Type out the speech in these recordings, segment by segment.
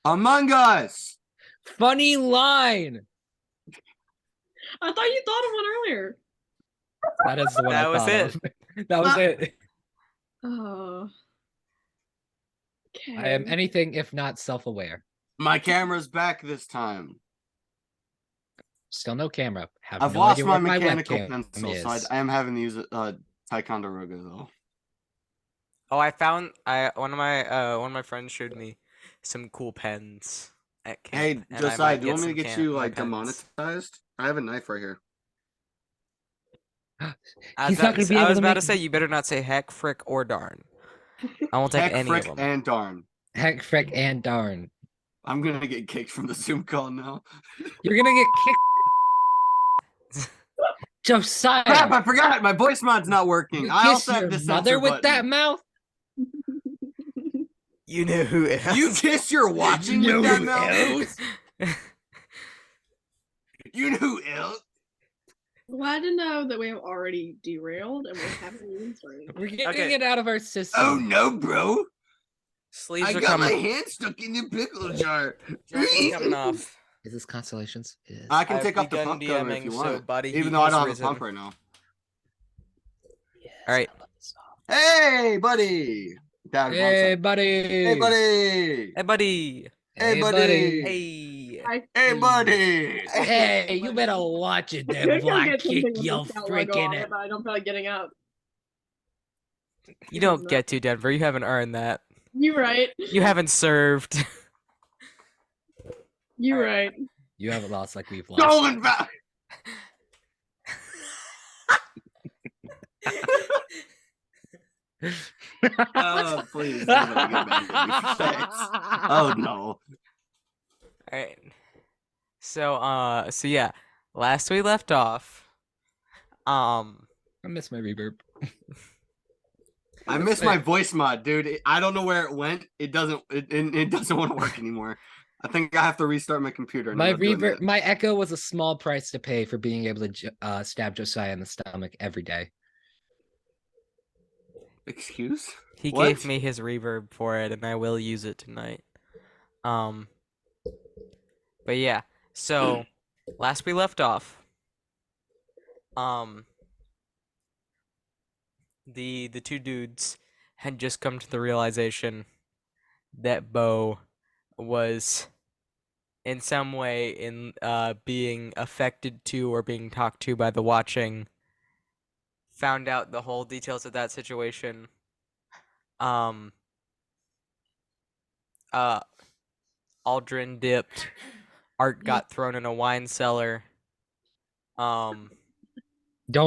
Among Us. Funny line. I thought you thought of one earlier. That is the one I thought of. That was it. Oh. Okay. I am anything if not self-aware. My camera's back this time. Still no camera. I've no lost idea my where mechanical webcam pencil, is. so I am having to use Ticonderoga though. Oh, I found one of my friends showed me some cool pens at camp. Hey, and I Josiah, might do you want me to some get you my like pens. demonetized? I have a knife right here. I He's not gonna be able was to about make to say you better not say heck, frick, or darn. I won't take Heck, any frick, of them. and darn. heck, frick, and darn. I'm gonna get kicked from the Zoom call now. You're gonna get kicked. Josiah, Crap! I forgot. My voice mod's not working. you I kiss also have your the mother censor with button. that mouth. You know who it is. You kiss your watching You with that know mouth. You know who else? Glad to know that we have already derailed and we haven't even started. We're getting it out of our system. Oh no, bro! Sleeves I are got my coming. hand stuck in the pickle jar. Jacket's coming off. Is this Constellations? It is. I can I've take off the begun pump cover if DMing, you so want. body Even heat though I has don't have risen. a pump right now. Yes, All right. Hey, buddy! Dad, Hey, buddy. Hey, buddy! Hey, buddy. Hey, buddy! Hey. Hey, buddy! Hey, you better watch it, I then, could go Black get something Kick with your the scout logo on freaking it, but I don't feel like getting up. You don't get to, Denver. You haven't earned that. You right. You haven't served. You right. You haven't lost like we've lost. Going back! Oh, please. Don't let me get mad at me for sex. Oh, no. Alright. So yeah. Last we left off. I miss my reverb. I miss my voice mod, dude. I don't know where it went. It doesn't want to work anymore. I think I have to restart my computer. My reverb, my echo was a small price to pay for being able to stab Josiah in the stomach every day. Excuse? He What? gave me his reverb for it, and I will use it tonight. But yeah. So last we left off. The two dudes had just come to the realization that Bo was in some way being affected to or being talked to by the watching. Found out the whole details of that situation. Aldrin dipped. Art got thrown in a wine cellar. Don't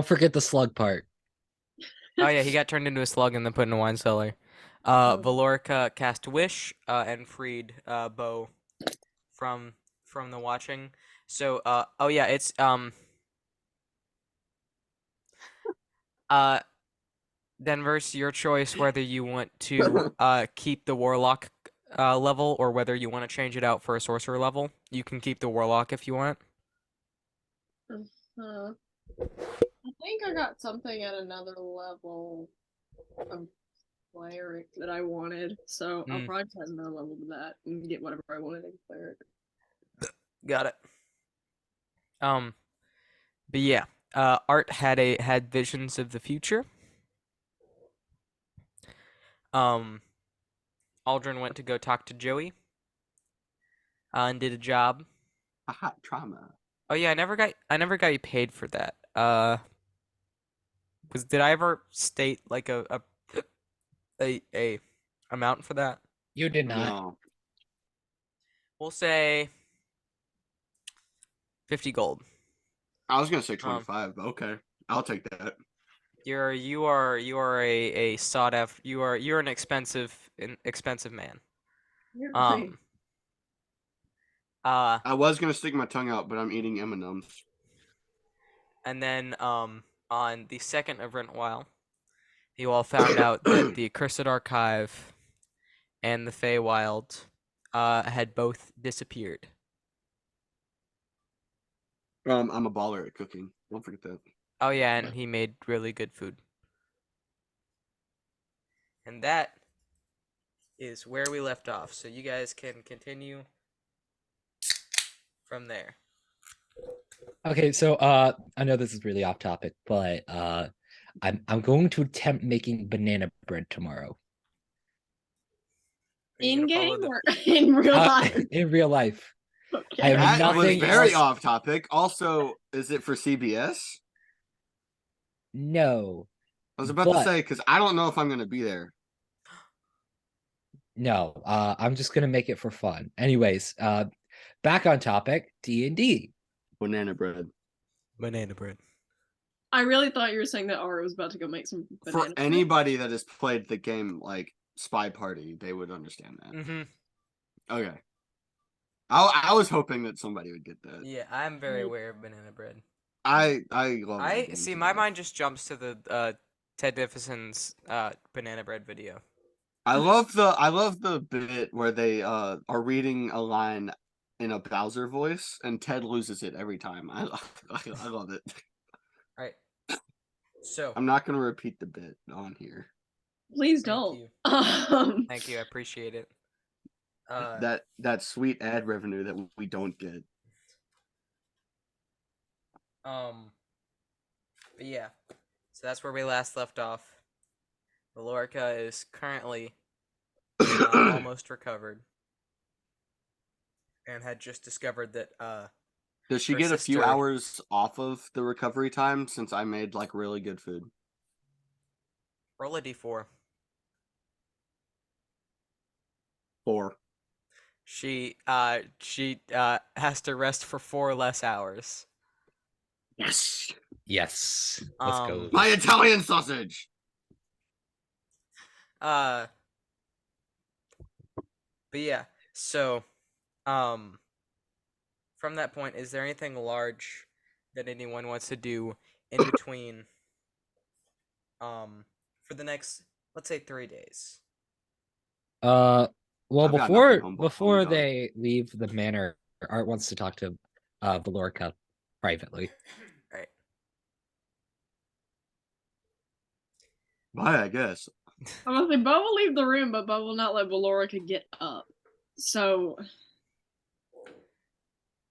forget the slug part. Oh yeah, he got turned into a slug and then put in a wine cellar. Valerica cast Wish and freed Bo from the watching. So oh yeah, it's Denver's your choice whether you want to keep the warlock level or whether you want to change it out for a sorcerer level. You can keep the warlock if you want. I think I got something at another level of cleric that I wanted, so I'll probably add another level to that and get whatever I wanted in cleric. Got it. But yeah, Art had visions of the future. Aldrin went to go talk to Joey. And did a job. A hot trauma. Oh yeah, I never got you paid for that. Did I ever state like a amount for that? You did not. No. We'll say 50 gold. I was gonna say 25, but okay. I'll take that. You are a sought after. You're an expensive man. I was gonna stick my tongue out, but I'm eating M&Ms. And then on the second event while, you all found out that the Accursed Archive and the Feywild had both disappeared. I'm a baller at cooking. Don't forget that. Oh yeah, and he made really good food. And that is where we left off, so you guys can continue from there. Okay, so I know this is really off topic, but I'm going to attempt making banana bread tomorrow. Are you In gonna follow game the? or in real life? In real life. Okay. I have That was nothing very else- off topic. Also, is it for CBS? No. I was about to But- say because I don't know if I'm gonna be there. No, I'm just gonna make it for fun. Anyways, back on topic, D&D. Banana bread. Banana bread. I really thought you were saying that Ara was about to go make some banana For bread. anybody that has played the game like Spy Party, they would understand that. Mm-hmm. Okay. I was hoping that somebody would get that. Yeah, I'm very aware of banana bread. I love that I game see. to My death. mind just jumps to the Ted Diffison's banana bread video. I love the bit where they are reading a line in a Bowser voice and Ted loses it every time. I love it. All right. So I'm not gonna repeat the bit on here. Please Thank don't. you. Um, thank you. I appreciate it. That sweet ad revenue that we don't get. But yeah, so that's where we last left off. Valerica is currently almost recovered, and had just discovered that Does she her get a few sister- hours off of the recovery time since I made like really good food? roll a d4. 4. She has to rest for 4 less hours. Yes. Yes. Let's go. Um, My Italian sausage. But yeah, so from that point, is there anything large that anyone wants to do in between for the next, let's say, 3 days? Well, I've got nothing before hometown. they leave the manor, Art wants to talk to Valerica privately. Right. Bye, I guess. I'm gonna say Bo will leave the room, but Bo will not let Valerica get up. So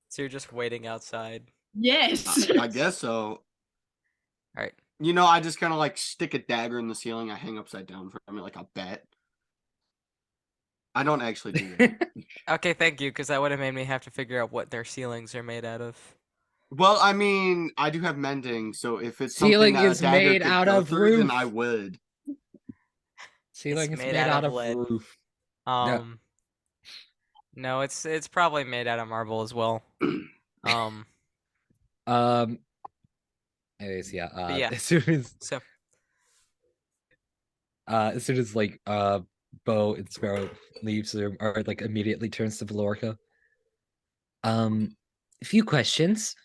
So you're just waiting outside. yes. I guess so. Alright. You know, I just kind of like stick a dagger in the ceiling. I hang upside down from it like a bat. I don't actually do that. Okay, thank you, because that would have made me have to figure out what their ceilings are made out of. Well, I mean, I do have mending, so if it's Ceiling something that is a dagger made could out go of through, then roof. I would. Ceiling is made made out out of of lead. roof. No, it's probably made out of marble as well. Anyways, yeah. But yeah. As So soon as like Bo and Sparrow leaves the room, or like immediately turns to Valerica. A few questions.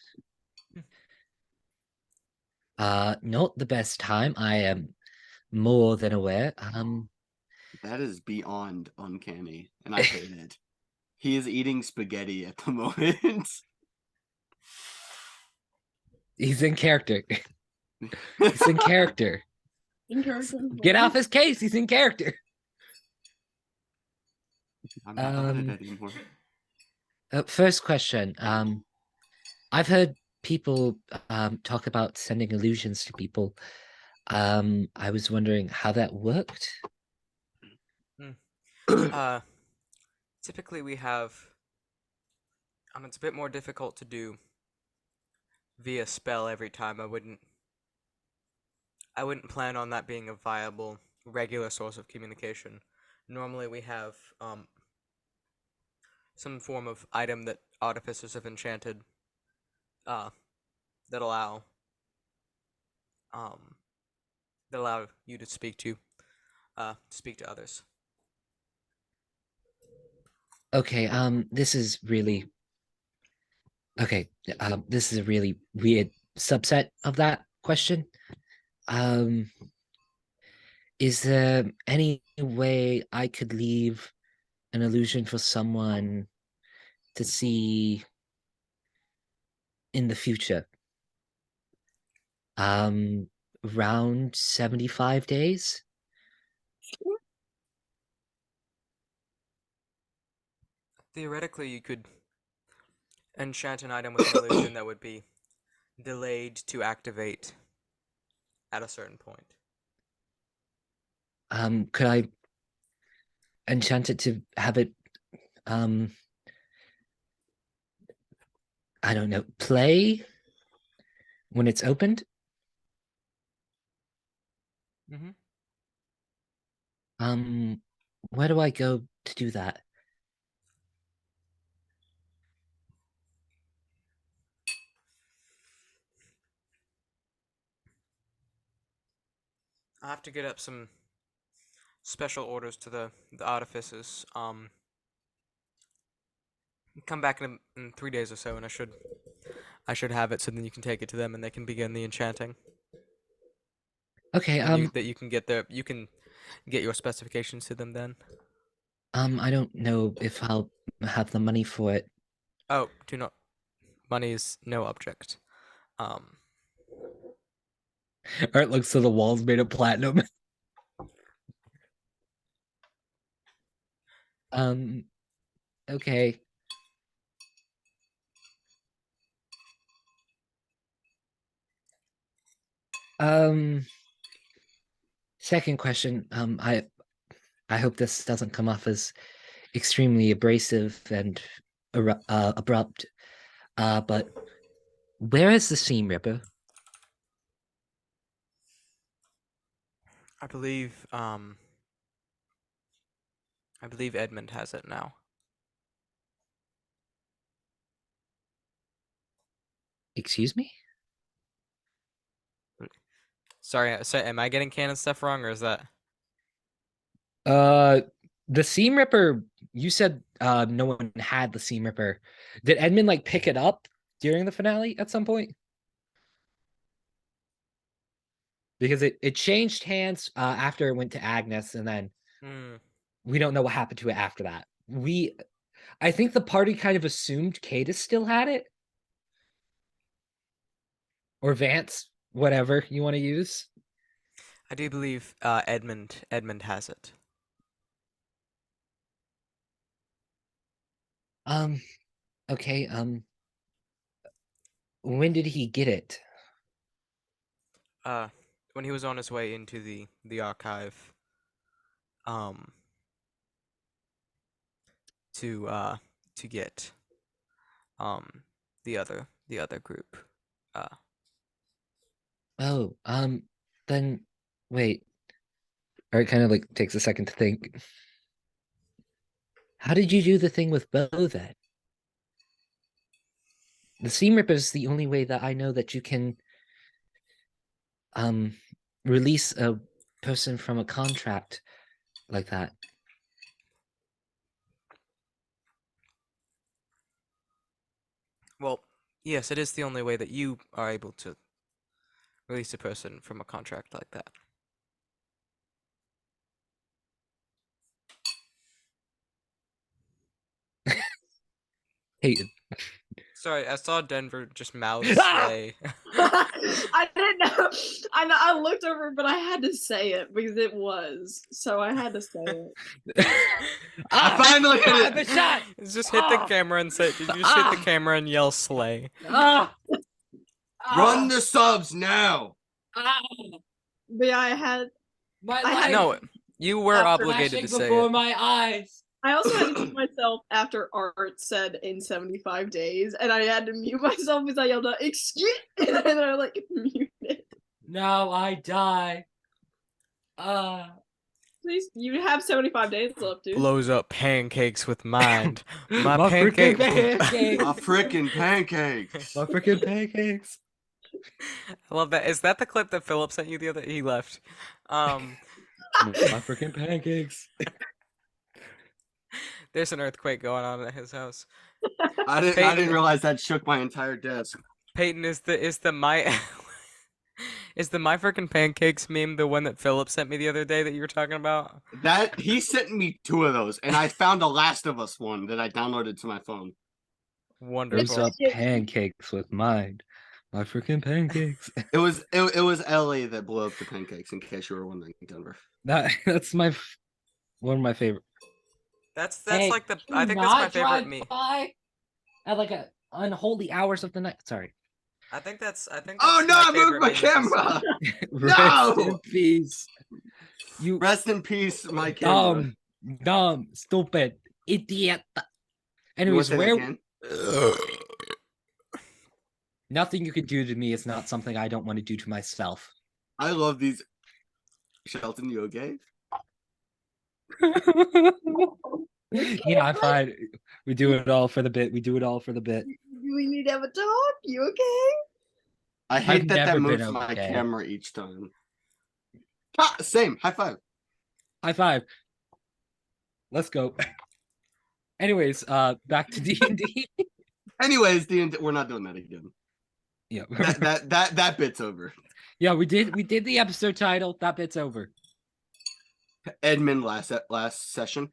Not the best time. I am more than aware. That is beyond uncanny, and I hate it. He is eating spaghetti at the moment. He's in character. He's in character. Get off his case. He's in character. I'm not on it anymore. First question. I've heard people talk about sending illusions to people. I was wondering how that worked. typically we have it's a bit more difficult to do via spell every time. I wouldn't plan on that being a viable regular source of communication. Normally we have some form of item that artificers have enchanted that allow you to speak to others. Okay, this is really this is a really weird subset of that question. Is there any way I could leave an illusion for someone to see in the future? Around 75 days? Theoretically, you could enchant an item with an illusion that would be delayed to activate at a certain point. Could I enchant it to have it I don't know, play when it's opened? Mm-hmm. Where do I go to do that? I have to get up some special orders to the artificers. Come back in 3 days or so, and I should have it, so then you can take it to them, and they can begin the enchanting. Okay, That you can get your specifications to them then. I don't know if I'll have the money for it. Oh, do not. Money is no object. Art looks so the walls made of platinum. Okay. Second question. I hope this doesn't come off as extremely abrasive and abrupt. But where is the seam ripper? I believe Edmund has it now. Excuse me? Sorry, am I getting canon stuff wrong, or is that? The seam ripper. You said no one had the seam ripper. Did Edmund like pick it up during the finale at some point? Because it changed hands after it went to Agnes, and then we don't know what happened to it after that. I think the party kind of assumed Cadus still had it, or Vance, whatever you want to use. I do believe Edmund has it. Okay, when did he get it? When he was on his way into the archive, to get the other group. Oh, then wait. Or it kind of like takes a second to think. How did you do the thing with Bo then? The seam ripper is the only way that I know that you can release a person from a contract like that. Well, yes, it is the only way that you are able to release a person from a contract like that. Hey, sorry, I saw Denver just mouth slay. I didn't know. I looked over, but I had to say it because it was. So I had to say it. I finally hit the it. shot. Just hit the camera and say. Did you just hit the camera and yell slay? Run the subs now. But yeah, I had. No, you were obligated to say before it. my eyes. I also had to mute myself after Art said in 75 days, and I had to mute myself because I yelled out, "Excuse!" and I like muted. Now I die. Please, you have 75 days left, dude. Blows up pancakes with mind. My freaking pancake. pancakes. My freaking pancakes. My freaking pancakes. I love that. Is that the clip that Philip sent you the other? He left. My freaking pancakes. There's an earthquake going on at his house. I didn't realize that shook my entire desk. Peyton, is the my is the my freaking pancakes meme the one that Philip sent me the other day that you were talking about? That he sent me 2 of those, and I found a Last of Us one that I downloaded to my phone. Wonderful. Those are pancakes with mind. My freaking pancakes. It was Ellie that blew up the pancakes. In case you were wondering, Denver. That's one of my favorite. That's Hey, like the. can I you think that's my not favorite drive meme. by at like a unholy hours of the night. Sorry. I think that's Oh no! my I moved favorite my meme of this. camera. Rest in No! peace. You Rest in peace, my camera. dumb, stupid, idiot. You want Anyways, to say that where again? nothing you can do to me is not something I don't want to do to myself. I love these. Shelton, you okay? Yeah, I'm fine. We do it all for the bit. We do it all for the bit. Do we need to have a talk? You okay? I I've hate that never been moves my okay. camera each time. Ah, same. High five. High five. Let's go. Anyways, back to D&D. Anyways, we're not doing that again. Yeah. That bit's over. Yeah, we did the episode title. That bit's over. Edmund last session.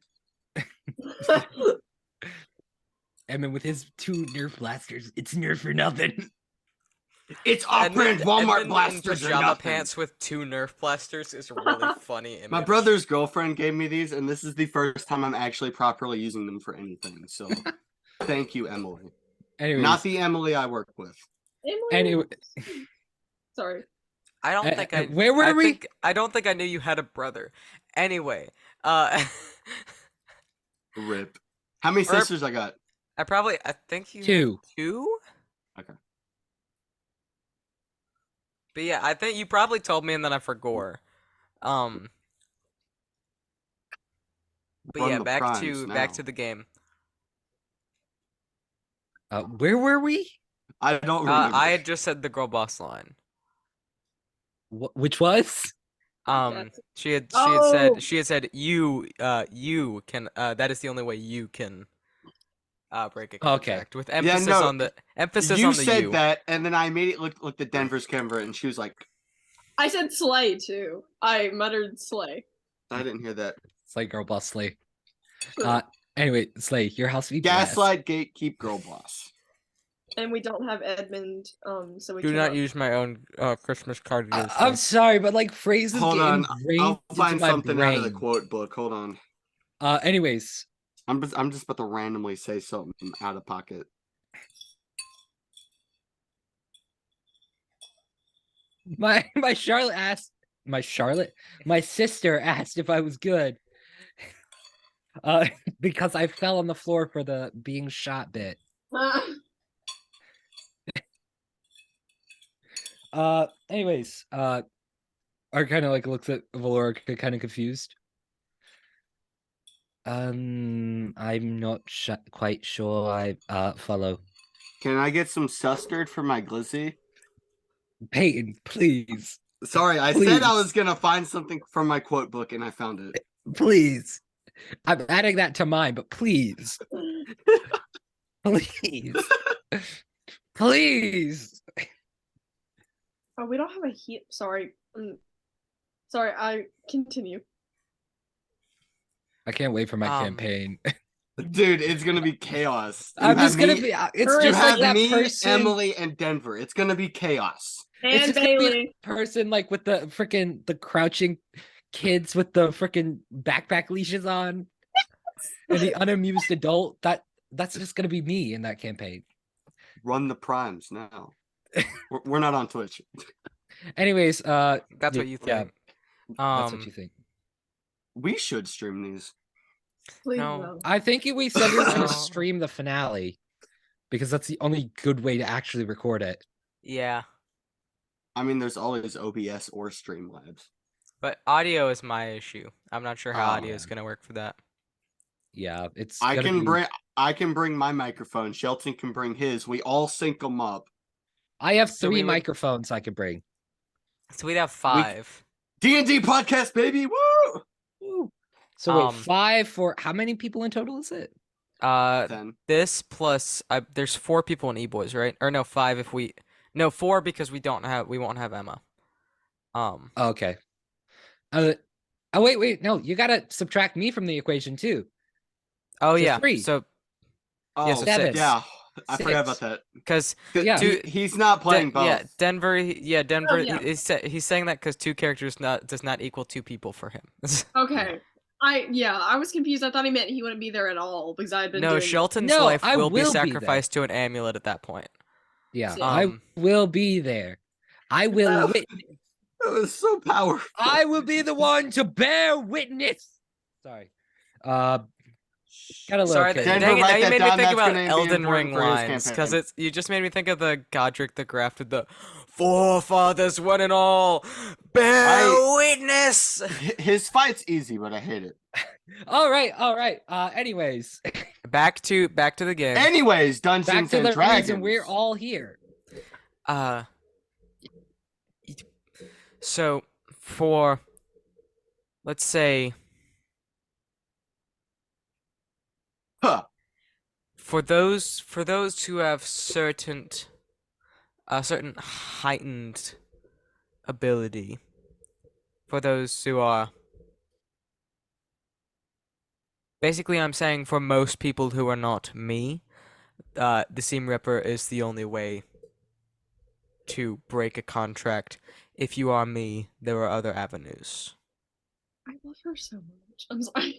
Edmund with his 2 Nerf blasters. It's Nerf for nothing. It's off-brand Walmart blasters in or pajama nothing. pants with 2 Nerf blasters is a really funny image. My brother's girlfriend gave me these, and this is the first time I'm actually properly using them for anything. So, thank you, Emily. Anyways, Not the Emily I work with. Anyway, Sorry. I don't think I. where were we? I don't think I knew you had a brother. Anyway, Rip. How many sisters I got? I think you 2. have 2. Okay. But yeah, I think you probably told me and then I forgot. But Run yeah, the back primes to now. the game. Where were we? I don't remember. I had just said the girl boss line. Which was? She had said you can that is the only way you can break a contract with emphasis on the you you. said that, and then I immediately looked at Denver's camera, and she was like, I said slay too. I muttered slay. I didn't hear that. Slay girl boss Slay. Sure. Anyway, Slay, your house be Gaslight, gatekeep, girl boss. And we don't have Edmund, so we Do cannot not use my own Christmas card. I'm sorry, but like phrases Hold get on, ingrained I'll find into my something brain. out of the quote book. Hold on. Anyways, I'm just about to randomly say something out of pocket. my sister asked if I was good. Because I fell on the floor for the being shot bit. Anyways, Art kind of like looks at Valerica kind of confused. I'm not quite sure I follow. Can I get some custard for my glizzy? Peyton, please. Sorry, I Please. said I was gonna find something from my quote book, and I found it. Please. I'm adding that to mine, but please. Please. Please. Oh, we don't have a heat. Sorry. Sorry, I continue. I can't wait for my campaign. Dude, it's gonna be chaos. I'm just gonna be. It's You just like have that me, person. Emily, and Denver. It's gonna be chaos. It's And just gonna be Bailey. a person like with the freaking the crouching kids with the freaking backpack leashes on, and the unamused adult. That's just gonna be me in that campaign. Run the primes now. We're not on Twitch. Anyways, That's what you yeah, think. that's what you think. We should stream these. Please No. no. I think we said we were gonna No. stream the finale because that's the only good way to actually record it. Yeah, I mean, there's always OBS or Streamlabs. but audio is my issue. I'm not sure how Oh, audio is gonna work for that. Yeah, it's. I gonna be... I can bring my microphone. Shelton can bring his. We all sync them up. I have So 3 we would- microphones I can bring. So we'd have 5. D&D podcast, baby. Woo! Woo. So wait, Um, 5 for how many people in total is it? 10. This plus there's 4 people in E-Boys, right? Or no, 5 if we 4 because we won't have Emma. Oh, okay. Oh wait, no, you gotta subtract me from the equation too. Oh So yeah. 3. So Oh, Yeah, so 7. yeah. I 6. forgot about that. because Yeah. He's not playing both. yeah, Denver. Denver. Oh, yeah. He's saying that because 2 characters does not equal 2 people for him. Okay. I was confused. I thought he meant he wouldn't be there at all because I had been No, doing. Shelton's No, life I will be will be there. sacrificed to an amulet at that point. Yeah, Sick. I will be there. I will witness. That was so powerful. I will be the one to bear witness. Sorry. Got a little Sorry, carried Denver, dang it, write now you that made me down. think That's about gonna be Elden important Ring for his lines, because campaign. you just made me think of the Godric the Grafted, the forefathers one and all, bear witness! His fight's easy, but I hate it. All right. Anyways, Back to the game. Anyways, back Dungeons to and the Dragons. reason we're all here. So, for, let's say, for those who have certain heightened ability, for those who are, basically I'm saying for most people who are not me, the Seam Ripper is the only way to break a contract. If you are me, there are other avenues. I love her so much. I'm sorry.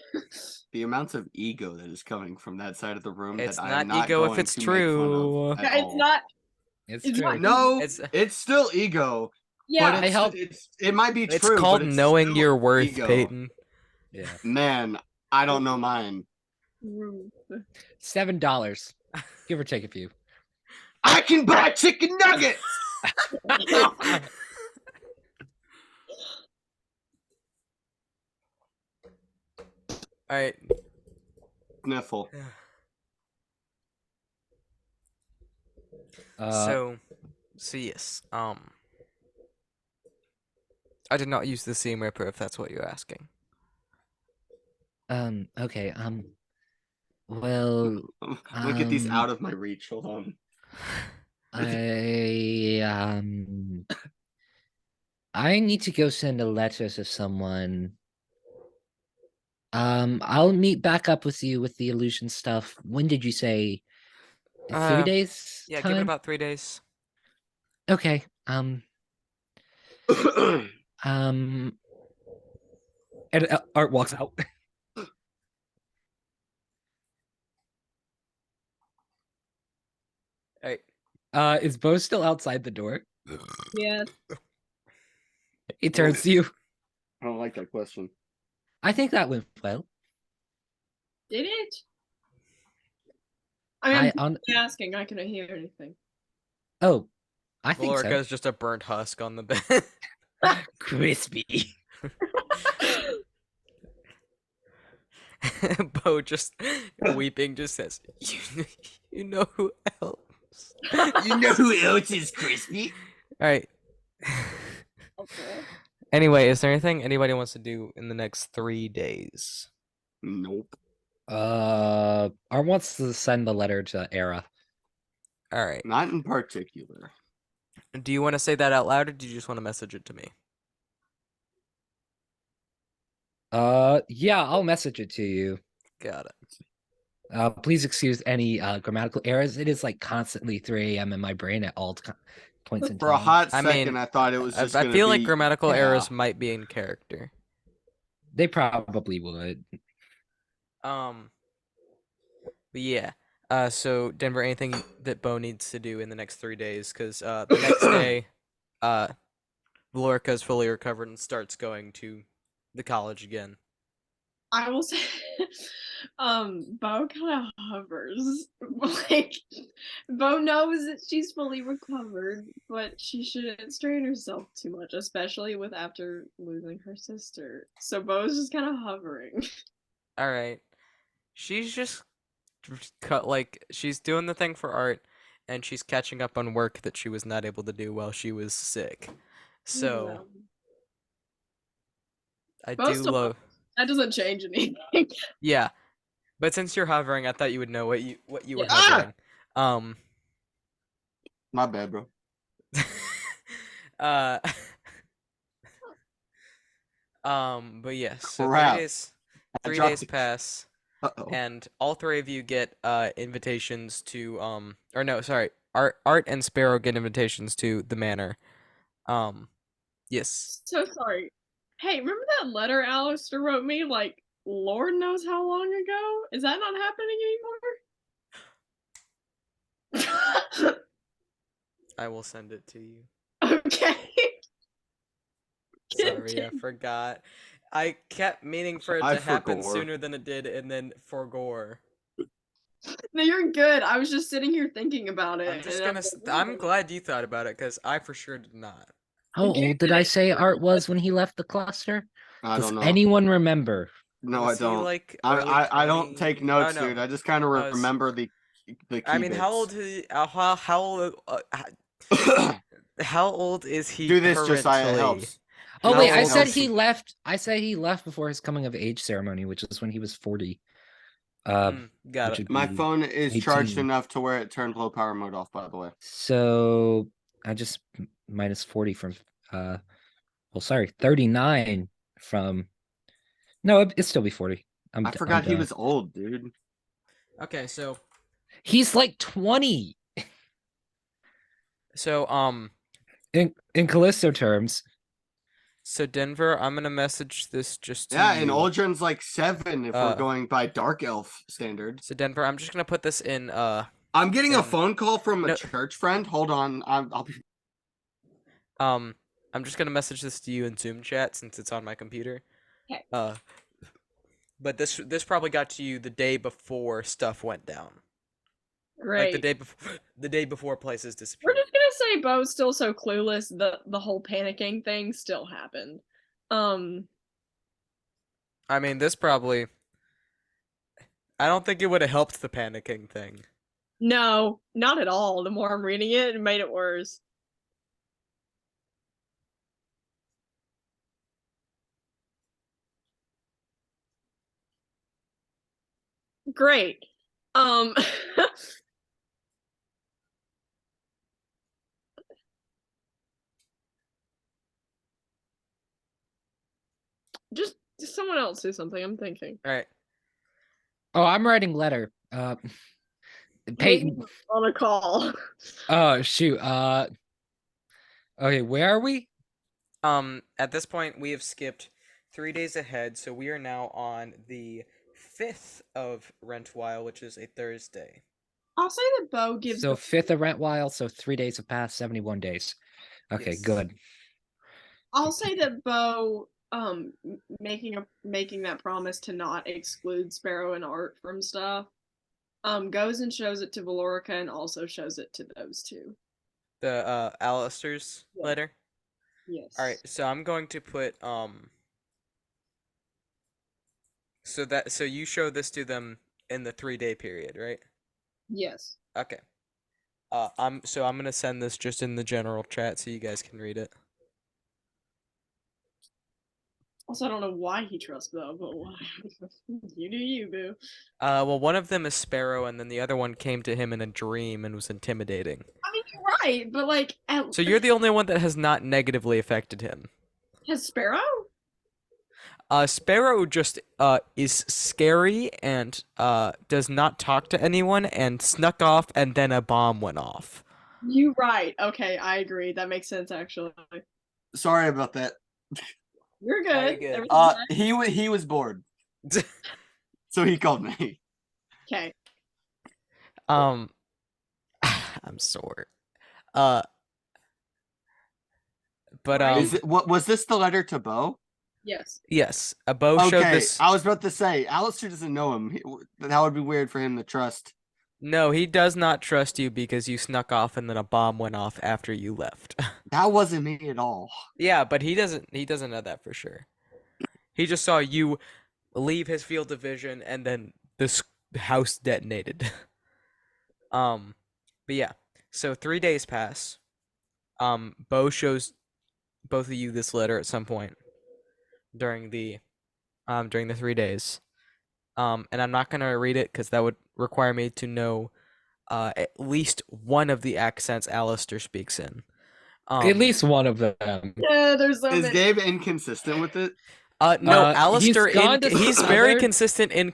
The amount of ego that is coming from that side of the room It's that I not am not ego if going it's to true. make fun of at Yeah, it's all. not. It's It's true. not- No, It's it's still ego. Yeah. But I help- it might be It's true. called but it's knowing still your worth, ego. Peyton. Yeah. Man, I don't know mine. Rude. $7, give or take a few. I can buy chicken nuggets. All right. Sniffle. So yes. I did not use the Seam Ripper, if that's what you're asking. Okay. Well, I'm gonna get these out of my reach. Hold on. I need to go send a letter to someone. I'll meet back up with you with the illusion stuff. When did you say? 3 days? Yeah, time? give it about 3 days. Okay. And Art walks out. Hey. Is Bo still outside the door? Yeah. He turns to you. I don't like that question. I think that went well. Did it? I'm on asking. I couldn't hear anything. Oh, I think Valerica so. is just a burnt husk on the bed. Crispy. Bo just weeping just says, you know who else? You know who else is crispy? All right. Okay. Anyway, is there anything anybody wants to do in the next 3 days? Nope. Art wants to send the letter to Era. All right. Not in particular. Do you want to say that out loud, or do you just want to message it to me? Yeah, I'll message it to you. Got it. Please excuse any grammatical errors. It is like constantly 3 a.m. in my brain at all points in time. For a hot I second, mean, I thought it was just I gonna feel be... like grammatical Yeah. errors might be in character. They probably would. But yeah. So Denver, anything that Bo needs to do in the next 3 days? Because the next day, Valerica is fully recovered and starts going to the college again. I will say, Bo kind of hovers. Like, Bo knows that she's fully recovered, but she shouldn't strain herself too much, especially with after losing her sister. So Bo's just kind of hovering. All right. She's just she's doing the thing for art, and she's catching up on work that she was not able to do while she was sick. So I Bo's do still love. that doesn't change anything. Yeah, but since you're hovering, I thought you would know what you were Yeah. hovering. My bad, bro. But yes, so Crap. 3 dropped days it. pass, Uh-oh. and all 3 of you get invitations to or no, sorry, Art and Sparrow get invitations to the manor. Yes. So sorry. Hey, remember that letter Alistair wrote me like Lord knows how long ago. Is that not happening anymore? I will send it to you. Okay. Sorry, I forgot. I kept meaning for it I to happen forgore. sooner than it did, and then forgore. No, you're good. I was just sitting here thinking about it. I'm just and gonna. was like, I'm glad you thought about it, because I for sure did not. How old did I say Art was when he left the cluster? I Does don't know. anyone remember? No, Was I he don't. like I, early I don't take 20? notes, Oh, no. dude. I just kind of I was- remember the key I mean, how bits. old is he? How old? How old is he Do this, currently? Josiah. It helps. Oh How wait, old I said is he he? left. I said he left before his coming of age ceremony, which is when he was 40. Got Which it. would My be phone is charged 18. enough to where it turned low power mode off, by the way. So I just minus 40 from well, sorry, 39 from. No, it'd still be 40. I I'm forgot he done. was old, dude. Okay, so He's like 20 in Callisto terms. So Denver, I'm gonna message this just to Yeah, you. and Aldrin's like 7 if we're Uh, going by Dark Elf standards. So Denver, I'm just gonna put this in. I'm getting a in- phone call from a no- church friend. Hold on. I'll be. I'm just gonna message this to you in Zoom chat since it's on my computer. Okay. But this probably got to you the day before stuff went down. Right. Like the day before places We're disappeared. just gonna say Bo's still so clueless. The whole panicking thing still happened. I mean, this probably. I don't think it would have helped the panicking thing. No, not at all. The more I'm reading it, it made it worse. Great. Just someone else do something. I'm thinking. All right. Oh, I'm writing letter. Peyton. On a call. Oh shoot. Okay, where are we? At this point, we have skipped 3 days ahead, so we are now on the 5th of Rentwile, which is a Thursday. I'll say that Bo gives. So 5th of Rentwile, so 3 days have passed, 71 days. Okay, Yes. good. I'll say that Bo making that promise to not exclude Sparrow and Art from stuff goes and shows it to Valerica and also shows it to those two. The Alistair's Yeah. letter. Yes. All right, so I'm going to put So you show this to them in the 3-day period, right? Yes. Okay. I'm gonna send this just in the general chat so you guys can read it. Also, I don't know why he trusts Bo, but why? You do you, boo. Well, one of them is Sparrow, and then the other one came to him in a dream and was intimidating. I mean, you're right, but like, So you're the only one that has not negatively affected him. has Sparrow? Sparrow just is scary and does not talk to anyone and snuck off, and then a bomb went off. You right. Okay, I agree. That makes sense actually. Sorry about that. You're Oh, good. you're good. He was bored, so he called me. Okay. I'm sore. But Is it, what was this the letter to Bo? Yes. yes, Bo showed Okay, this. I was about to say Alistair doesn't know him. That would be weird for him to trust. No, he does not trust you because you snuck off and then a bomb went off after you left. That wasn't me at all. Yeah, but he doesn't know that for sure. He just saw you leave his field of vision and then this house detonated. But yeah. So 3 days pass. Bo shows both of you this letter at some point during the 3 days. And I'm not gonna read it because that would require me to know at least one of the accents Alistair speaks in. At least one of them. Yeah, there's so Is many. Gabe inconsistent with it? No, Alistair he's very other- consistent in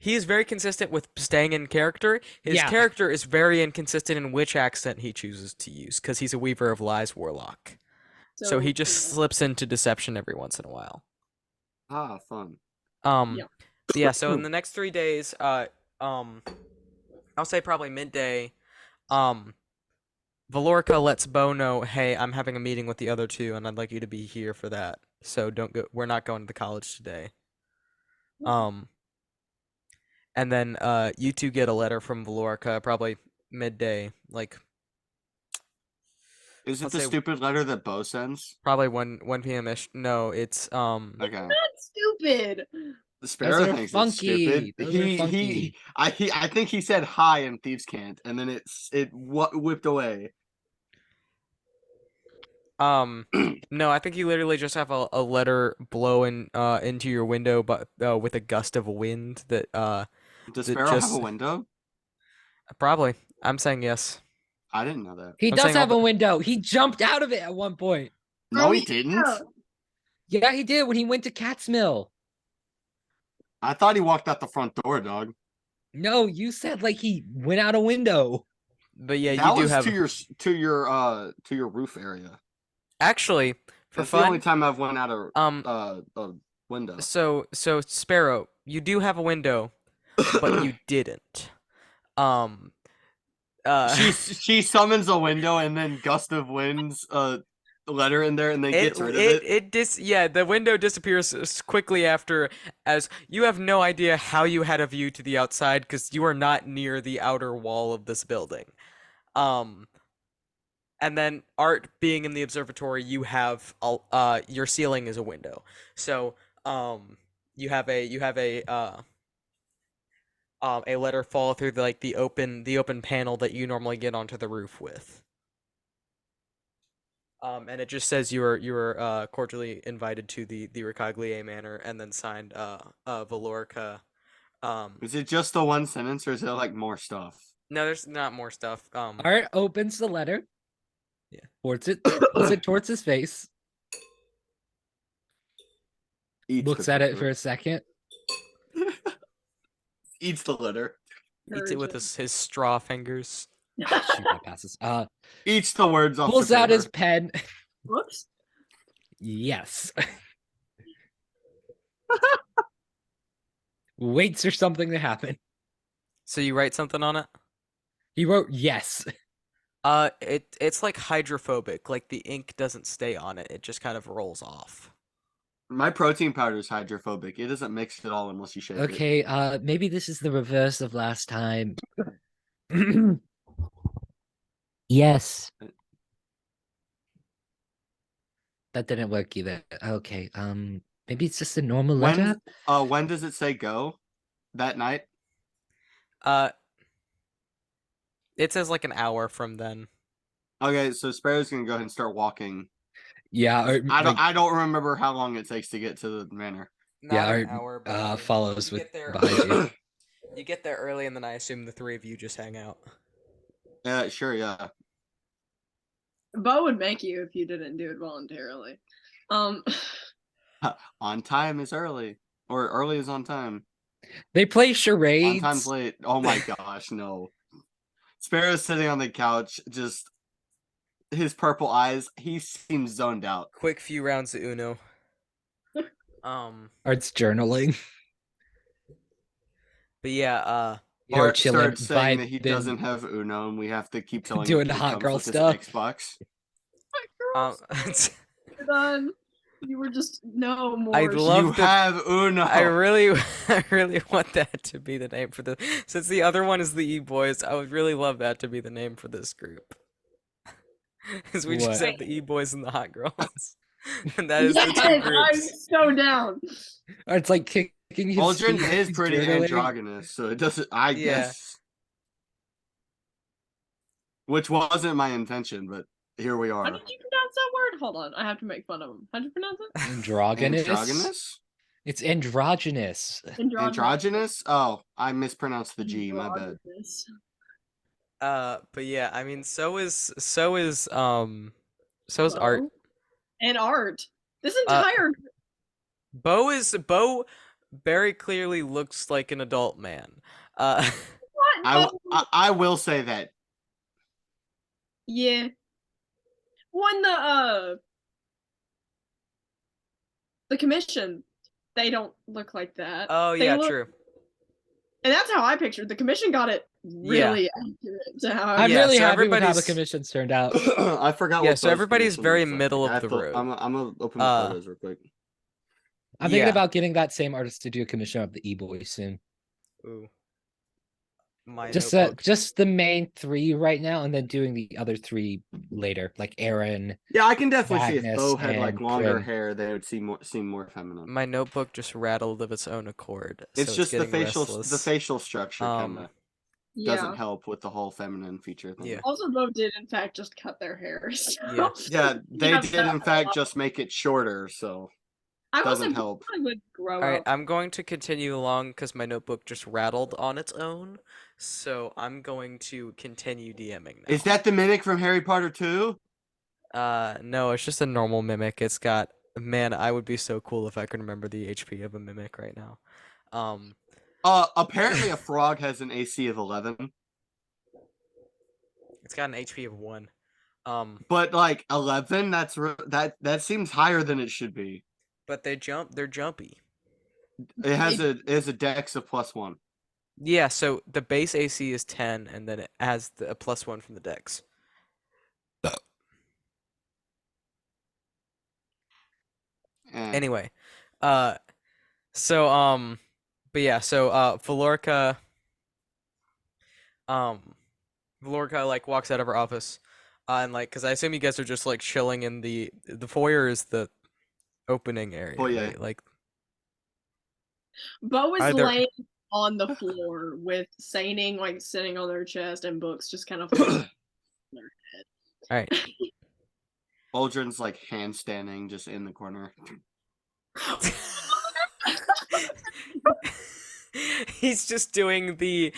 he is very consistent with staying in character. His Yeah. character is very inconsistent in which accent he chooses to use because he's a Weaver of Lies warlock. So he just slips into deception every once in a while. Ah, fun. Um, Yeah. yeah. So in the next 3 days, I'll say probably midday. Um, Valorica lets Bo know, hey, I'm having a meeting with the other two, and I'd like you to be here for that. So don't go. We're not going to the college today. Um, and then you two get a letter from Valorica probably midday, like Is it let's the say stupid letter that Bo sends? probably 1 p.m. ish. No, it's Okay. That's stupid. The Those Sparrow are thinks it's stupid. funky. Those are funky. I think he said hi in Thieves' Cant, and then it whipped away. No, I think you literally just have a letter blowing into your window, but with a gust of wind Does that Sparrow have a just window? probably. I'm saying yes. I didn't know that. He I'm does saying all have a the window. He jumped out of it at one point. No, Oh, he didn't. Yeah, he did when he went to Cat's Mill. I thought he walked out the front door, dog. No, you said like he went out a window. But yeah, you That do was have to your roof area. actually for That's the only fun. time I've went out Um, a window. so Sparrow, you do have a window, but you didn't. Um, she summons a window and then gust of winds letter in there and then gets rid of it. yeah, the window disappears quickly after, as you have no idea how you had a view to the outside because you are not near the outer wall of this building. Um, and then Art being in the observatory, you have your ceiling is a window, so you have a letter fall through the open panel that you normally get onto the roof with. And it just says you were cordially invited to the Ricaglie Manor, and then signed Valorica. Is it just the one sentence or is it like more stuff? No, there's not more stuff. Art opens the letter. Yeah. Pulls it towards his face. Looks at it for a second. Eats the letter. Eats it with his straw fingers. Shoot, that passes. Eats the words off Pulls the out paper. his pen. Whoops. Yes. Waits for something to happen. So you write something on it? He wrote yes. It's like hydrophobic. Like the ink doesn't stay on it. It just kind of rolls off. My protein powder is hydrophobic. It doesn't mix at all unless you shake it. Okay, maybe this is the reverse of last time. Yes. That didn't work either. Okay, maybe it's just a normal letter. When does it say go? That night? Uh, it says like an hour from then. Okay, so Sparrow's gonna go ahead and start walking. Yeah, I don't remember how long it takes to get to the manor. Not an hour, but I mean, follows you with get there. behind you. You get there early, and then I assume the three of you just hang out. Yeah, sure, yeah. Bo would make you if you didn't do it voluntarily. On time is early, or early is on time. They play On charades. time's late. Oh my gosh, no. Sparrow's sitting on the couch, just his purple eyes. He seems zoned out. Quick few rounds of Uno. Art's journaling. But yeah, Art chilling, starts saying that he vibing, doesn't have Uno, and we have to keep telling doing him hot comes girl with stuff. his Xbox. You're done. You were just no more. I'd love You to- have Uno. I really want that to be the name for the. Since the other one is the E-Boys, I would really love that to be the name for this group. Because we just What? have the E-Boys and the hot girls, and that is Yes, the two I'm groups. so down. Art's like kicking his Aldrin feet. is He's pretty journaling. androgynous, so it doesn't. I Yeah. guess, which wasn't my intention, but here we How are. did you pronounce that word? Hold on, I have to make fun of him. How'd you pronounce it? Androgynous. Androgynous? It's androgynous. Androgynous? Oh, I mispronounced the G. My bad. Androgynous. But yeah, I mean, so is Art. And Art. This Uh, entire Bo very clearly looks like an adult man. what? I will say that. Yeah. When the commission, they don't look like that. Oh They yeah, look, true. and that's how I pictured. The commission got it really accurate to how I'm Yeah, really so happy with how the everybody's- commissions turned out. I forgot Yeah, what so Bo's everybody's commission very looks like. middle I of have the to- road. I'm gonna open the photos real quick. I'm thinking Yeah. about getting that same artist to do a commission of the E-Boys soon. Ooh. My Just notebook. just the main 3 right now, and then doing the other 3 later, like Aaron. Yeah, I can definitely see if Magnus Bo had like and longer Prim. hair, they would seem more feminine. My notebook just rattled of its own accord. It's so just the getting facial restless. structure kind of doesn't Yeah. help with the whole feminine feature thing. Yeah. Also, Bo did in fact just cut their hair. So Yeah. Yeah, they Yeah, did that- in fact just make it shorter, so I doesn't wasn't help. I would grow Alright, up. I'm going to continue along because my notebook just rattled on its own. So I'm going to continue DMing now. Is that the mimic from Harry Potter 2? No, it's just a normal mimic. It's got man, I would be so cool if I could remember the HP of a mimic right now. Apparently a frog has an AC of 11, It's got an HP of 1. but like 11, that seems higher than it should be. But they're jumpy. It has a dex of +1. Yeah, so the base AC is 10, and then it has a +1 from the dex. Anyway, but yeah, so Valerica like walks out of her office, and like, cause I assume you guys are just like chilling in the foyer is the opening area, Foyer. right? Like, Bo is Either- laying on the floor with Saining like sitting on their chest and books just kind of falling on their head. all right, Aldrin's like handstanding just in the corner. he's just doing the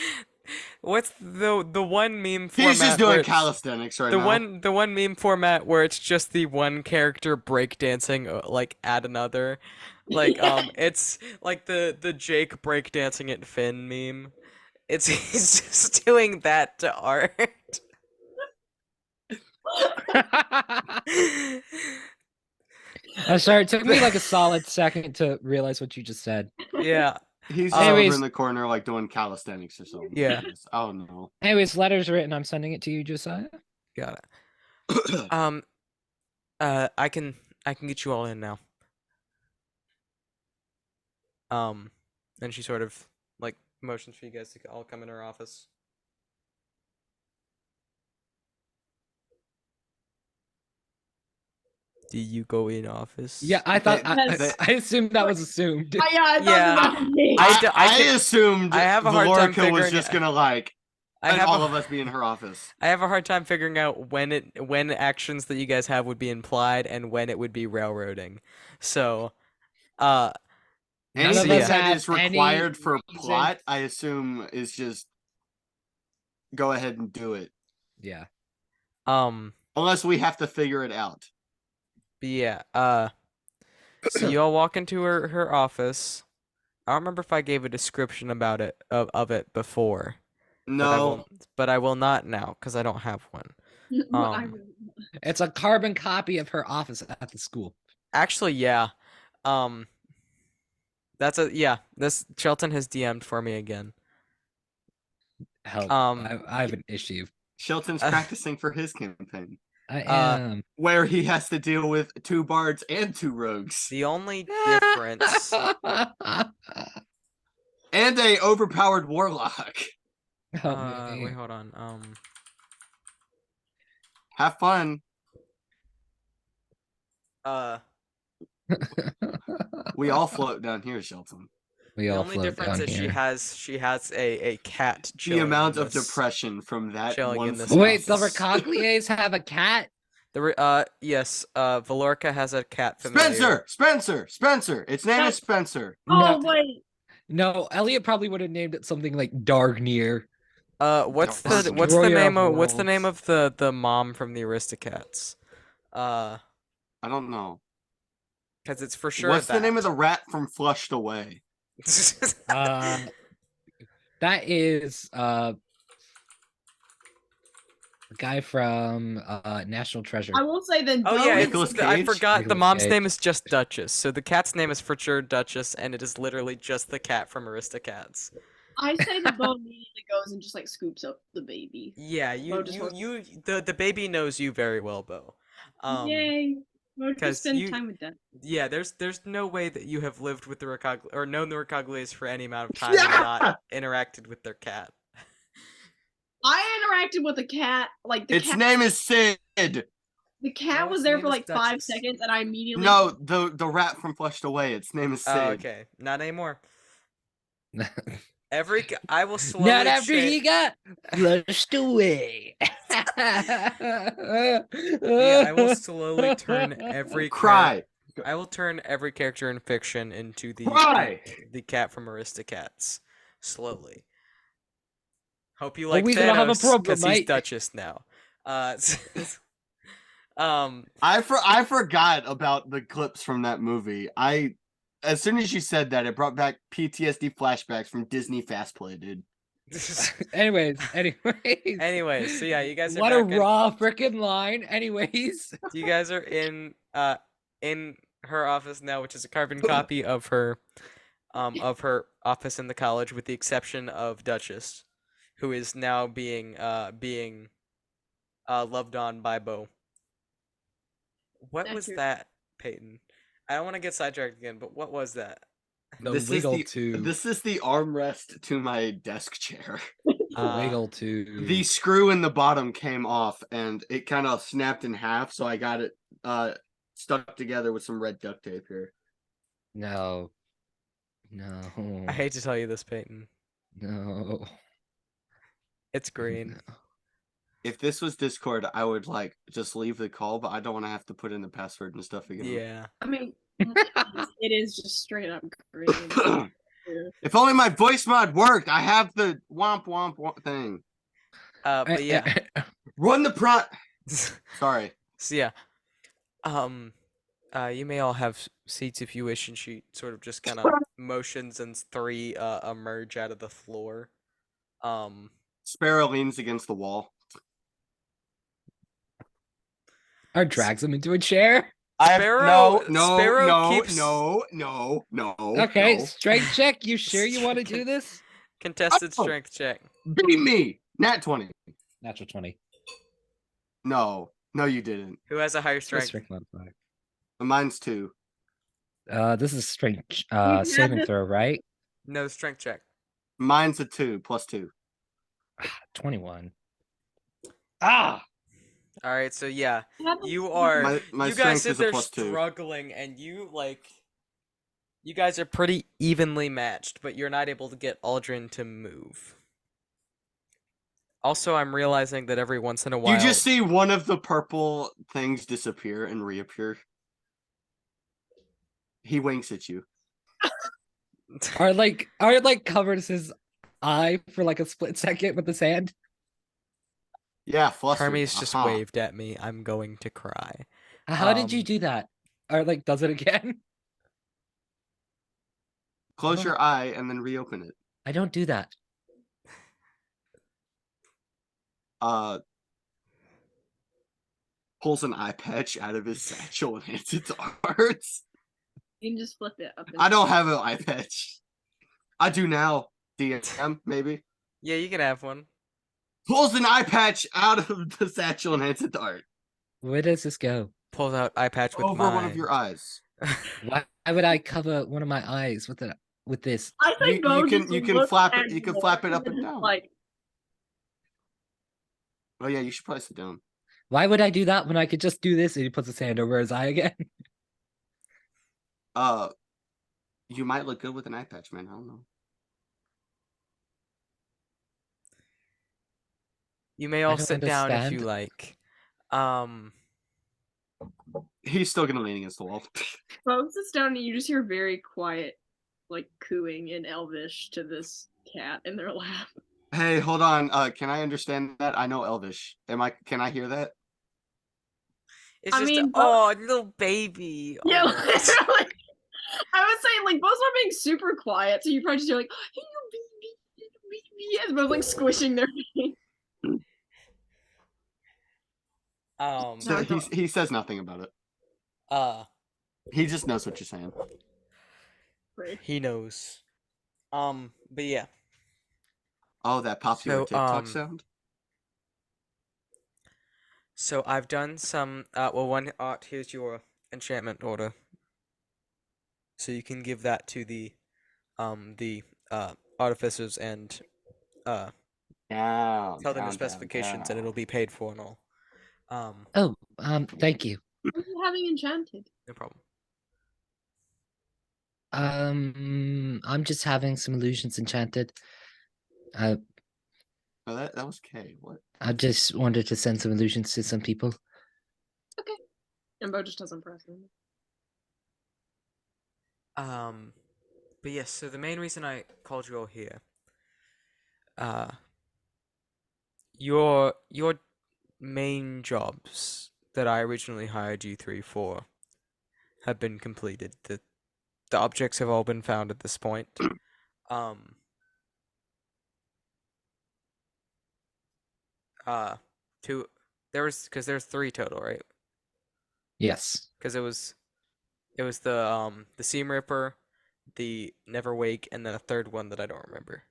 what's the one meme format? He's just where doing it's- calisthenics right the now. the one meme format where it's just the one character breakdancing like at another, like it's like the Jake breakdancing at Finn meme. It's he's just doing that to art. I'm sorry, it took me like a solid second to realize what you just said. Yeah. He's just Anyways- over in the corner like doing calisthenics or something. Yeah. Oh no. Anyways, letters written. I'm sending it to you, Josiah. Got it. I can get you all in now. And she sort of like motions for you guys to all come in her office. Do you go in office? Yeah, I thought Yes. I assumed that was assumed. Oh, yeah, I thought Yeah. that was me. I assumed I have a hard time Valerica was figuring just it- gonna like I let have all a, of us be in her office. I have a hard time figuring out when actions that you guys have would be implied and when it would be railroading. So, None of Anything us that have is required any for reason- plot, I assume is just go ahead and do it. Yeah. Unless we have to figure it out. yeah. So you all walk into her office. I don't remember if I gave a description about it of it before. No. But I will not now because I don't have one. It's a carbon copy of her office at the school. Actually, yeah. This Shelton has DM'd for me again. Help. I have an issue. Shelton's practicing for his campaign. I am. Where he has to deal with 2 bards and 2 rogues. The only difference. And a overpowered warlock. Help me. Wait, hold on. Have fun. We all float down here, Shelton. We The all only float difference down is here. she has a cat. The chilling amount in of this- depression from that chilling one in this float. Wait, the office. Recogliers have a cat? Yes. Valerica has a cat familiar. Spencer. Its name is Spencer. Oh, No. wait. No, Elliot probably would have named it something like Dargnir. What's the Destroyer name of of what's the name worlds. of the mom from the Aristocats? I don't know. Because it's for sure What's the name of the that. rat from Flushed Away? That is Guy from National Treasure. I will say then Oh Bo yeah, is Nicolas I Cage? forgot the Nicolas mom's Cage. name is just Duchess. So the cat's name is for sure Duchess, and it is literally just the cat from Aristocats. I say that Bo immediately goes and just like scoops up the baby. Yeah, Bo just wants, the baby knows you very well, Bo. yay. Bo just 'Cause spend you- time with them. Yeah, there's no way that you have lived with the or known the Rocaglias for any amount of time and not interacted with their cat. I interacted with the cat, like the Its cat. name is Sid. The cat No, was its there name for is like 5 Duchess. seconds, and I immediately. No, the rat from Flushed Away. Its name is Sid. Oh, okay, not anymore. I will slowly Not after he got flushed away. Yeah, I will slowly turn every Cry. I will turn every character in fiction into Cry. the cat from Aristocats. Slowly. Hope you Are like we gonna have a Thanos, problem, because he's mate? Duchess now. Um, I forgot about the clips from that movie. As soon as you said that, it brought back PTSD flashbacks from Disney Fast Play, dude. anyways. anyways, so yeah, you guys are What a back in, raw freaking line. Anyways. you guys are in her office now, which is a carbon copy of her office in the college, with the exception of Duchess, who is now being loved on by Bo. What That's was true. that, Peyton? I don't want to get sidetracked again, but what was that? The This wiggle is to This is the armrest to my desk chair. wiggle to The screw in the bottom came off and it kind of snapped in half, so I got it stuck together with some red duct tape here. No. I hate to tell you this, Peyton. No. It's green. No. If this was Discord, I would like just leave the call, but I don't want to have to put in the password and stuff again. Yeah. I mean, it is just straight up green. If only my voice mod worked. I have the womp womp thing. But yeah. Run the prompt. Sorry. So yeah. You may all have seats if you wish, and she sort of just kind of motions, and three emerge out of the floor. Sparrow leans against the wall. Or drags him into a chair. Sparrow No. Okay, no. strength check. You sure you want to do this? Contested Oh. strength check. Beat me. Nat 20. Natural 20. No, you didn't. Who has a higher What's strength? strength modifier? Mine's 2. This is strength had saving this- throw, right? No strength check. Mine's a 2 plus 2. 21. All right, so yeah, you are. My You guys strength sit is a there plus 2. struggling, and you guys are pretty evenly matched, but you're not able to get Aldrin to move. Also, I'm realizing that every once in a while, You just see one of the purple things disappear and reappear. He winks at you. Are covers his eye for like a split second with his hand. Yeah, flustered. Hermes just Uh-huh. waved at me. I'm going to cry. How did you Um, do that? Or does it again? Close your eye and then reopen it. I don't do that. Pulls an eye patch out of his satchel and hands it to Arts. You can just flip it up. I don't have an eye patch. I do now. DM, maybe. Yeah, you can have one. Pulls an eye patch out of the satchel and hands it to Art. Where does this go? Pulls out eye patch with Over one of your mine. eyes. Why would I cover one of my eyes with this? I think You Bo can- just you can looked flap it- at you can Bo flap it up and just down. Like, Oh yeah, you should probably sit down. Why would I do that when I could just do this and he puts his hand over his eye again? You might look good with an eye patch, man. I don't know. You may all don't sit down if you understand. like. He's still gonna lean against the wall. Bo sits down and you just hear very quiet, like cooing in Elvish to this cat in their lap. Hey, hold on. Can I understand that? I know Elvish. Can I hear that? It's I just mean, oh, little baby. Yeah, Oh. literally. I would say like Bo's not being super quiet, so you probably just hear like, "Hey, you baby," as Bo's like squishing their face. So No, he says nothing about it. uh, He just knows what you're saying. Great. he knows. But yeah. Oh, that popular So, TikTok sound. So I've done some. Well, one art. Here's your enchantment order. So you can give that to the artificers and Down, tell them your down, down, specifications, and it'll down. be paid for and all. Oh, thank you. What are you having enchanted? No problem. I'm just having some illusions enchanted. I Oh, that was K. What? I just wanted to send some illusions to some people. Okay. And Bo just doesn't press him. But yes. So the main reason I called you all here. Your main jobs that I originally hired you three for have been completed. The objects have all been found at this point. Two. There's three total, right? Yes. Because it was the Seam Ripper, the Never Wake, and then a third one that I don't remember.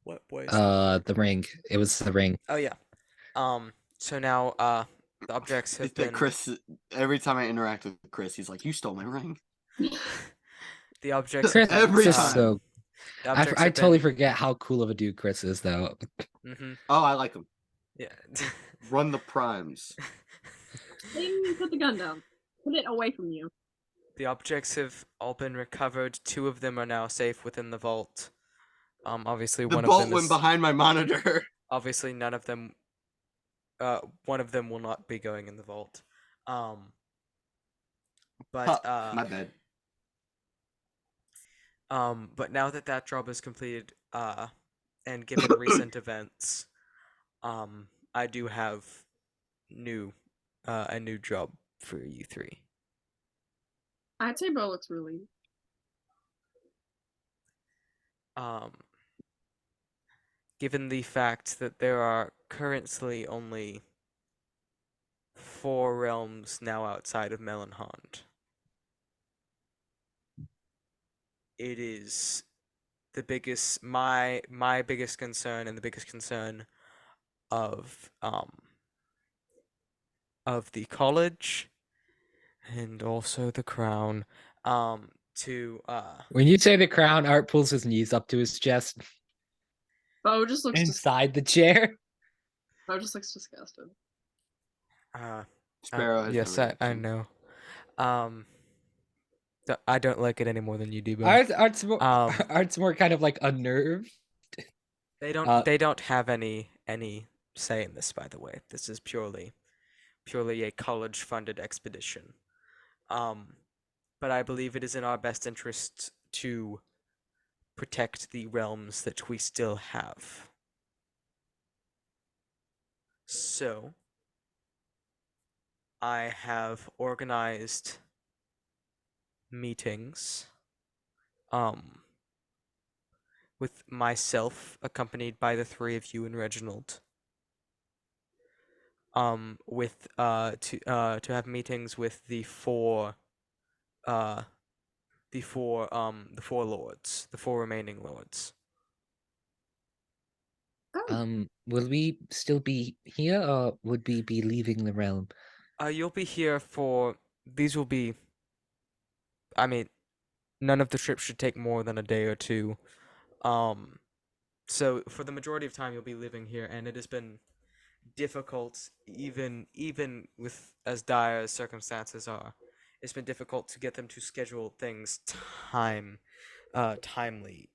What boys? The ring. It was the ring. Oh yeah. So now the objects have It's that been Chris. Every time I interact with Chris, he's like, "You stole my ring." the objects Chris have been Every is time. so. the objects I have totally been, forget how cool of a dude Chris is, though. Oh, I like him. Yeah. Run the primes. Then put the gun down. Put it away from you. The objects have all been recovered. Two of them are now safe within the vault. Obviously The one of bolt them went is behind my monitor. obviously none of them. One of them will not be going in the vault. But My bad. But now that that job is completed, and given recent events, I do have a new job for you three. I'd say Bo looks relieved. Given the fact that there are currently only 4 realms now outside of Melanhond, it is the biggest my biggest concern and the biggest concern of the college and also the crown to When you say the crown, Art pulls his knees up to his chest Bo just looks inside the chair. Bo just looks disgusted. Sparrow has yes, no I reaction. know. I don't like it any more than you do, Bo. Art's more kind of like unnerved. They don't have any say in this, by the way. This is purely a college funded expedition. But I believe it is in our best interest to protect the realms that we still have. So I have organized meetings with myself, accompanied by the three of you and Reginald. With to have meetings with the four lords, the 4 remaining lords. Will we still be here, or would we be leaving the realm? You'll be here for these will be. I mean, none of the trips should take more than a day or two. So for the majority of time, you'll be living here, and it has been difficult, even with as dire as circumstances are. It's been difficult to get them to schedule things timely.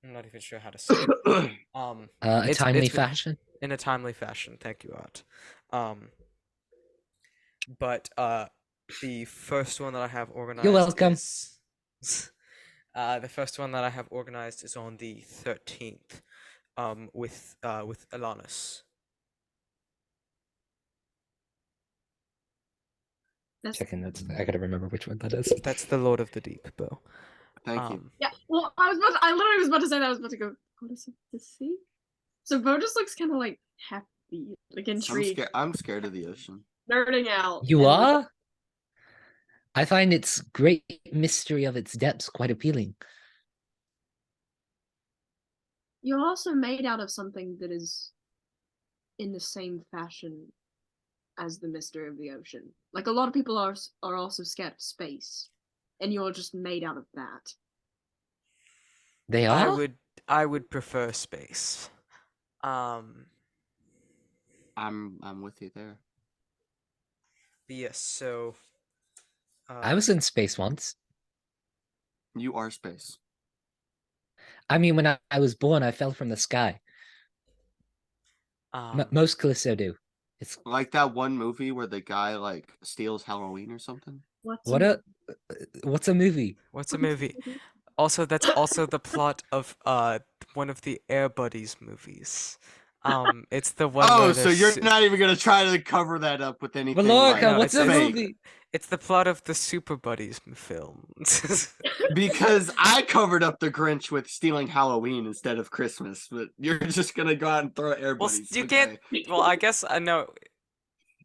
I'm not even sure how to say it. A timely it's been- fashion. In a timely fashion. Thank you, Art. But the first one that I have organized. You're welcome. The first one that I have organized is on the 13th. With Alanis. Checking that. I gotta remember which one that is. That's the Lord of the Deep, Bo. Thank you. Yeah, well, I literally was about to say that. I was about to go to the sea. So Bo just looks kind of like happy, like intrigued, I'm scared of the ocean. nerding out. You and, like, are? I find its great mystery of its depths quite appealing. you're also made out of something that is in the same fashion as the mystery of the ocean. Like a lot of people are also scared of space, and you're just made out of that. They I are? would prefer space. I'm with you there. Yes, so I was in space once. You are space. I mean, when I was born, I fell from the sky. Most Callisto do. It's Like that one movie where the guy like steals Halloween or something. what's a movie? what's a movie? Also, that's also the plot of one of the Air Buddies movies. It's the one where Oh, so you're not even gonna try to cover that up with anything Valerica, like what's a fake. movie? It's the plot of the Super Buddies film. Because I covered up the Grinch with stealing Halloween instead of Christmas, but you're just gonna go out and throw Air Well, Buddies. you Okay. can't. Well, I guess I know.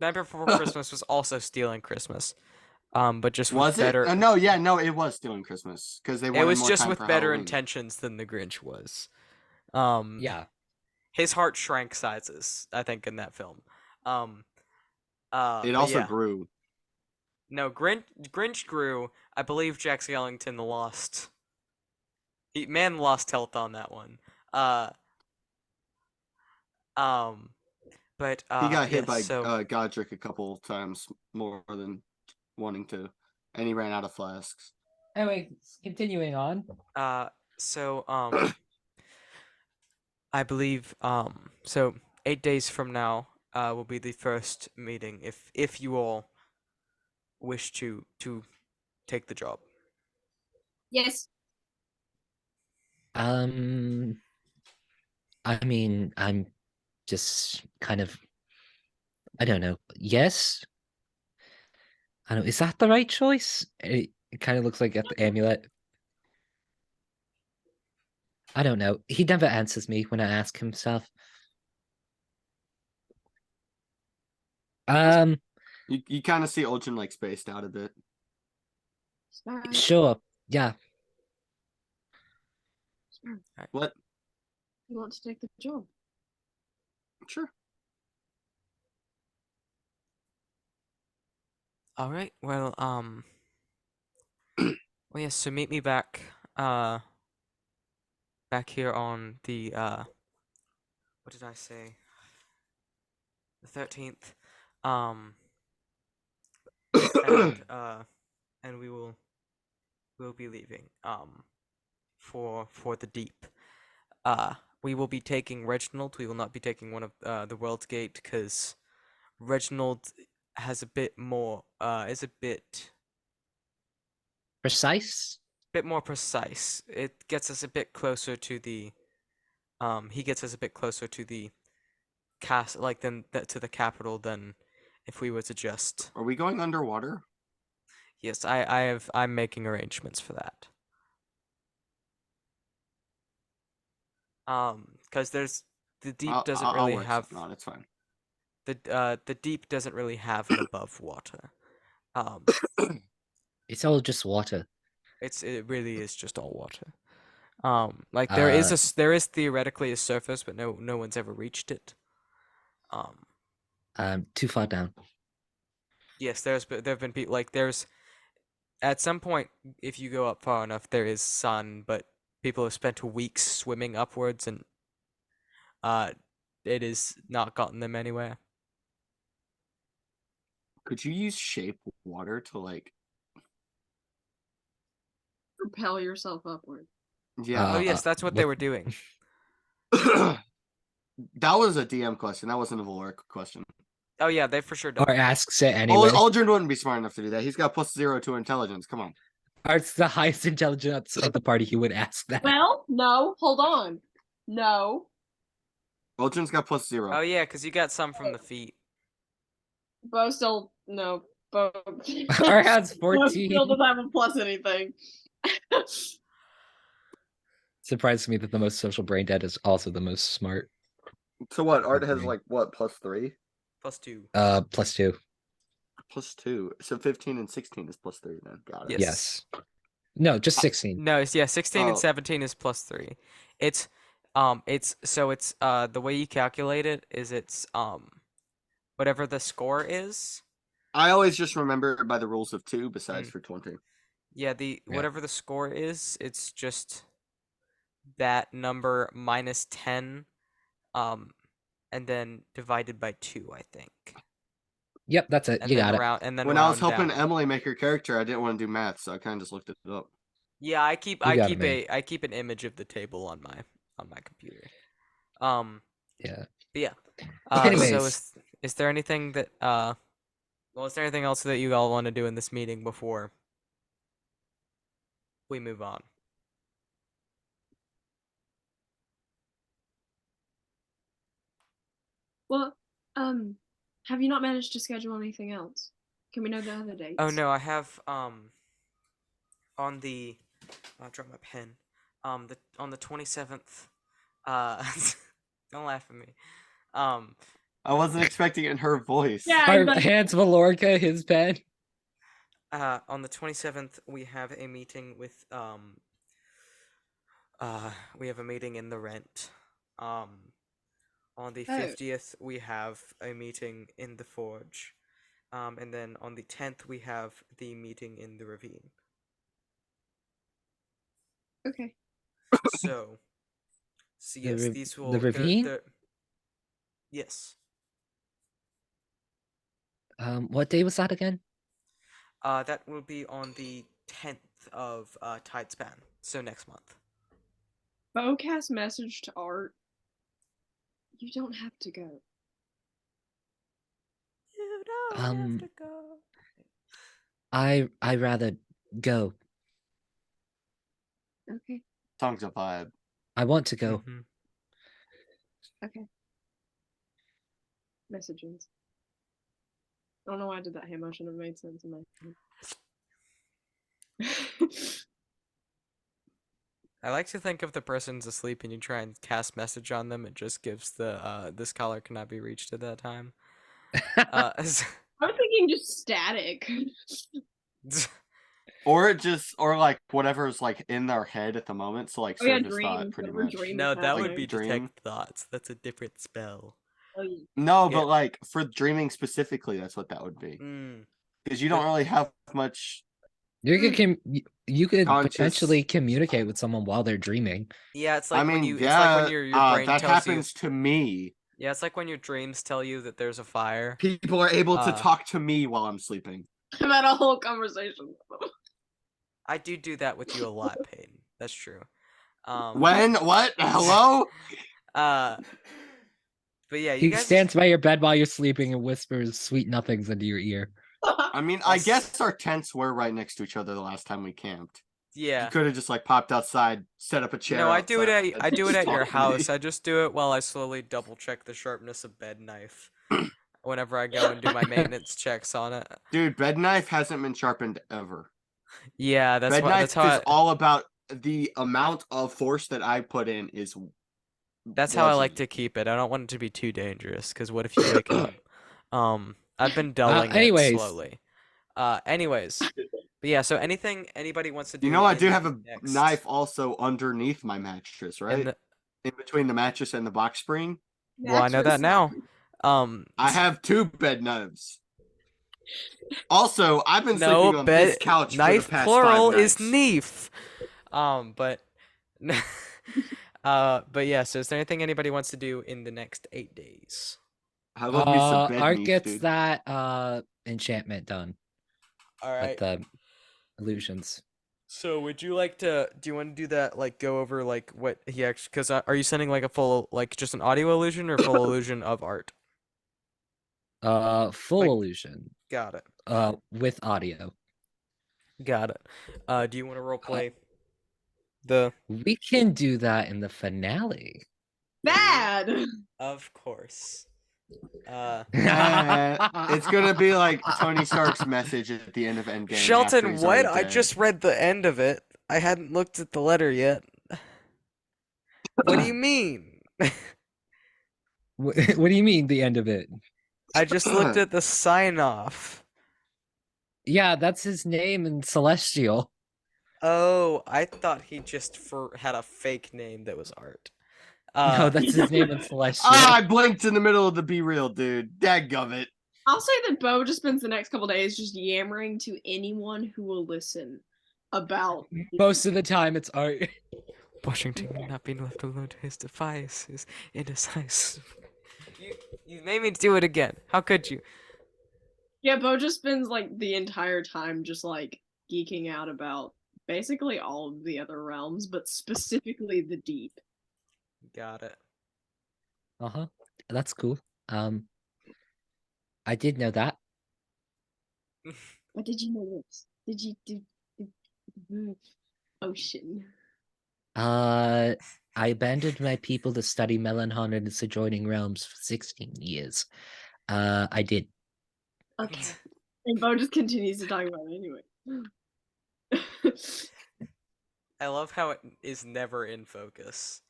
Night Before Christmas was also stealing Christmas, but just with Was it? better. No, yeah, no, it was stealing Christmas because they It wanted was more just time with for better Halloween. intentions than the Grinch was. Yeah. His heart shrank sizes, I think, in that film. It But also yeah. grew. No, Grinch grew. I believe Jack Skellington lost. Man lost health on that one. But He got hit yes, by so Godric a couple times more than wanting to, and he ran out of flasks. Anyway, continuing on. so I believe so 8 days from now will be the first meeting if you all wish to take the job. Yes. I mean, I'm just kind of, I don't know. Yes. I don't know. Is that the right choice? It kind of looks like at the amulet. I don't know. He never answers me when I ask him stuff. You kind of see Ultron like spaced out a bit. Sure. Yeah. What? You want to take the job? Sure. All right. Well, well, yes. So meet me back here on the what did I say? The 13th. And we'll be leaving for the deep. We will be taking Reginald. We will not be taking one of the World's Gate because Reginald has a bit more is a bit Precise? more precise. It gets us a bit closer to the he gets us a bit closer to the to the capital than if we were to just. Are we going underwater? Yes, I'm making arrangements for that. Because there's the deep doesn't really I'll work have something on it, it's fine. the deep doesn't really have an above water. It's all just water. It really is just all water. Like there is theoretically a surface, but no one's ever reached it. Too far down. Yes, there have been people like there's at some point if you go up far enough there is sun, but people have spent weeks swimming upwards and it has not gotten them anywhere. Could you use shape water to like Propel yourself upward. Yeah. Oh yes, that's what they were doing. That was a DM question. That wasn't a Valerica question. Oh yeah, they for sure don't. Or asks it anyway. Aldrin wouldn't be smart enough to do that. He's got +0 to intelligence. Come on. Art's the highest intelligence of the party. He would ask that. Well, no, hold on. No. Aldrin's got +0. Oh yeah, because you got some from the feet. Bo still no. Bo Art has Bo 14. still doesn't have a plus anything. Surprises me that the most social brain dead is also the most smart. So what? Art has Okay. like what, +3? +2. +2. +2. So 15 and 16 is +3 then. Got it. Yes. Yes. No, just 16. No, it's 16 and Oh. 17 is +3. It's the way you calculate it is it's whatever the score is. I always just remember it by the rules of 2 besides for 20. Yeah, Yeah. whatever the score is, it's just that number minus 10 and then divided by 2, I think. Yep, that's it. And You then got it. round and then When I was round helping down. Emily make her character, I didn't want to do math, so I kind of just looked it up. Yeah, I keep You got it, man. I keep an image of the table on my computer. Yeah. But yeah. So Anyways, is there anything that is there anything else that you all want to do in this meeting before we move on? Well, have you not managed to schedule anything else? Can we know the other dates? Oh no, I have on the I dropped my pen. On the 27th. Don't laugh at me. I wasn't expecting it in her voice. Yeah, our exactly. hands Valerica, his pen. On the 27th we have a meeting with we have a meeting in the rent. On the 50th we have a meeting in the forge. And then on the 10th we have the meeting in the ravine. Okay. So yes, these will the ravine? Yes. What day was that again? That will be on the 10th of Tidespan, so next month. Bowcast message to Art. You don't have to go. You don't have to go. I rather go. Okay. Song's a vibe. I want to go. Mhm. Okay. Messages. I don't know why I did that hand motion. It made sense in my head. I like to think if the person's asleep and you try and cast message on them, it just gives the this caller cannot be reached at that time. I was thinking just static. Or like whatever's like in their head at the moment. So like Oh yeah, surface thought dreams. pretty Whatever much. dream No, is that would happening. be Dream. detect thoughts. That's a different spell. Oh, yeah. No, Yeah. but like for dreaming specifically, that's what that would be. Because you don't really have much. You could Conscious. potentially communicate with someone while they're dreaming. Yeah, it's like I mean, when you yeah, it's like when your brain that tells happens you. to me. Yeah, it's like when your dreams tell you that there's a fire. People are able to talk to me while I'm sleeping. I've had a whole conversation with them. I do that with you a lot, Peyton. That's true. When? What? Hello? But yeah, you He guys. stands by your bed while you're sleeping and whispers sweet nothings into your ear. I mean, I guess our tents were right next to each other the last time we camped. Yeah. You could have just like popped outside, set up a chair. No, I do it outside, at your talk to me. house. I just do it while I slowly double check the sharpness of bed knife whenever I go and do my maintenance checks on it. Dude, bed knife hasn't been sharpened ever. Yeah, that's Bed what knife that's how is all about the amount of force that I put in is. That's how I like to keep it. I don't want it to be too dangerous because what if you wake up? I've been dulling it anyways. slowly. Anyways. But yeah, so anything anybody wants to do. You know, I do have a next... knife also underneath my mattress, right? In between the mattress and the box spring. Well, I know that now. I have 2 bed knives. Also, I've been sleeping on this couch knife for the past plural 5 nights. is knife. But but yeah, so is there anything anybody wants to do in the next 8 days? I love me some bed Art knife, gets dude. that enchantment done. All right. With the illusions. So would you like to? Do you want to do that? Like go over like what he actually? Because are you sending like a full like just an audio illusion or full illusion of art? Full Like- illusion. Got it. With audio. Got it. Do you want to role play the? We can do that in the finale. Bad. Of course. It's gonna be like Tony Stark's message at the end of Endgame. after Shelton, he's what? already I dead. just read the end of it. I hadn't looked at the letter yet. What do you mean? What do you mean the end of it? I just looked at the sign off. Yeah, that's his name in Celestial. Oh, I thought he just had a fake name that was art. No, that's his name in Celestial. I blinked in the middle of the Be Real, dude. Dadgummit. I'll say that Bo just spends the next couple days just yammering to anyone who will listen about Most of the time, it's art. Washington not being left alone to his devices indecisive. You made me do it again. How could you? Yeah, Bo just spends like the entire time just like geeking out about basically all of the other realms, but specifically the deep. Got it. Uh-huh. That's cool. I did know that. What did you know this? Did you do ocean? I abandoned my people to study Melanhon and its adjoining realms for 16 years. I did. Okay. And Bo just continues to talk about it anyway. I love how it is never in focus.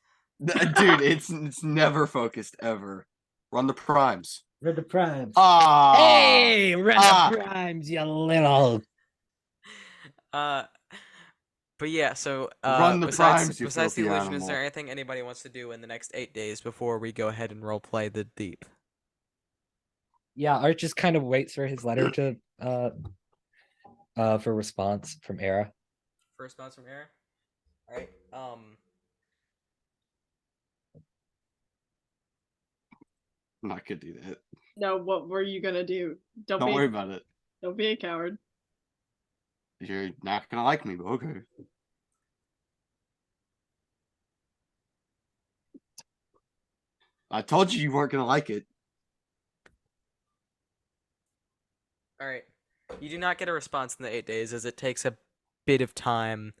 Dude, it's never focused ever. Run the primes. Red the Primes. Ah. Hey, Red Ah. the Primes, you little. But yeah, so Run the primes, you besides the filthy illusion, is animal. there anything anybody wants to do in the next 8 days before we go ahead and roleplay the deep? Yeah, Art just kind of waits for his letter to for response from Era. For response from Era? Alright, I'm not gonna do that. No, what were you gonna do? Don't worry about it. Don't be a coward. You're not gonna like me, but okay. I told you weren't gonna like it. alright. You do not get a response in the 8 days as it takes a bit of time,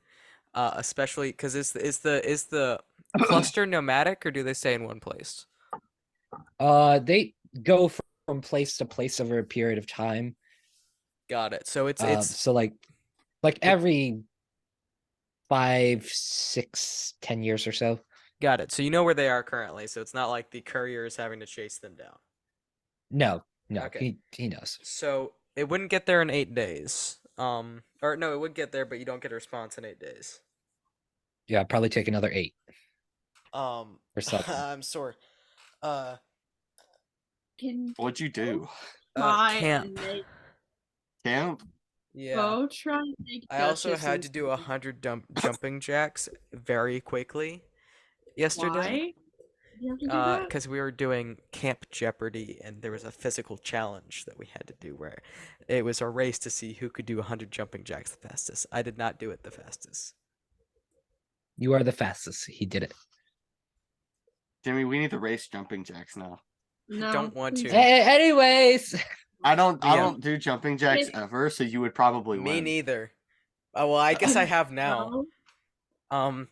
especially because is the cluster nomadic or do they stay in one place? They go from place to place over a period of time. Got it. So it's So like every 5, 6, 10 years or so. got it. So you know where they are currently, so it's not like the courier is having to chase them down. No, Okay. he knows. So it wouldn't get there in 8 days. Or no, it would get there, but you don't get a response in 8 days. Yeah, probably take another 8 Or something. I'm sorry. Can What'd you do? try Camp. and make Camp? Yeah. Bo try and make I also Duchess had and- to do 100 jumping jacks very quickly yesterday. Why? You have to do that? Because we were doing Camp Jeopardy, and there was a physical challenge that we had to do where it was a race to see who could do 100 jumping jacks the fastest. I did not do it the fastest. You are the fastest. He did it. Jimmy, we need to race jumping jacks now. No. don't want to. Anyways, I don't Yeah. do jumping jacks ever, so you would probably Me win. neither. Oh, well, I guess I have now. Bo,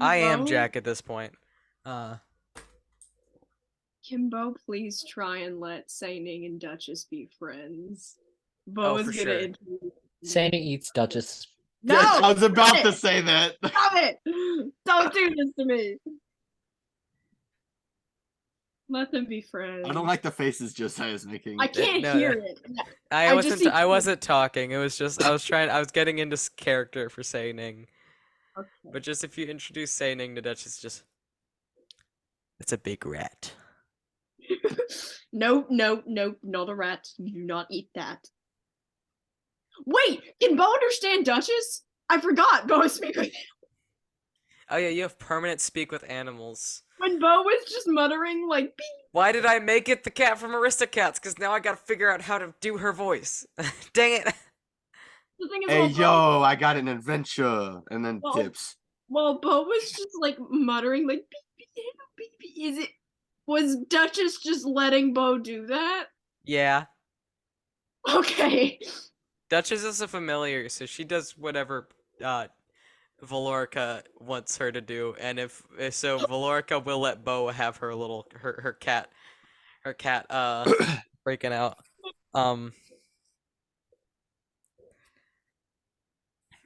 I am Bo? Jack at this point. Can Bo please try and let Saining and Duchess be friends? Bo Oh, is for gonna sure. introduce. Santa eats Duchess. No! I was about stop to it! say that. Stop it! Don't do this to me! Let them be friends. I don't like the faces Josiah's making. I can't No, hear no. it. I just see I wasn't talking. It was just I was getting into character for Saining. Okay. But just if you introduce Saining to Dutch, it's a big rat. No, not a rat. You do not eat that. Wait, can Bo understand Duchess? I forgot. Bo speak with Oh yeah, you have permanent speak with animals. when Bo was just muttering like beep. Why did I make it the cat from Aristocats? Because now I gotta figure out how to do her voice. Dang it! The thing is, Hey while yo, I got an adventure, and then Well- dips. Bo was just like muttering like beep beep beep. Was Duchess just letting Bo do that? Yeah, Okay. Duchess is a familiar, so she does whatever Valerica wants her to do, and if so, Valerica will let Bo have her little her cat breaking out.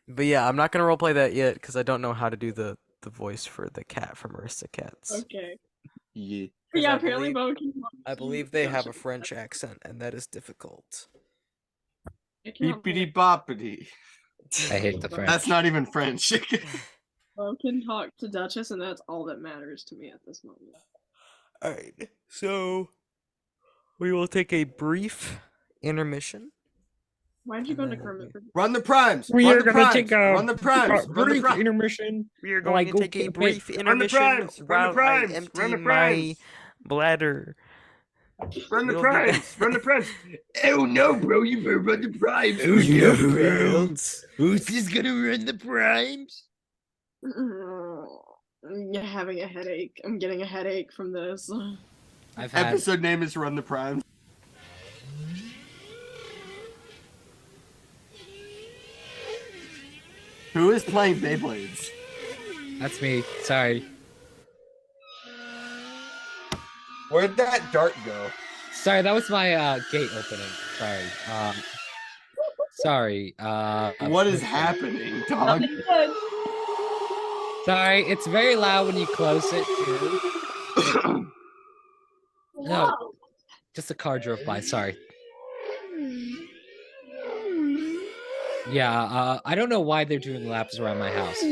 But yeah, I'm not gonna roleplay that yet because I don't know how to do the voice for the cat from Aristocats. Okay. Yeah. 'Cause Yeah, I apparently believe- Bo can talk I to believe they have a Duchess. French accent, and that is difficult. I can't Beepity believe boppity. I hate the French. That's not even French. Bo can talk to Duchess, and that's all that matters to me at this moment. Alright, so we will take a brief intermission. Why'd you And go to then Kermit for Run the primes. We run are the gonna primes, take a run the primes. Run the brief primes. intermission. We are while I going to go take a get brief picked. Run the intermission primes, run the while primes, I run empty the my primes. bladder. Run the We'll be back. primes. Run the primes. Oh no, bro! You better run the primes. Oh no, bro. Who's just gonna run the primes? I'm having a headache. I'm getting a headache from this. I've had. Episode name is Run the Primes. Who is playing Beyblades? That's me. Sorry. Where'd that dart go? Sorry, that was my gate opening. Sorry. Sorry. What is happening, dog? Nothing good. Sorry, it's very loud when you close it too. No, Whoa. just a car drove by. Sorry. Yeah, I don't know why they're doing laps around my house.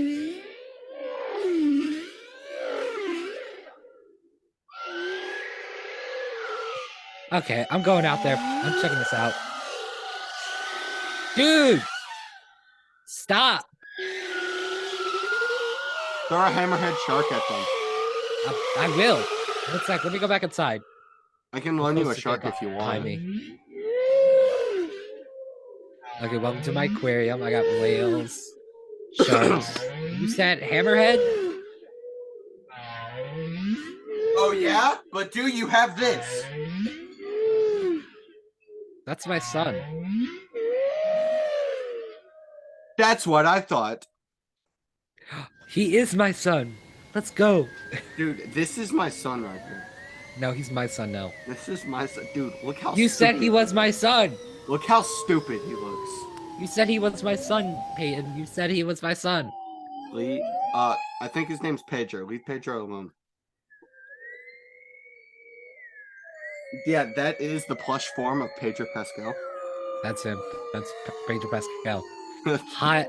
Okay, I'm going out there. I'm checking this out. Dude! Stop! Throw a hammerhead shark at them. I will. One sec, let me go back inside. I can loan you a shark if you Behind want. me. Okay, welcome to my aquarium. I got whales, sharks. You said hammerhead? Oh yeah? But do you have this? That's my son. That's what I thought. He is my son. Let's go. Dude, this is my son right here. No, he's my son now. This is my son. Dude, look how You said stupid he was my son. Look how stupid he looks. You said he was my son, Peyton. You said he was my son. Lee, I think his name's Pedro. Leave Pedro alone. Yeah, that is the plush form of Pedro Pascal. That's him. That's Pedro Pascal. Hot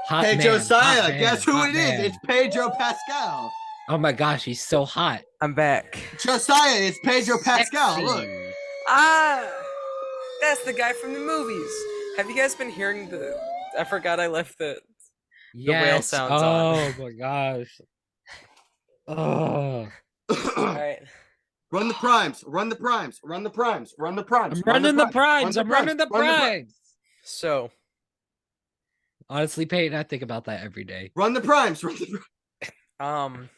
Hey, man. Josiah, hot man, guess who hot it man. is? It's Pedro Pascal. Oh my gosh, he's so hot. I'm back. Josiah, it's Pedro Pascal. Sexy. Look. Ah! That's the guy from the movies. Have you guys been hearing the... I forgot I left the whale Yes. sounds oh on. my gosh. Oh. Alright. Run the primes. Run the primes. Run the primes. Run the primes. I'm run running the primes. run the I'm running the run primes. So, Honestly, Peyton, I think about that every day. Run the primes. Run the primes.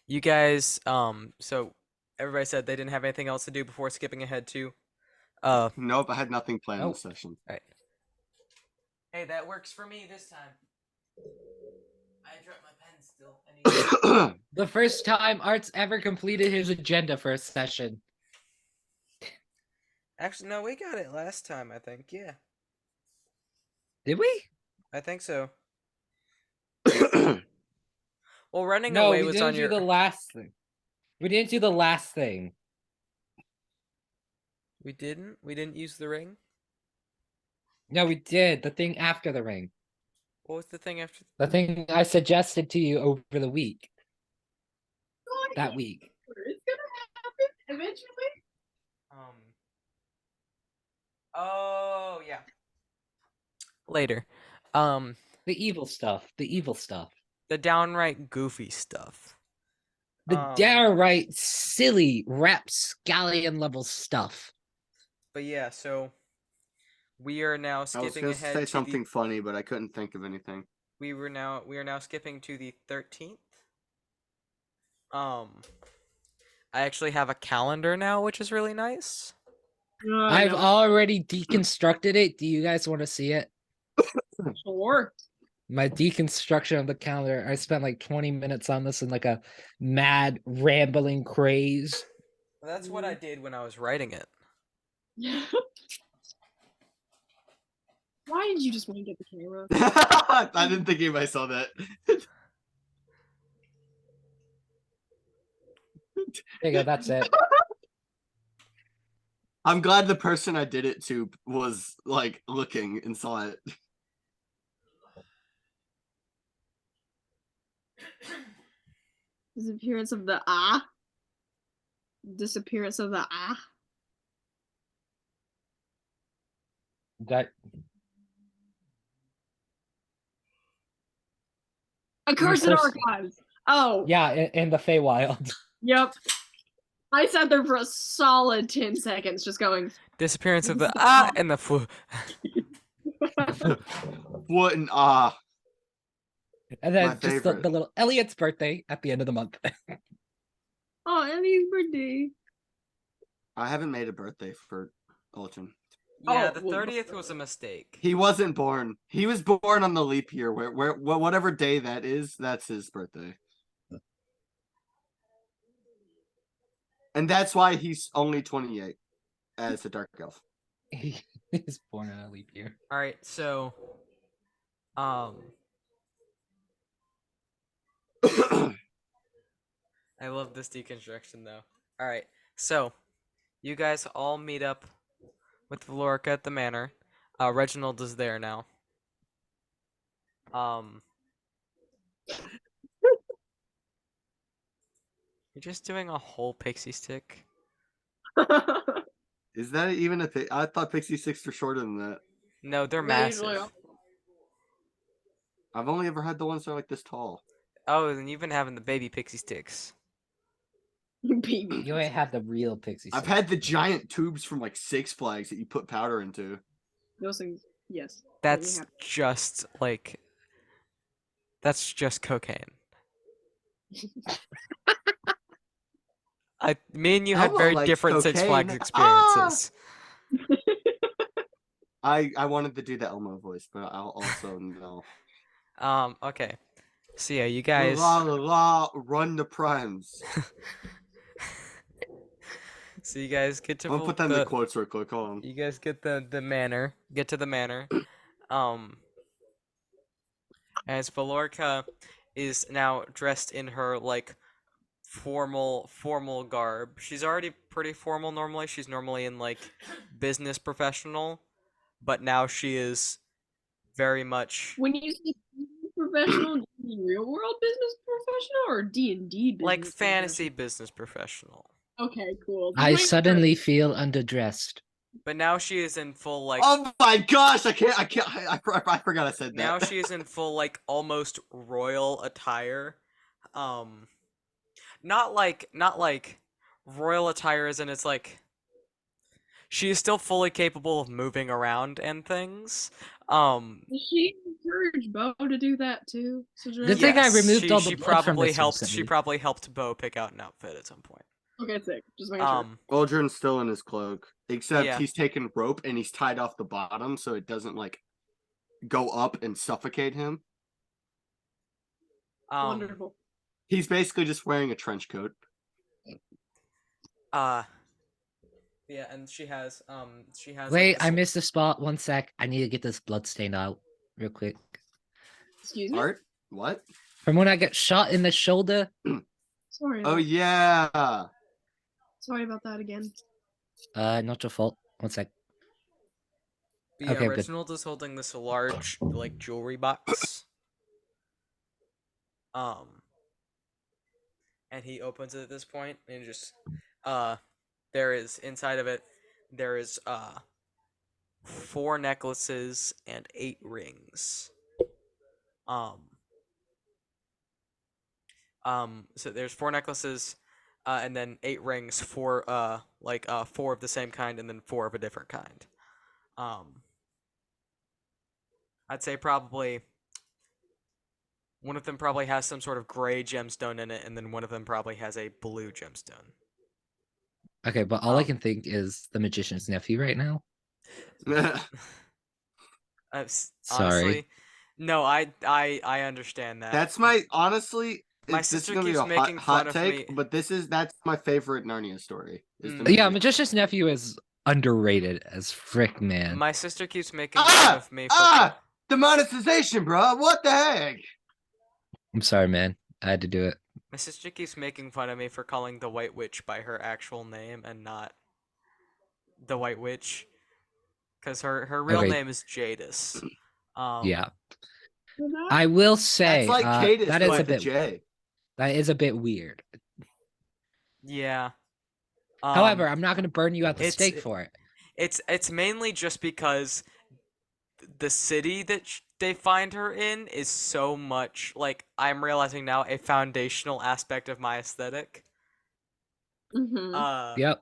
You guys, so everybody said they didn't have anything else to do before skipping ahead to, Nope, I had nothing planned Nope. this session. Alright. Hey, that works for me this time. I dropped my pen still. I need The first time Art's ever completed his agenda for a session. Actually, no, we got it last time, I think. Yeah, Did we? I think so. Well, running No, away we was didn't on do your... the last thing. We didn't do the last thing. We didn't? We didn't use the ring? No, we did. The thing after the ring. What was the thing after? The thing I suggested to you over the week. That week. It's gonna happen eventually. Oh, yeah. Later. The evil stuff. The evil stuff. The downright goofy stuff. The downright silly rapscallion level stuff. But yeah, so we are now I was skipping gonna ahead say to something funny, but I couldn't think of anything. we are now skipping to the 13th. I actually have a calendar now, which is really nice. I've already deconstructed it. Do you guys want to see it? Sure. My deconstruction of the calendar. I spent like 20 minutes on this in like a mad rambling craze. That's what I did when I was writing it. Why did you just want to get the camera? I didn't think anybody saw that. There you go. That's it. I'm glad the person I did it to was like looking and saw it. Disappearance of the ah. Disappearance of the ah. That Accursed Archives. Oh. yeah, in the Feywild. Yep. I sat there for a solid 10 seconds just going. Disappearance of the ah and the foo. What an ah. And My then just the favorite. little Elliot's birthday at the end of the month. Oh, Ellie's birthday. I haven't made a birthday for Ultron. Yeah, Oh, the well, 30th was a mistake. He wasn't born. He was born on the leap year, where whatever day that is, that's his birthday. And that's why he's only 28 as a dark elf. He is born on a leap year. All right, so, I love this deconstruction though. All right, so you guys all meet up with Valerica at the manor. Reginald is there now. You're just doing a whole pixie stick. Is that even a I thought pixie sticks were shorter than that. No, they're They usually massive. I've only ever had the ones that are like this tall. Oh, and you've been having the baby pixie sticks. Baby. You ain't had the real pixie. I've stick. had the giant tubes from like Six Flags that you put powder into. Those things, yes. That's just like, that's just cocaine. Me and you had Elmo very likes different Six cocaine. Flags experiences. I wanted to do the Elmo voice, but I'll also no. Okay. So yeah, you guys. La la la, run the primes. So you guys get to I'm gonna put that in the quotes real quick. Hold on. You guys get the manor. Get to the manor. As Valerica is now dressed in her like formal garb. She's already pretty formal normally. She's normally in like business professional, but now she is very much When you say professional, do you mean real world business professional or D&D business? like fantasy business professional. Okay, cool. I suddenly feel underdressed. But now she is in full like. Oh my gosh! I forgot I said that. Now she is in full like almost royal attire. Not like royal attire as in it's like she is still fully capable of moving around and things. Does she encourage Bo to do that too? Good thing I removed all the she blood from probably this helped. recently. She probably helped Bo pick out an outfit at some point. Okay, sick. Just making sure. Aldrin's still in his cloak, except Yeah. he's taken rope and he's tied off the bottom so it doesn't like go up and suffocate him. Wonderful. He's basically just wearing a trench coat. Yeah, and she has Wait, like, I missed a spot. 1 sec. I need to get this blood stain out real quick. Excuse me? Art? What? From when I got shot in the shoulder. Sorry. Oh yeah. Sorry about that again. Not your fault. 1 sec. But yeah, Okay, good. Reginald is holding this large like jewelry box. And he opens it at this point and just there is inside of it there is 4 necklaces and 8 rings. So there's 4 necklaces and then 8 rings, 4 4 of the same kind and then 4 of a different kind. I'd say probably one of them probably has some sort of gray gemstone in it, and then one of them probably has a blue gemstone. Okay, but all I can think is the magician's nephew right now. Honestly, Sorry. no, I understand that. That's my honestly. My this is sister gonna be keeps a making hot fun of take, me. but that's my favorite Narnia story. Is the Yeah, magician. magician's nephew is underrated as frick, man. My sister keeps making fun of me for demonetization, bro. What the heck? I'm sorry, man. I had to do it. my sister keeps making fun of me for calling the White Witch by her actual name and not the White Witch, because her real Okay, name is Jadis. yeah. For that? I will That's say like Cadis, that but is a with a bit J. that is a bit weird. Yeah. However, I'm not going to burn you at the it's stake for it. it's mainly just because the city that they find her in is so much, like, I'm realizing now, a foundational aspect of my aesthetic. Mm-hmm. Yep.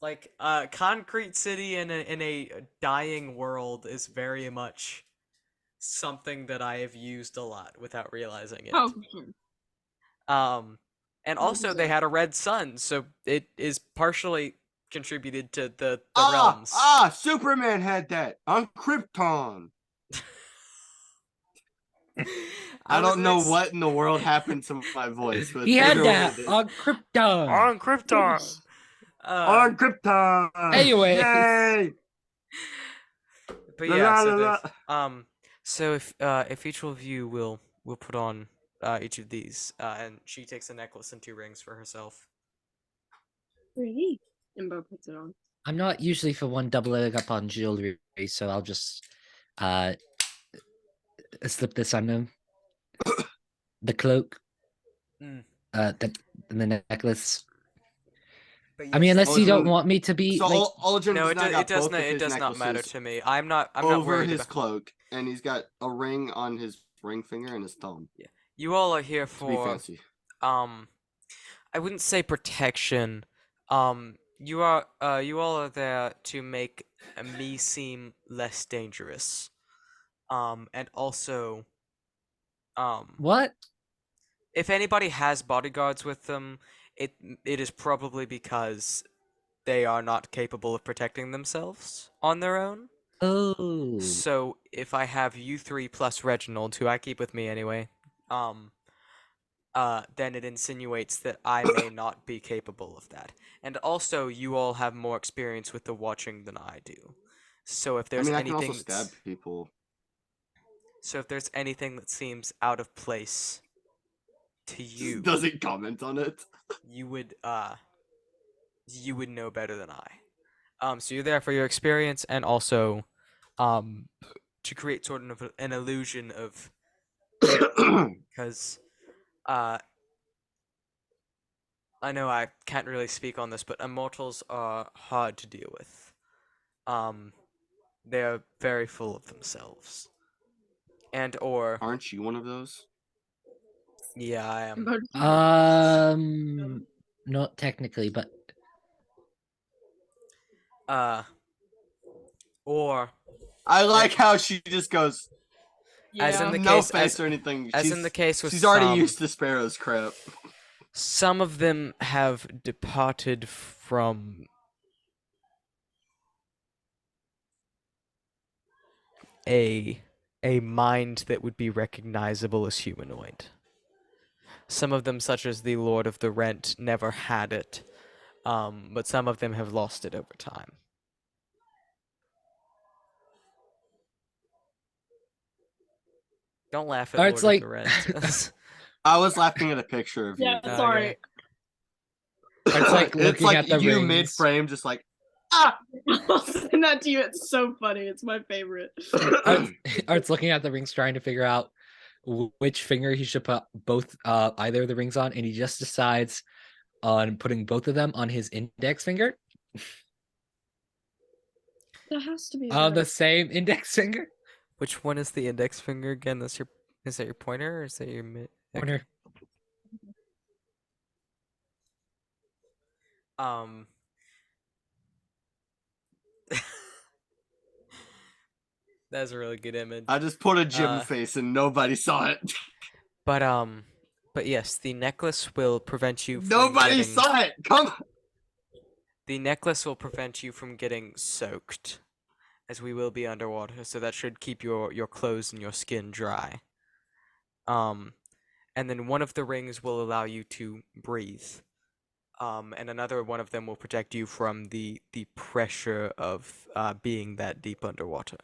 Like, concrete city in a dying world is very much something that I have used a lot without realizing it. Oh, for sure. And also they 100%. had a red sun, so it is partially contributed to the realms. Superman had that on Krypton. I don't know what in the world happened to my voice, but He had everyone that did. on Krypton. On Krypton. On Krypton. Anyway. Yay! But La, yeah, la, so la, there's so if each of you will put on each of these, and she takes a necklace and 2 rings for herself. Pretty. And Bo puts it on. I'm not usually for one doubling up on jewelry, so I'll just uh slip this on him. The cloak, Mm. the necklace. But I mean, yes, unless you don't Aldrin- want me to be So like, Aldrin's no, now got both of it his does not matter necklaces to me. I'm not over worried his about. cloak, and he's got a ring on his ring finger and his thumb. You all are here To be for fancy. I wouldn't say protection. You all are there to make me seem less dangerous. And also, what? if anybody has bodyguards with them, it is probably because they are not capable of protecting themselves on their own. Oh, So if I have you 3 plus Reginald, who I keep with me anyway, then it insinuates that I may not be capable of that. And also, you all have more experience with the watching than I do. So if I there's mean, I can also anything stab people. so if there's anything that seems out of place to you, Doesn't comment on it. you would know better than I. So you're there for your experience and also to create sort of an illusion of, because I know I can't really speak on this, but immortals are hard to deal with. They're very full of themselves. Aren't you one of those? Yeah, I And am. Bo not technically, but Or I like how she just goes, as in yeah. the no case face or anything. as in the case with she's already some, used to Sparrow's crap. some of them have departed from a mind that would be recognizable as humanoid. Some of them, such as the Lord of the Rent, never had it, but some of them have lost it over time. Don't laugh at Or Lord it's of like- the Rent. I was laughing at a picture of you. Yeah, Okay. sorry. it's like It's looking at the you rings. mid-frame, just like, ah! I'll send that to you. It's so funny. It's my favorite. Or it's looking at the rings, trying to figure out which finger he should put both either of the rings on, and he just decides on putting both of them on his index finger. That has to be On the better. same index finger. Which one is the index finger again? Is that your pointer or is that your mid? Corner. Um. That's a really good image. I just put a Jim face and nobody saw it. But yes, the necklace will prevent you from Nobody getting, saw it. Come on. the necklace will prevent you from getting soaked, as we will be underwater, so that should keep your clothes and your skin dry. And then one of the rings will allow you to breathe. and another one of them will protect you from the pressure of being that deep underwater.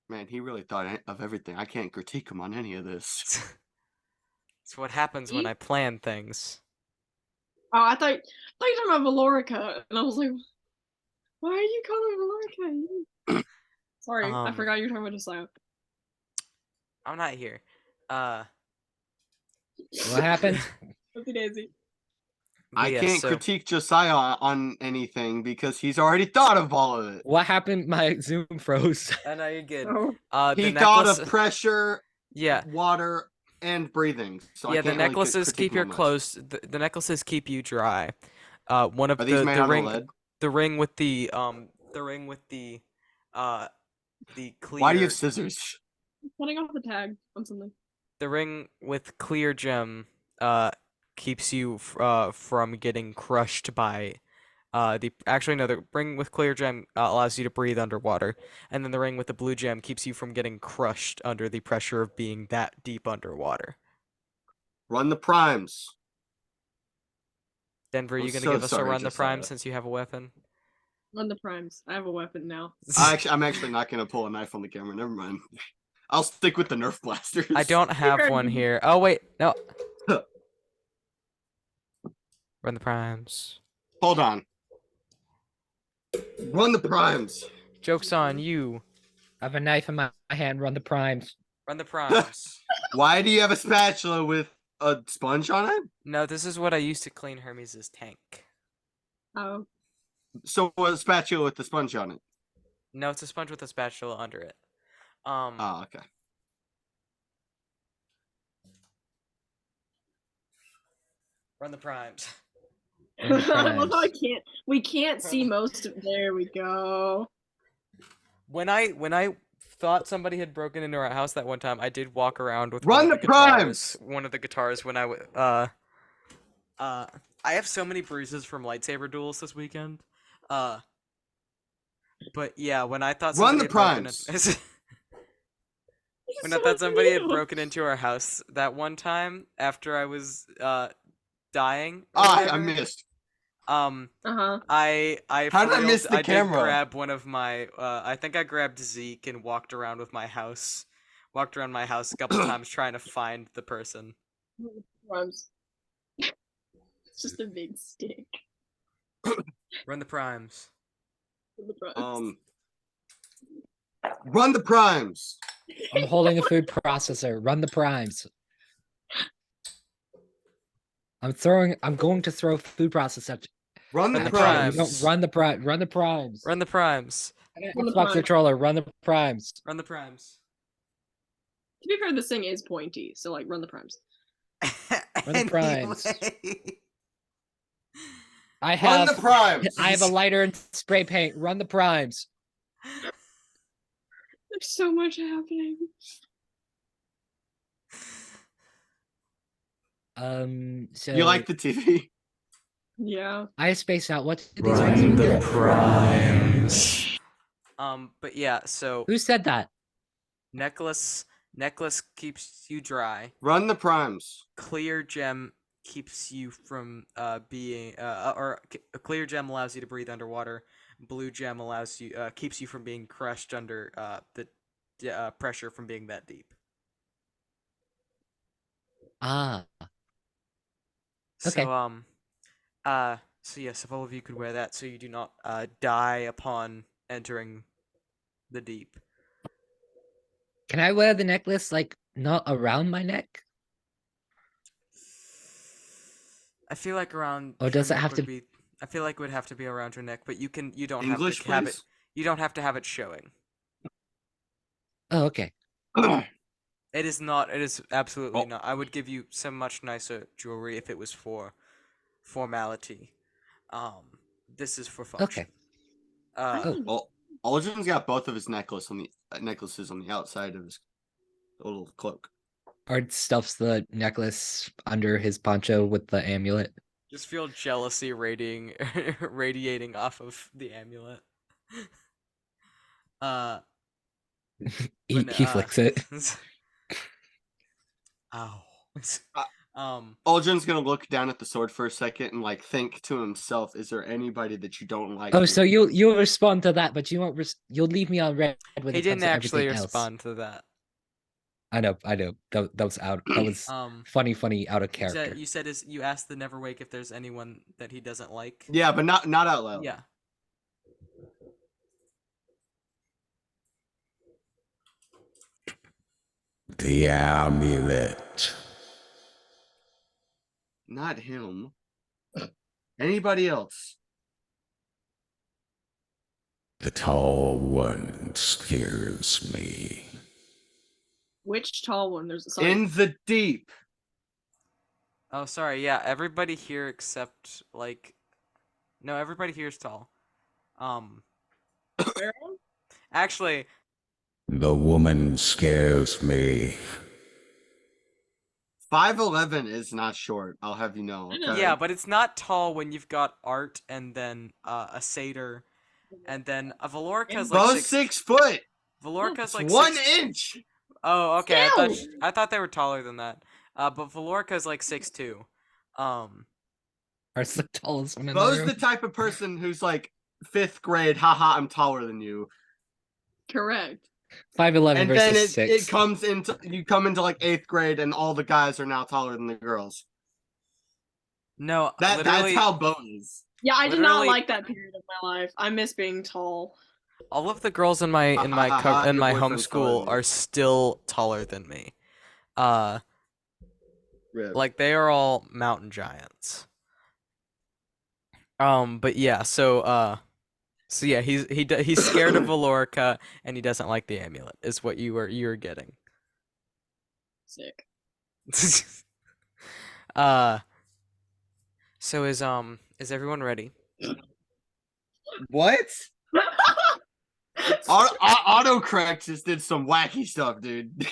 Man, he really thought of everything. I can't critique him on any of this. It's what happens when I plan things. Oh, I thought you were talking about Valerica, and I was like, why are you calling Valerica? Sorry, I forgot you were talking about Josiah. I'm not here. What happened? Whoopsie daisy. I can't critique Josiah on anything because he's already thought of all of it. What happened? My Zoom froze. I know you're good. Oh. He thought of pressure, yeah, water, and breathing. So yeah. I can't The necklaces really keep your clothes. The necklaces keep you dry. One of Are these made the out ring, of lead? the ring with the clear. Why do you have scissors? Cutting off the tag on something. The ring with clear gem keeps you from getting crushed by the ring with clear gem allows you to breathe underwater, and then the ring with the blue gem keeps you from getting crushed under the pressure of being that deep underwater. Run the primes. Denver, are you gonna give us a run the prime since you have a weapon? Run the primes. I have a weapon now. I'm actually not gonna pull a knife on the camera. Never mind. I'll stick with the Nerf blasters. I don't have one here. Oh wait, no. Run the primes. Hold on. Run the primes. Joke's on you. I have a knife in my hand. Run the primes. Run the primes. Why do you have a spatula with a sponge on it? No, this is what I used to clean Hermes' tank. Oh. So a spatula with the sponge on it? No, it's a sponge with a spatula under it. Oh, okay. Run the primes. I love how we can't see most of. There we go. When I thought somebody had broken into our house that one time, I did walk around with one of the guitars when I have so many bruises from lightsaber duels this weekend. But yeah, when I thought somebody had broken into our house that one time after I was dying. I missed. Uh-huh. I How did I miss the camera? Did grab one of my I think I grabbed Zeke and walked around my house a couple times trying to find the person. Primes. It's just a big stick. Run the primes. Run the primes. I'm holding a food processor. Run the primes. I'm going to throw food processor. Run the primes. Run the primes. Run the primes. Run the primes. Xbox controller. Run the primes. Run the primes. To be fair, this thing is pointy, so like run the primes. Run the primes. I have the primes. I have a lighter and spray paint. Run the primes. There's so much happening. So you like the TV? Yeah. I spaced out. What did these guys do? The primes. But yeah, so who said that? Necklace keeps you dry. Run the primes. Clear gem keeps you from being a clear gem allows you to breathe underwater. Blue gem allows you keeps you from being crushed under the pressure from being that deep. Ah. Okay. So yes, if all of you could wear that so you do not die upon entering the deep. Can I wear the necklace like not around my neck? I feel like around. Or does it have to be? I feel like it would have to be around your neck, but you don't English, have to have it. You don't have to have it showing. Oh, okay. It is not. It is absolutely not. I would give you some much nicer jewelry if it was for formality. This is for function. Okay. Algin's got both of his necklaces on the outside of his little cloak. Art stuffs the necklace under his poncho with the amulet. Just feel jealousy radiating off of the amulet. He flicks it. Ow. Aldrin's gonna look down at the sword for a second and like think to himself, "Is there anybody that you don't like?" Oh, so you'll respond to that, but you won't. You'll leave me on red when He it comes didn't to actually everything else. respond to that. I know. That was out. That was funny, out of character. You said you asked the Neverwake if there's anyone that he doesn't like. Yeah, but not out loud. Yeah. The amulet. Not him. Anybody else? The tall one scares me. Which tall one? There's a sign. In the deep. Oh, sorry. Yeah, everybody here except like, no, everybody here is tall. Actually, The woman scares me. 5'11" is not short. I'll have you know. Okay? yeah, but it's not tall when you've got Art and then a Satyr, and then a Valorica's like Bo's 6 foot. Valorica's like 1 6... inch. Oh, okay. Still. I thought they were taller than that. But Valorica's like 6'2". Art's the tallest one in the Bo's room. the type of person who's like 5th grade. Haha, I'm taller than you. Correct. 5'11" And versus then 6. it comes into you come into like 8th grade, and all the guys are now taller than the girls. No, That's how Bo is. Yeah, I did not Literally- like that period of my life. I miss being tall. all of the girls in my Your boyfriend's taller homeschool than you. are still taller than me. Rip. Like they are all mountain giants. But yeah, so yeah, he's scared of Valorica and he doesn't like the amulet. Is what you were getting. Sick. So is everyone ready? What? Autocorrect just did some wacky stuff, dude.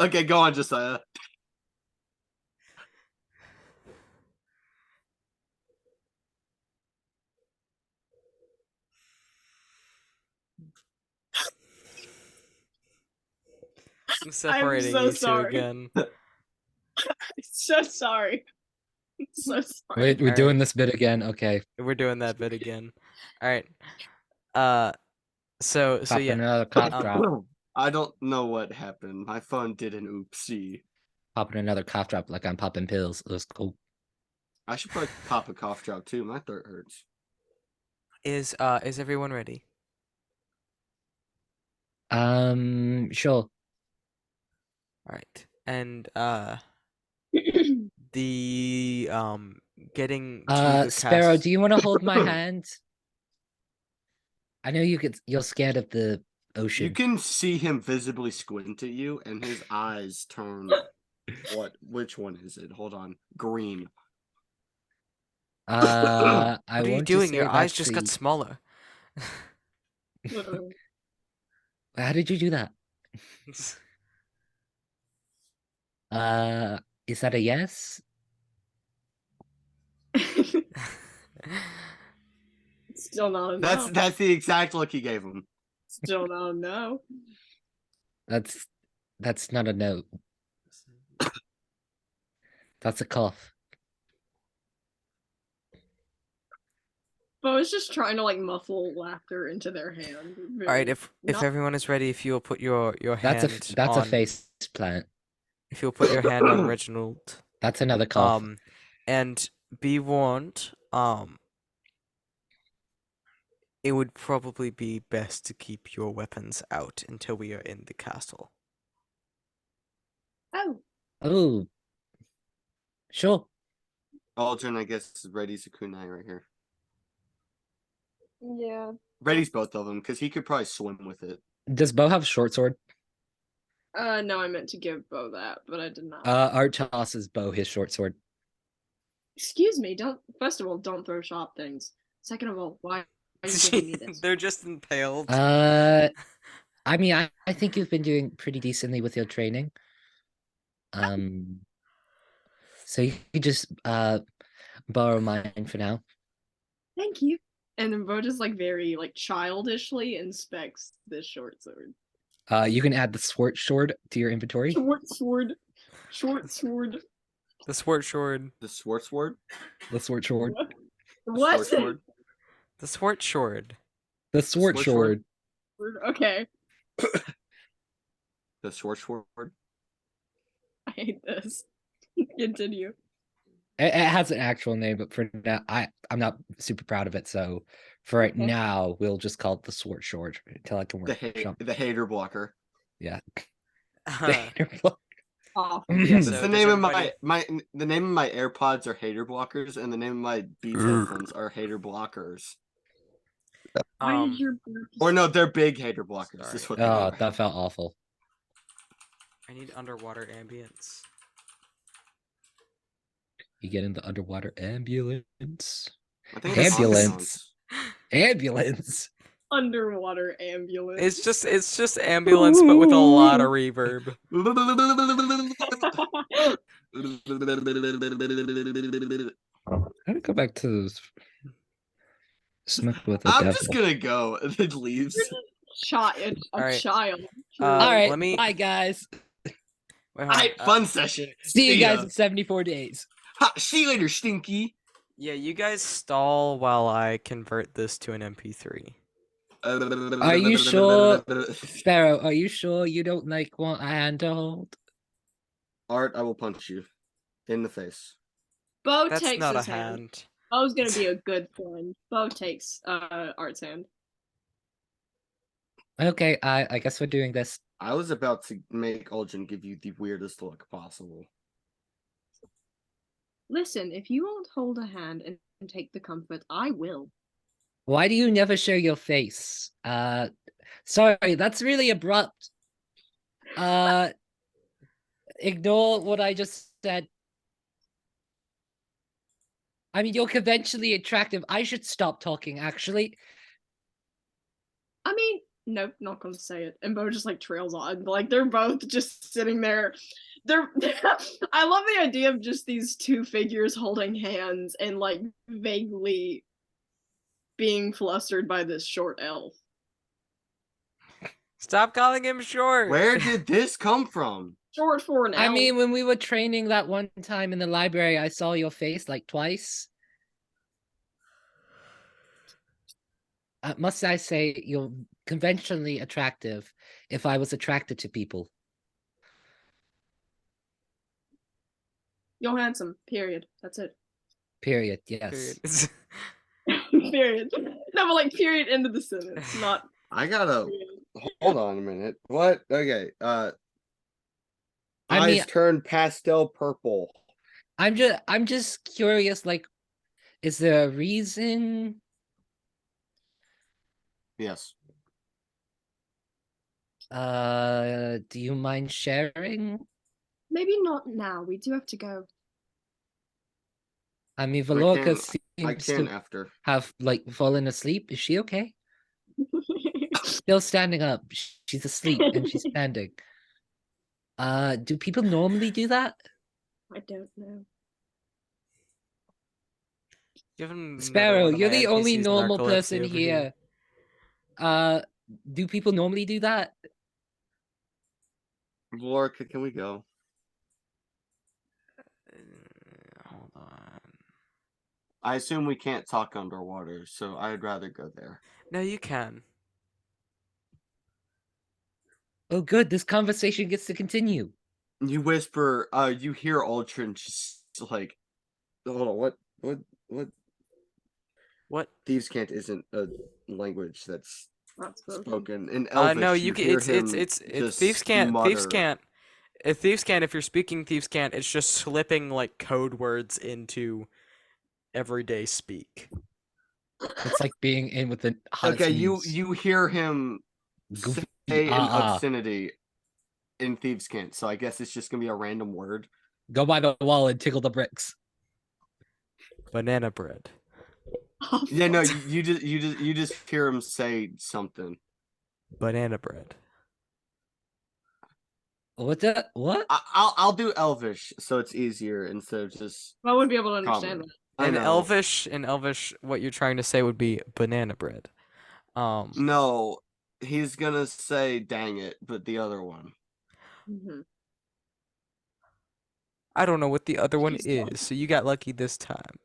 Okay, go on, Josiah. I'm separating so you two sorry. again. So sorry. So sorry. We're doing this bit again. Okay. We're doing that bit again. All right. So Popping yeah. another cough drop. I don't know what happened. My phone did an oopsie. Popping another cough drop like I'm popping pills. It was cool. I should probably pop a cough drop too. My throat hurts. Is everyone ready? Sure. All right. And the getting to the Sparrow, cast- do you want to hold my hand? I know you're scared of the ocean. You can see him visibly squint at you, and his eyes turn. Which one is it? Hold on. Green. I What are you want to doing? say Your eyes that's just got the- smaller. Literally. How did you do that? Is that a yes? Still not a no. That's the exact look he gave him. Still not a no. That's not a no. That's a cough. But I was just trying to like muffle laughter into their hand. All right. If not- everyone is ready, if you will put your hand That's on, a face plant. if you'll put your hand on Reginald, That's another cough. and be warned, it would probably be best to keep your weapons out until we are in the castle. Oh. Oh. Sure. Aldrin, I guess, is Reddy's a kunai right here. Yeah. Reddy's both of them, because he could probably swim with it. Does Bo have a short sword? No, I meant to give Bo that, but I did not. Art tosses Bo his short sword. Excuse me, first of all, don't throw sharp things. Second of all, why are you giving me this? They're just impaled. I mean, I think you've been doing pretty decently with your training. So you could just borrow mine for now. Thank you. And then Bo just like very like childishly inspects this short sword. You can add the sword to your inventory. Short sword. Short sword. The sword sword. The Swartzword? The sword sword. What? Swartzword? The sword sword. The sword sword sword. Okay. The Swartzword? I hate this. Continue. It has an actual name, but for now, I'm not super proud of it. So for right Okay. now, we'll just call it the sword sword until I can work. The hater blocker. Yeah. Off. Yeah, That's so the does name of everybody- the name of my AirPods are hater blockers, and the name of my Beats headphones are hater blockers. Why did your Or no, they're big hater blockers. Sorry. Is what they Oh, are. that felt awful. I need underwater ambience. You get in the underwater ambulance. I think it's Ambulance. Ambulance. underwater ambulance? It's just ambulance, but with a lot of reverb. How to go back to smoke with a I'm devil. just gonna go. And it leaves. A Alright. child. All right, let me- bye guys. Wait, hold Alright, on, fun session. See you guys ya. in 74 days. Ha, see you later, Stinky. Yeah, you guys stall while I convert this to an MP3. Are you sure, Sparrow? Are you sure you don't want a handhold? Art, I will punch you in the face. Bo That's takes not a his hand. hand. Bo's gonna be a good friend. Bo takes Art's hand. Okay, I guess we're doing this. I was about to make Uljan give you the weirdest look possible. Listen, if you won't hold a hand and take the comfort, I will. Why do you never show your face? Sorry, that's really abrupt. Ignore what I just said. I mean, you're conventionally attractive. I should stop talking, actually. I mean, nope, not gonna say it. And Bo just like trails on. Like they're both just sitting there. They're I love the idea of just these two figures holding hands and like vaguely being flustered by this short elf. Stop calling him short. Where did this come from? Short for an elf. I mean, when we were training that one time in the library, I saw your face like twice. Must I say, you're conventionally attractive if I was attracted to people. You're handsome. Period. That's it. Period. Yes. Period. Period. No, but like period end of the sentence, not I gotta period. hold on a minute. What? Okay. I Eyes mean- turn pastel purple. I'm just curious, like, is there a reason? Yes. Do you mind sharing? Maybe not now. We do have to go. I mean, Valerica I seems can to after. have like fallen asleep. Is she okay? Still standing up. She's asleep and she's standing. Do people normally do that? I don't know. Give him another Sparrow, one of you're my the only NPCs normal narcolepsy person over here. Do people normally do that? Valerica, can we go? Hold on. I assume we can't talk underwater, so I'd rather go there. No, you can. Oh, good. This conversation gets to continue. You whisper, you hear Ultron just like, hold on, what? What? Thieves' Cant isn't a language that's Not spoken. spoken. In Elvish, No, you you can. hear It's him Thieves just can't. Thieves mutter. can't. Thieves can't. If you're speaking Thieves can't, it's just slipping like code words into everyday speak. It's like being in with the hottest Okay, news. you hear him Goofy, say an ah. obscenity in Thieves' Cant, so I guess it's just gonna be a random word. Go by the wall and tickle the bricks. Banana bread. Oh, Yeah, no, fuck. you just hear him say something. Banana bread. What the what? I'll do Elvish, so it's easier instead of just I wouldn't be able to understand common. that. I In know. Elvish, what you're trying to say would be banana bread. No, he's gonna say "dang it," but the other one. Mm-hmm. I don't know what the other one She's dumb. is, so you got lucky this time.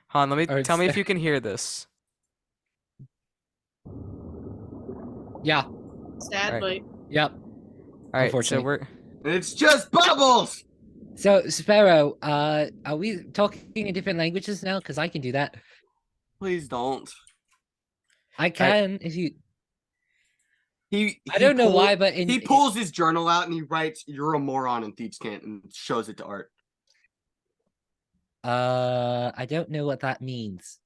Han, Or tell me if it's- you can hear this. Yeah. Sadly. Yep. All right, so Unfortunately. It's just bubbles. So Sparrow, are we talking in different languages now? Because I can do that. Please don't. I can if you. I don't know why, but he pulls his journal out and he writes, "You're a moron," in Thieves' Cant and shows it to Art. I don't know what that means.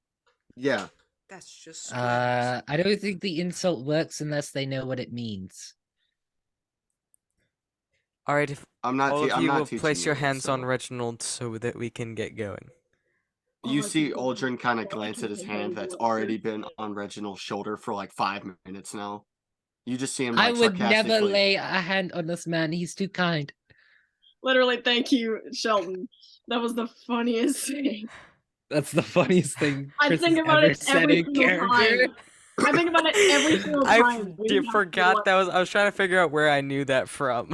Yeah. That's just I don't think the insult works unless they know what it means. All right, if I'm not. all of I'm you not will teaching place your you, hands on so. Reginald so that we can get going. You Oh, I see can- Aldrin kind of oh, I glance can at his think hand of that's what already this been is. on Reginald's shoulder for like 5 minutes now. You just see him I like would never sarcastically. lay a hand on this man. He's too kind. Literally, thank you, Sheldon. That was the funniest thing. That's the funniest thing I Chris think has about ever it said every in single character. time. I think about it every single I time. We have to, forgot like, that was. I was trying to figure out where I knew that from.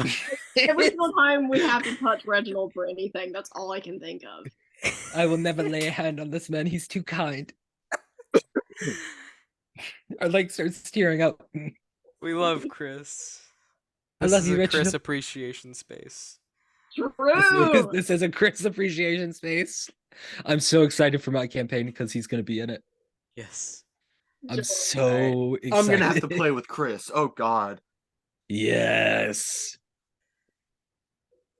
every single time we have to touch Reginald for anything. That's all I can think of. I will never lay a hand on this man. He's too kind. Our leg starts tearing up. We love Chris. I This love is you, a Chris Reginald. appreciation space. True. This is a Chris appreciation space. I'm so excited for my campaign because he's going to be in it. Yes. I'm Joy. so excited. I'm gonna have to play with Chris. Oh God. Yes.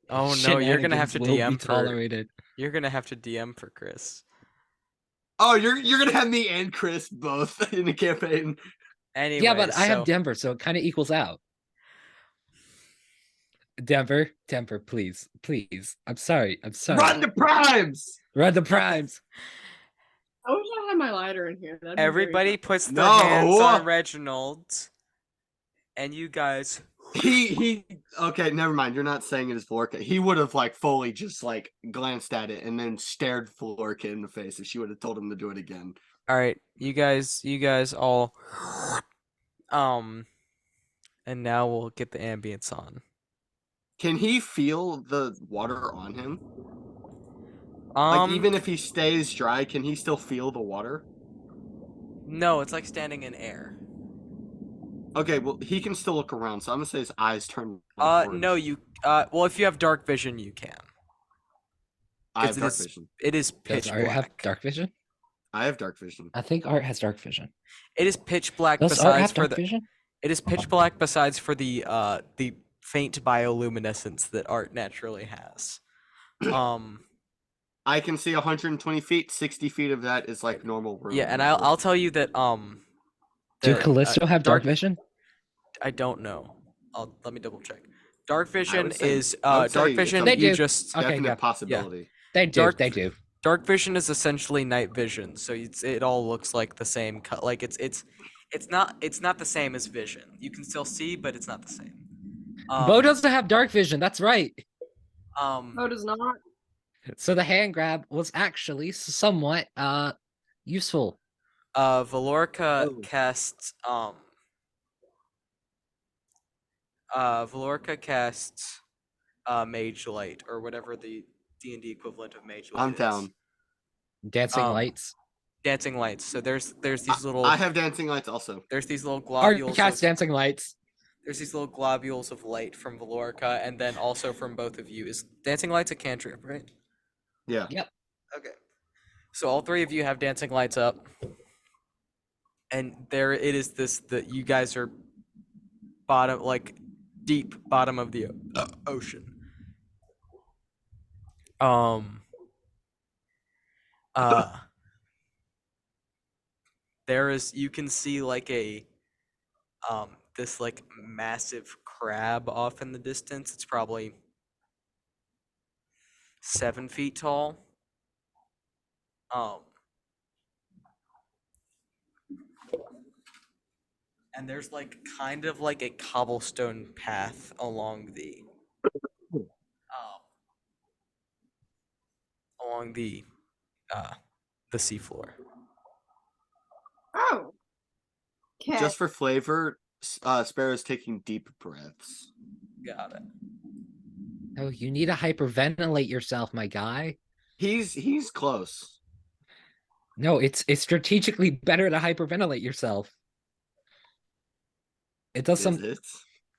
Oh no, you're gonna have to Shenanigans will be DM for. tolerated. You're gonna have to DM for Chris. Oh, you're gonna have me and Chris both in the campaign. Anyway, Yeah, but I have so- Denver, so it kind of equals out. Denver, please. I'm sorry. Run the primes. Run the primes. I wish I had my lighter in here. That'd be very Everybody fun. puts their No. hands on Reginald, and you guys. He okay, never mind. You're not saying it is Valerica. He would have like fully just like glanced at it and then stared Valerica in the face if she would have told him to do it again. All right, you guys all. And now we'll get the ambience on. Can he feel the water on him? Like even if he stays dry, can he still feel the water? No, it's like standing in air. Okay, well he can still look around, so I'm gonna say his eyes turn. No, you. Well, if you have dark vision, you can. I have it dark is- vision. It is Does pitch Art have black. dark vision? I have dark vision. I think Art has dark vision. It is pitch black. Does Art Besides have for dark the. vision? It is pitch black. Besides for the faint bioluminescence that Art naturally has. I can see 120 feet. 60 feet of that is like normal room. Yeah, and I'll tell you that Do the, Callisto have dark vision? I don't know. Let me double check. Dark vision would say- is I would dark say vision. They You do. just Okay, Definite yeah. possibility. They do. Dark- They do. dark vision is essentially night vision, so it all looks like the same cut. Like it's not the same as vision. You can still see, but it's not the same. Bo doesn't have dark vision. That's right. No, does not. So the hand grab was actually somewhat useful. Valerica Oh. casts Mage Light, or whatever the D&D equivalent of Mage Light I'm is. down. Dancing Um, lights. Dancing lights. So there's these little I have dancing lights also. there's these little Art globules cast of, dancing lights. there's these little globules of light from Valerica, and then also from both of you. Is dancing lights a cantrip, right? Yeah. Yep. Okay. So all three of you have dancing lights up. And there it is that you guys are deep bottom of the ocean. You can see like this like massive crab off in the distance. It's probably 7 feet tall. And there's like kind of like a cobblestone path along the seafloor. Oh. Okay. Just for flavor, Sparrow's taking deep breaths. Got it. Oh, you need to hyperventilate yourself, my guy. He's close. No, it's strategically better to hyperventilate yourself. It does Is some. it?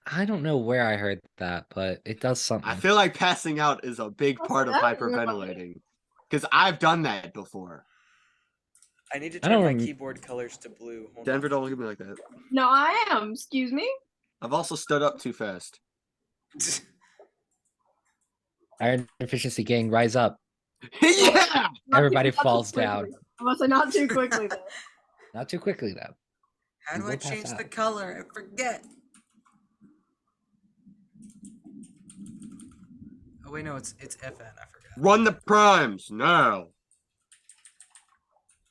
I don't know where I heard that, but it does something. I feel like passing out is a big What's part of that? hyperventilating. Because I've done that before. I need to I turn don't my rem- keyboard colors to blue. Hold Denver, on. don't look at me like that. No, I am. Excuse me. I've also stood up too fast. Iron Efficiency Gang, rise up. Yeah! Everybody Not too falls quickly. down. I must say not too quickly though. Not too quickly, though. How You do I will pass change the out. color? I forget. Oh wait, no, it's FN. I forgot. Run the primes now.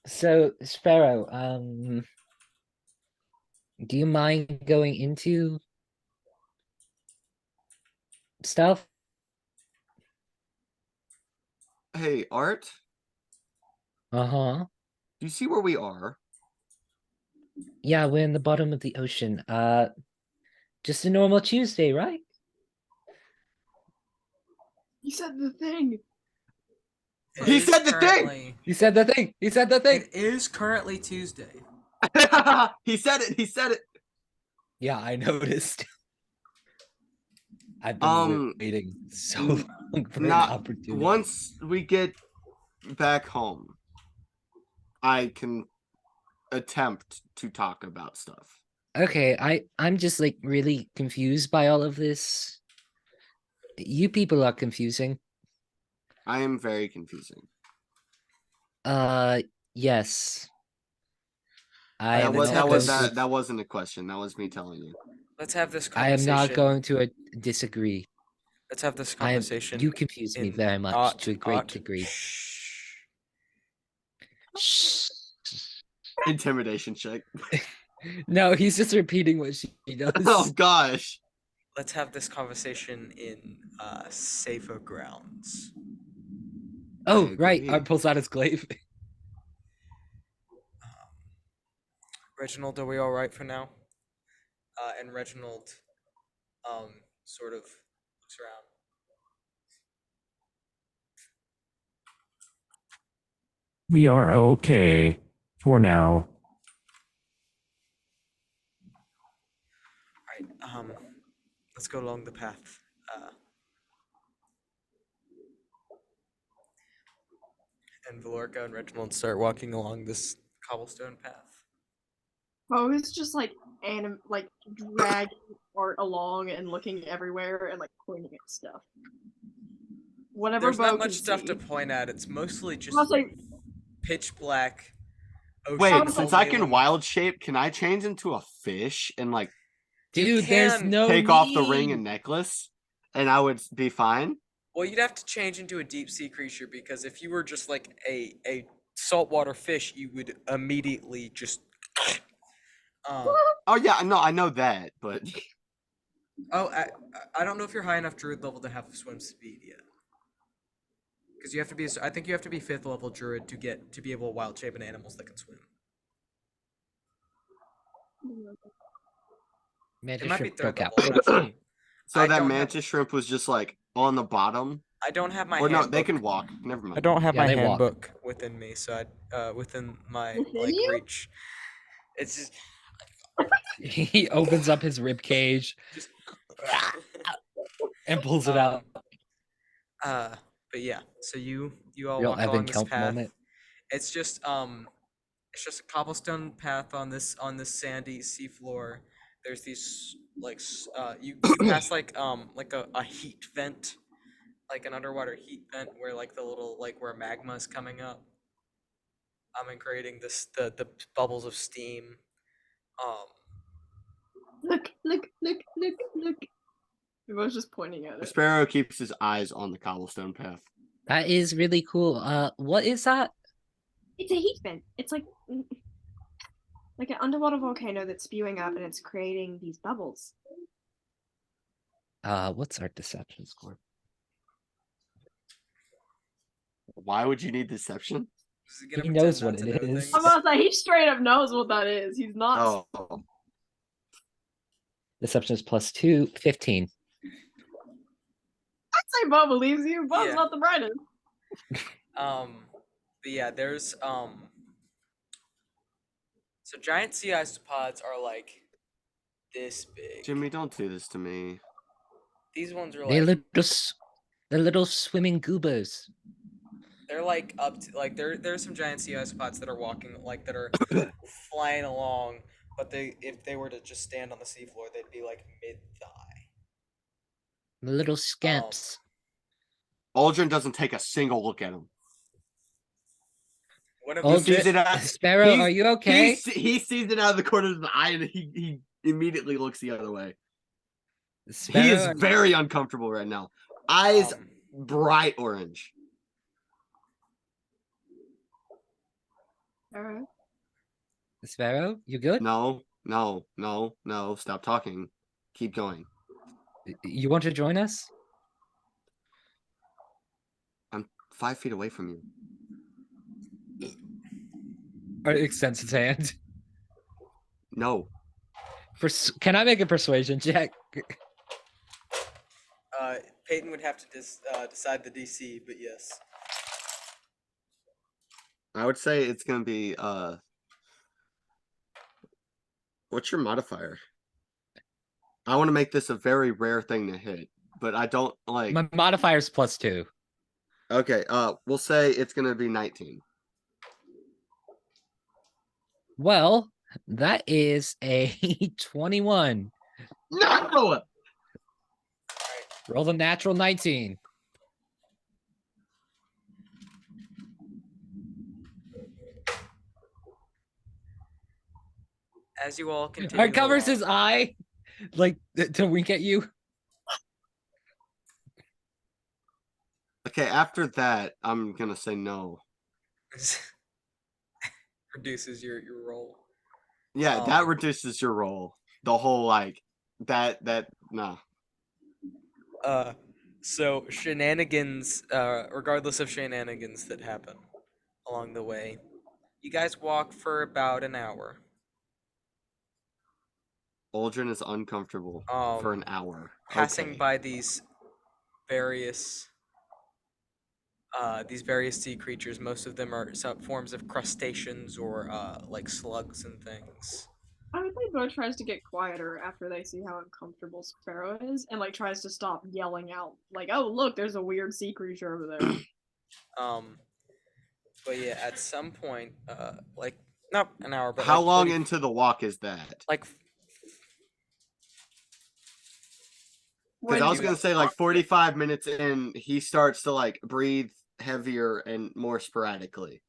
So, Sparrow, do you mind going into stuff? Hey, Art, Uh-huh. do you see where we are? Yeah, we're in the bottom of the ocean. Just a normal Tuesday, right? You said the thing. It He is said the thing! currently- He said the thing. He said the thing. It is currently Tuesday. He said it. He said it. Yeah, I noticed. I've been waiting so long for an Not opportunity. once we get back home, I can attempt to talk about stuff. Okay, I'm just like really confused by all of this. You people are confusing. I am very confusing. Yes. I That am was not that was going to- that wasn't a question. That was me telling you. Let's have this I am conversation. not going to disagree. Let's have this I am. conversation. You confuse me in very much art- to a great art- degree. Shh. Shh. Intimidation check. No, he's just repeating what she does. Oh gosh. Let's have this conversation in safer grounds. Oh, I right. agree. Art pulls out his glaive. Reginald, are we all right for now? And Reginald, sort of looks around. We are okay for now. All right. Let's go along the path. And Valerica and Reginald start walking along this cobblestone path. Bo is just like dragging Art along and looking everywhere and like pointing at stuff. Whatever There's Bo not much can stuff see. to point at. It's mostly just Must say, pitch black. Wait, ocean since I can alien- wild shape, can I change into a fish and like Dude, You there's can no take off the ring need. and necklace, and I would be fine? Well, you'd have to change into a deep sea creature because if you were just like a saltwater fish, you would immediately just. Oh yeah, no, I know that, but Oh, I don't know if you're high enough druid level to have swim speed yet. Because you have to be, I think you have to be 5th level druid to be able to wild shape in animals that can swim. Mantis It might be shrimp 3rd broke level. out. I'm not sure. so I that don't have- mantis shrimp was just like on the bottom. I don't have my Or no, handbook. they can walk. Never mind. I don't have Yeah, my they walk. handbook within me, so within my Within like you? reach. It's just. He opens up his rib cage just and pulls it out. But yeah, so you all Real walk Evan along this Kemp path. moment. It's just a cobblestone path on this sandy seafloor. There's these you pass like a heat vent, like an underwater heat vent where like the little where magma is coming up. And creating the bubbles of steam. look. He was just pointing at The it. sparrow keeps his eyes on the cobblestone path. That is really cool. What is that? It's a heat vent. It's like an underwater volcano that's spewing up and it's creating these bubbles. What's our deception score? Why would you need deception? Is he gonna He pretend knows not what to it know is. things? I'm about to say he straight up knows what that is. He's not. Oh, Deception is +2, 15. that's say Bo believes you. Bo's Yeah. not the brightest. But yeah, there's so giant sea isopods are like this big. Jimmy, don't do this to me. These ones are They're like they're little swimming goobers. they're like up to like there's some giant sea isopods that are walking like that are flying along, but if they were to just stand on the seafloor, they'd be like mid thigh. The little scamps. Aldrin doesn't take a single look at him. One of He them sees Aldrin, it out. Sparrow, are you okay? He sees it out of the corner of the eye, and he immediately looks the other way. Sparrow, He is very uncomfortable right now. Eyes bright orange. Alright. Sparrow, you good? No. Stop talking. Keep going. You want to join us? I'm 5 feet away from you. Or extends his hand. No. Can I make a persuasion check? Peyton would have to decide the DC, but yes. I would say it's gonna be what's your modifier? I want to make this a very rare thing to hit, but I don't like My modifier's +2. Okay, we'll say it's gonna be 19. Well, that is a 21. No! Roll the natural 19. As you all continue It covers his along- eye, like to wink at you. Okay, after that, I'm gonna say no. reduces your roll. Yeah, that reduces your roll. The whole like that nah. So shenanigans, regardless of shenanigans that happen along the way, you guys walk for about an hour. Aldrin is uncomfortable for an hour. Passing Okay. by these various sea creatures. Most of them are some forms of crustaceans or like slugs and things. I would think Bo tries to get quieter after they see how uncomfortable Sparrow is, and like tries to stop yelling out, like, "Oh, look, there's a weird sea creature over there." But yeah, at some point, like not an hour, but How like long 40 into the walk is that? Like, because I was gonna say like 45 minutes in, he starts to like breathe heavier and more sporadically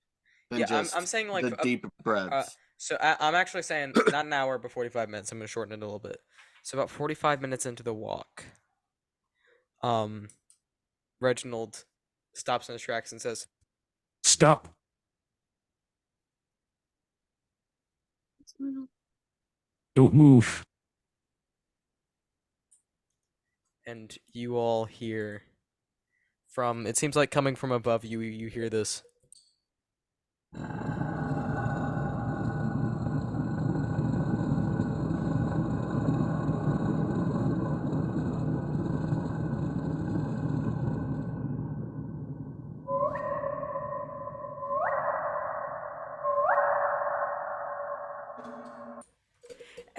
than just I'm saying like the deep breaths. So I'm actually saying not an hour, but 45 minutes. I'm gonna shorten it a little bit. So about 45 minutes into the walk, Reginald stops in his tracks and says, Stop. Don't move. and you all hear from. It seems like coming from above you. You hear this.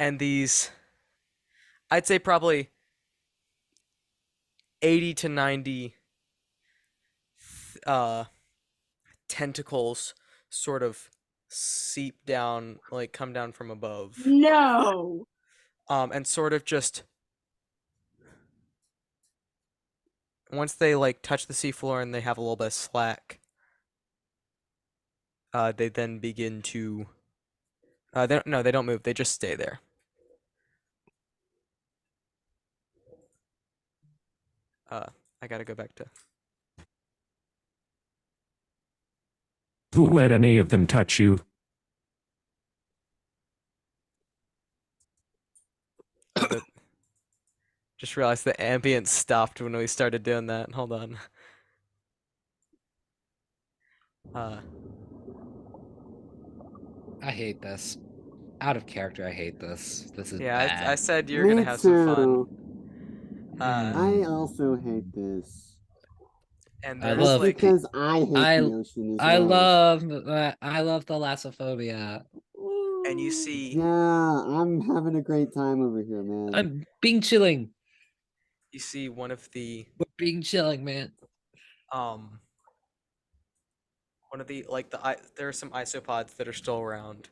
And these, I'd say probably 80 to 90 tentacles sort of seep down, like come down from above. No. And sort of just once they like touch the seafloor and they have a little bit of slack, they then begin to they don't move, they just stay there. I gotta go back to Don't let any of them touch you. just realized the ambience stopped when we started doing that. Hold on. I hate this. Out of character, I hate this. This is yeah, bad. I said you're gonna have some fun. I also hate this. And I there's love- like because I hate I- the ocean as I well. love Thalassophobia. and you see Yeah, I'm having a great time over here, man. I'm being chilling. one of the We're being chilling, man. um one of the like there are some isopods that are still around,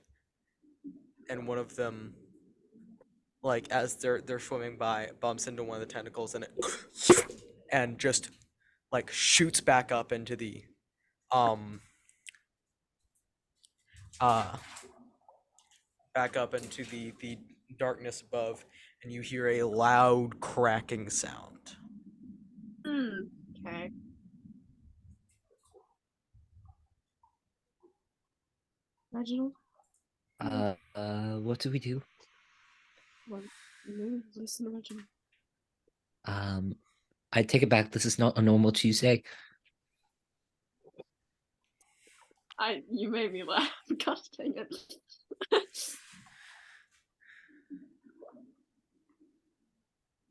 and one of them, like as they're swimming by, bumps into one of the tentacles and it and just like shoots back up into the um uh back up into the darkness above, and you hear a loud cracking sound. Okay. Reginald? What do we do? What? No, listen to Reginald. I take it back. This is not a normal Tuesday. You made me laugh. Gosh dang it.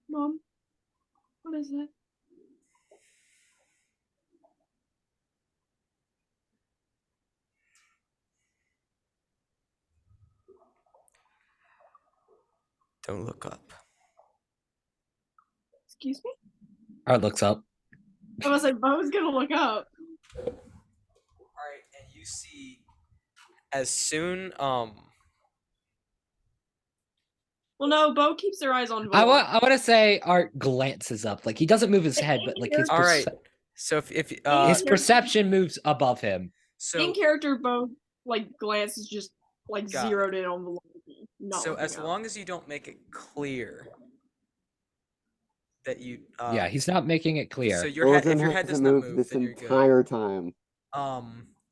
Mom, what is that? Don't look up. Excuse me? Art looks up. I was like, Bo's gonna look up. All right, and you see as soon Well, no, Bo keeps their eyes on Bo. I want to say Art glances up. Like he doesn't move his head, but like his all right. So if his perception moves above him. so in character, Bo like glances just like Got it. zeroed in on the lady. Not so looking as up. long as you don't make it clear that you Yeah, he's not making it clear. so your head, if your head does not move, this then you're good. entire time.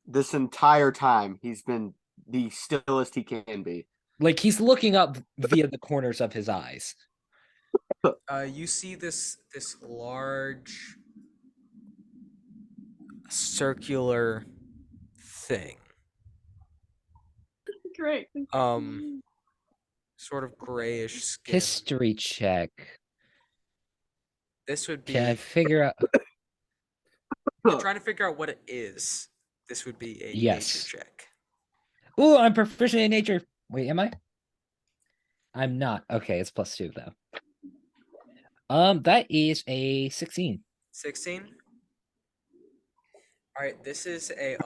This entire time, he's been the stillest he can be. Like he's looking up via the corners of his eyes. You see this large circular thing. Great. Sort of grayish skin. History check. This would be Can I figure out? you're trying to figure out what it is. This would be a nature check. Ooh, I'm proficient in nature. Wait, am I? I'm not. Okay, it's +2 though. That is a 16. 16. All right, this is a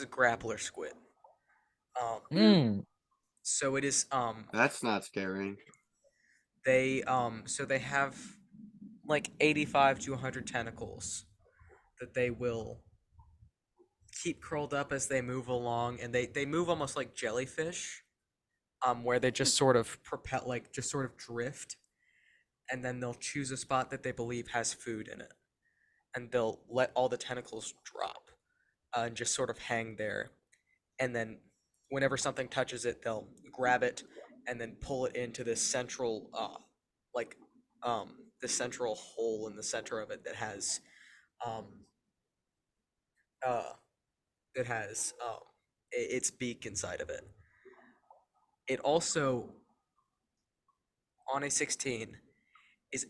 grappler squid. So it is That's not scary. they so they have like 85 to 100 tentacles that they will keep curled up as they move along, and they move almost like jellyfish, where they just sort of propel, like just sort of drift, and then they'll choose a spot that they believe has food in it, and they'll let all the tentacles drop and just sort of hang there, and then whenever something touches it, they'll grab it and then pull it into this central the central hole in the center of it that has its beak inside of it. It also, on a 16, is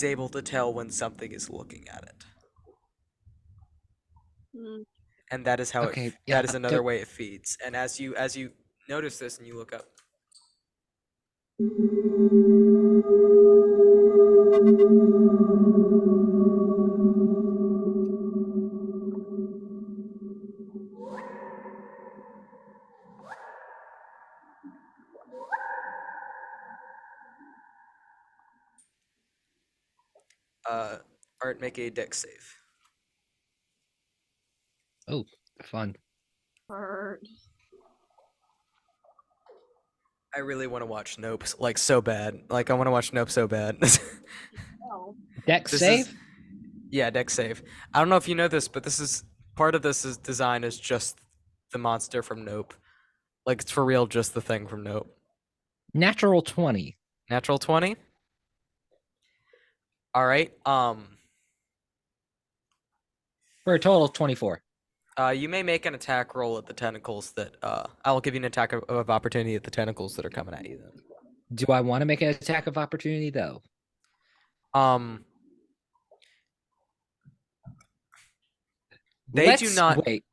able to tell when something is looking at it. And that is how that is another way it feeds. And as you notice this and you look up, Art, make a dex save. Oh, fun. Bird. I really want to watch Nope, like so bad. Like I want to watch Nope so bad. Oh. Dex This save? Yeah, dex save. I don't know if you know this, but this is part of this is design is just the monster from Nope. Like it's for real, just the thing from Nope. Natural 20. Natural 20. All right. For a total of 24. You may make an attack roll at the tentacles that I will give you an attack of opportunity at the tentacles that are coming at you then. Do I want to make an attack of opportunity though? They do Let's not. wait.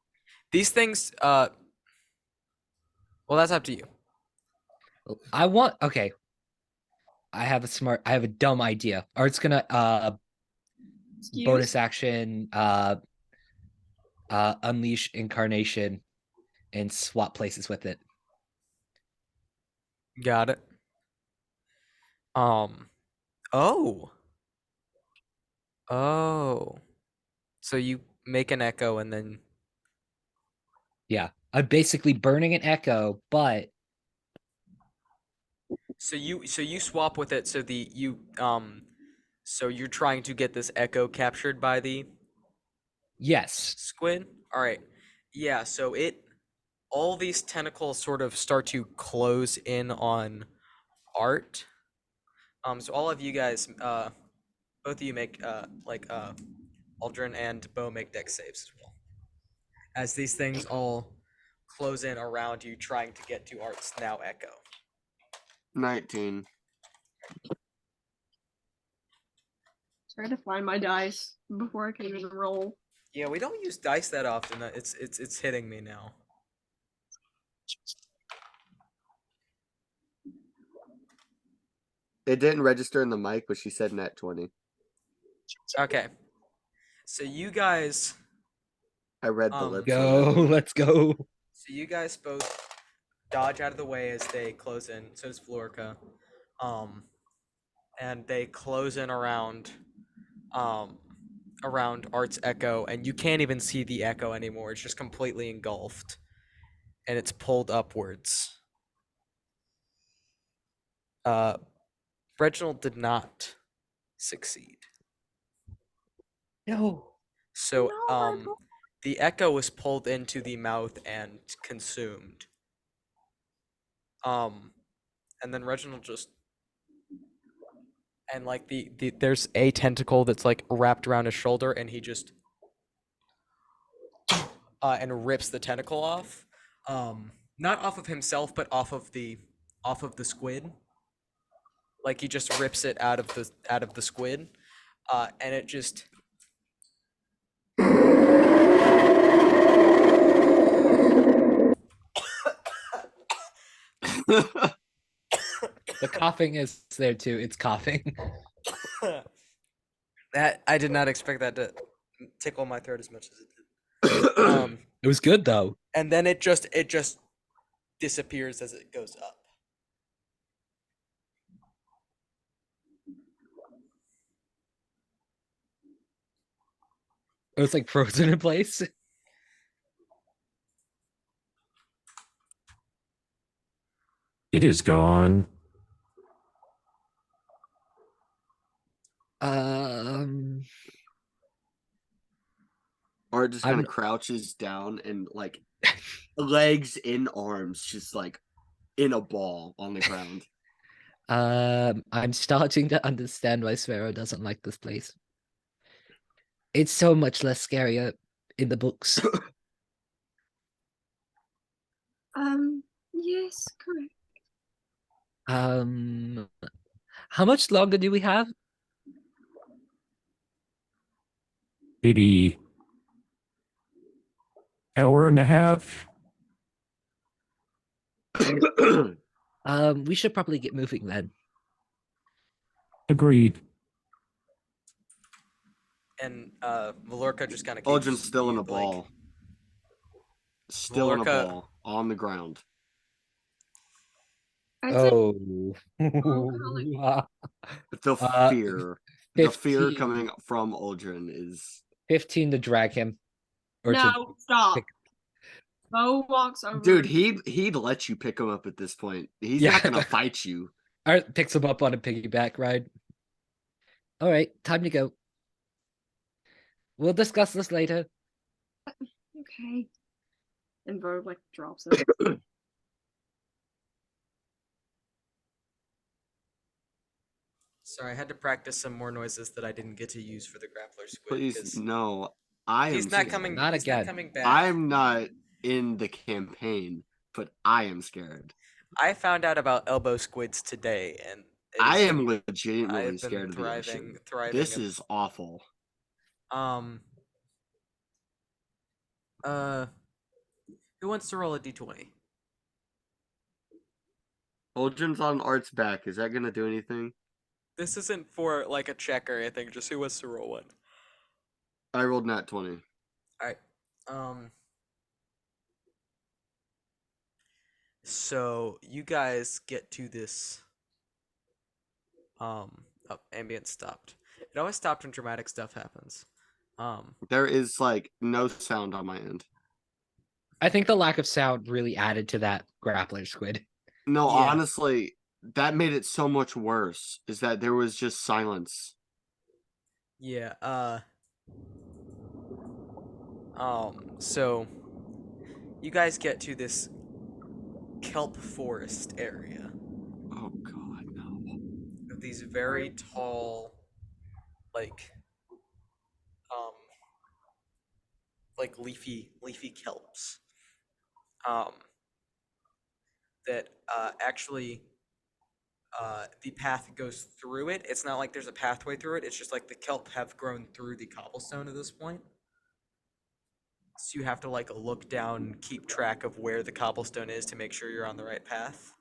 These things. Well, that's up to you. I want. Okay. I have a dumb idea. Art's gonna bonus Excuse? action unleash incarnation and swap places with it. Got it. Oh. Oh. So you make an echo and then Yeah. I'm basically burning an echo, but so you swap with it so so you're trying to get this echo captured by the yes. squid? All right. Yeah, so all these tentacles sort of start to close in on Art. So all of you guys both of you make Aldrin and Bo make dex saves as well. As these things all close in around you, trying to get to Art's now echo. 19. Try to find my dice before I can even roll. Yeah, we don't use dice that often. It's hitting me now. It didn't register in the mic, but she said net 20. Okay. So you guys I read the lips on Go. that one. Let's go. So you guys both dodge out of the way as they close in. So does Valerica. And they close in around Art's echo, and you can't even see the echo anymore. It's just completely engulfed. And it's pulled upwards. Reginald did not succeed. No. So No, the echo was pulled into the mouth and consumed. And then Reginald just and like there's a tentacle that's like wrapped around his shoulder, and he just and rips the tentacle off. Not off of himself, but off of the squid. Like he just rips it out of the squid, and it just The coughing is there too. It's coughing. that I did not expect that to tickle my throat as much as it did. It was good though. And then it just disappears as it goes up. It was like frozen in place. It is gone. Art just kind I'm- of crouches down and like legs in arms, just like in a ball on the ground. I'm starting to understand why Sparrow doesn't like this place. It's so much less scarier in the books. Yes, correct. How much longer do we have? Maybe hour and a half. We should probably get moving then. Agreed. And Valerica just kind of Aldrin's still in a ball. Still in a Valerica- ball on the ground. I'd say Oh. The fear. The fear 15. coming from Aldrin is 15 to drag him. Or to no, stop. pick- Bo walks over. dude, he'd let you pick him up at this point. He's Yeah. not gonna fight you. Art picks him up on a piggyback ride. All right, time to go. We'll discuss this later. Okay. And Bo like drops it. Sorry, I had to practice some more noises that I didn't get to use for the grappler squid. Please, 'cause no. I he's am not scared. coming. Not he's again. not coming back. I'm not in the campaign, but I am scared. I found out about elbow squids today, and it I has am been, legitimately I've been scared of the ocean. thriving. This is awful. Who wants to roll a d20? Uldren's on Art's back. Is that gonna do anything? This isn't for like a check or anything. Just who wants to roll one? I rolled nat 20. All right. So you guys get to this. Oh, ambient stopped. It always stopped when dramatic stuff happens. There is like no sound on my end. I think the lack of sound really added to that grappler squid. No, Yeah. honestly, that made it so much worse. Is that there was just silence. Yeah. So you guys get to this kelp forest area Oh god, no. of these very tall, like leafy kelps. That actually the path goes through it. It's not like there's a pathway through it. It's just like the kelp have grown through the cobblestone at this point. So you have to like look down, keep track of where the cobblestone is to make sure you're on the right path.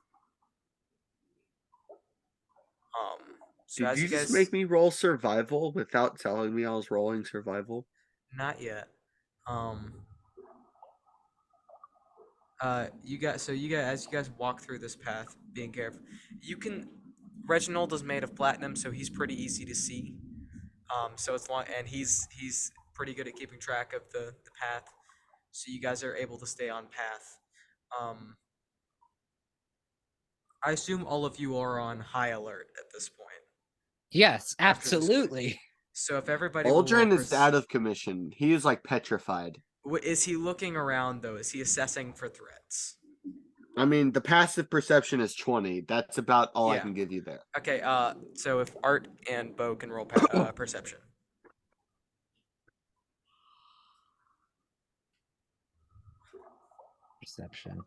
So Did as you you guys just make me roll survival without telling me I was rolling survival? not yet. You guys as you guys walk through this path, being careful. You can Reginald is made of platinum, so he's pretty easy to see. So it's long, and he's pretty good at keeping track of the path. So you guys are able to stay on path. I assume all of you are on high alert at this point. Yes, After the squid. absolutely. So if everybody will roll Uldren is out of commission. He is like petrified. Is he looking around though? Is he assessing for threats? I mean, the passive perception is 20. That's about all I Yeah. can give you there. Okay. So if Art and Bo can roll perception. Perception.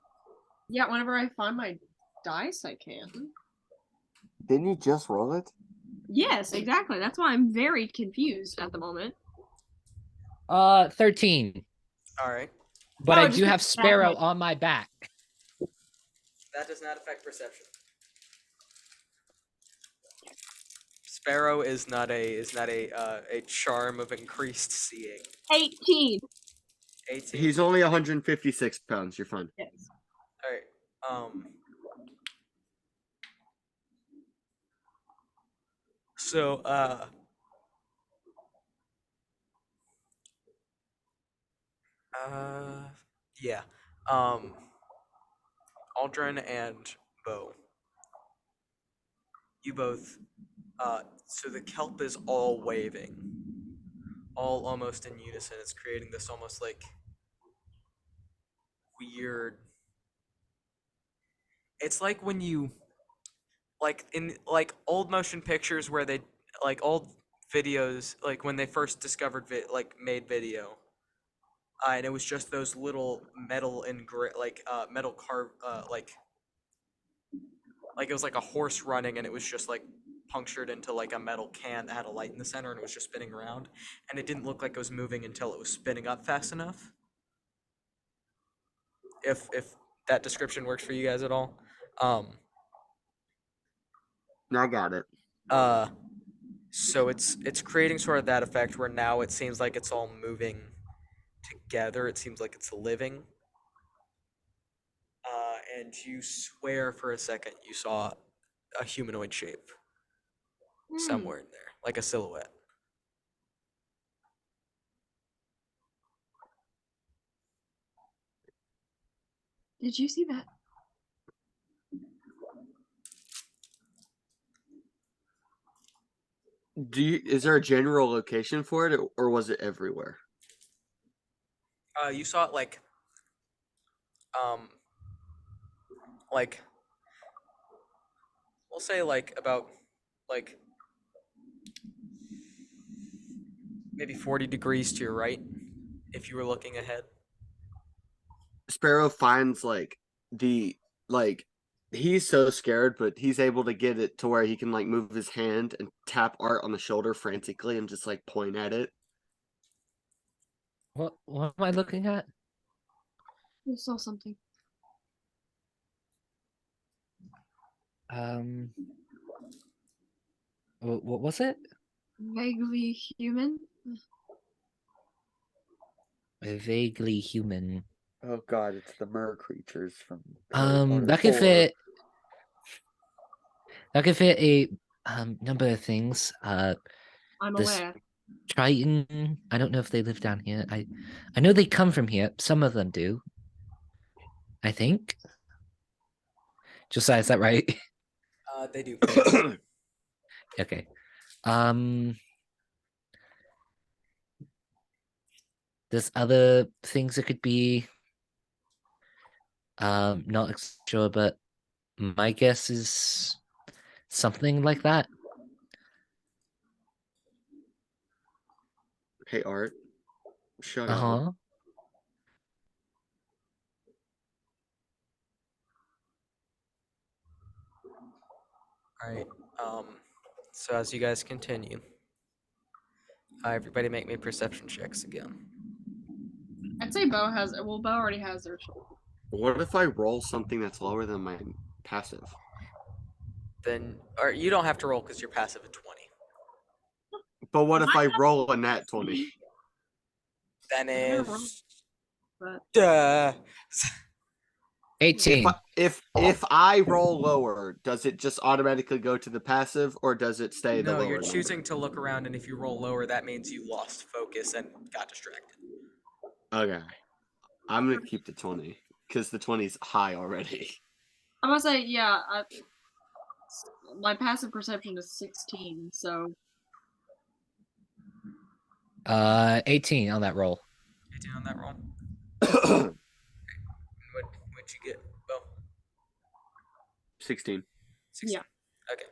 Yeah, whenever I find my dice, I can. Didn't you just roll it? Yes, exactly. That's why I'm very confused at the moment. 13. All right. But Oh, I just do have because Sparrow that's on my back. That does not affect perception. Sparrow is not a charm of increased seeing. 18. 18. He's only 156 pounds. You're fine. Yes. All right. So yeah. Aldrin and Bo. You both so the kelp is all waving. All almost in unison. It's creating this almost like weird. It's like when you like in like old motion pictures where they like old videos like when they first discovered made video. And it was just those little metal metal carve like it was like a horse running and it was just like punctured into like a metal can that had a light in the center and it was just spinning around and it didn't look like it was moving until it was spinning up fast enough. If that description works for you guys at all. I got it. So it's creating sort of that effect where now it seems like it's all moving together. It seems like it's living. And you swear for a second you saw a humanoid shape somewhere in there, like a silhouette. Did you see that? Is there a general location for it, or was it everywhere? You saw it like we'll say like about like maybe 40 degrees to your right if you were looking ahead. Sparrow finds like the like He's so scared, but he's able to get it to where he can like move his hand and tap Art on the shoulder frantically and just like point at it. What am I looking at? You saw something. What was it? Vaguely human. Vaguely human. Oh god, it's the mer creatures from That could 4. fit. That could fit a number of things. I'm This aware. Triton. I don't know if they live down here. I know they come from here. Some of them do. I think. Josiah, is that right? They do. Okay. There's other things it could be. Not sure, but my guess is something like that. Hey, Art, shut up. Uh-huh. All right. So as you guys continue, everybody make me perception checks again. I'd say Bo has. Well, Bo already has their shoulder. What if I roll something that's lower than my passive? Then, or you don't have to roll because you're passive at 20. But what if I roll a nat 20? Then Yeah, if But 18. If I roll lower, does it just automatically go to the passive, or does it stay the no, lower you're number? choosing to look around, and if you roll lower, that means you lost focus and got distracted. Okay, I'm gonna keep the 20 because the 20's high already. I must say, yeah. My passive perception is 16, so 18 on that roll. 18 on that roll. What'd you get, Bo? 16. 16. Yeah. Okay.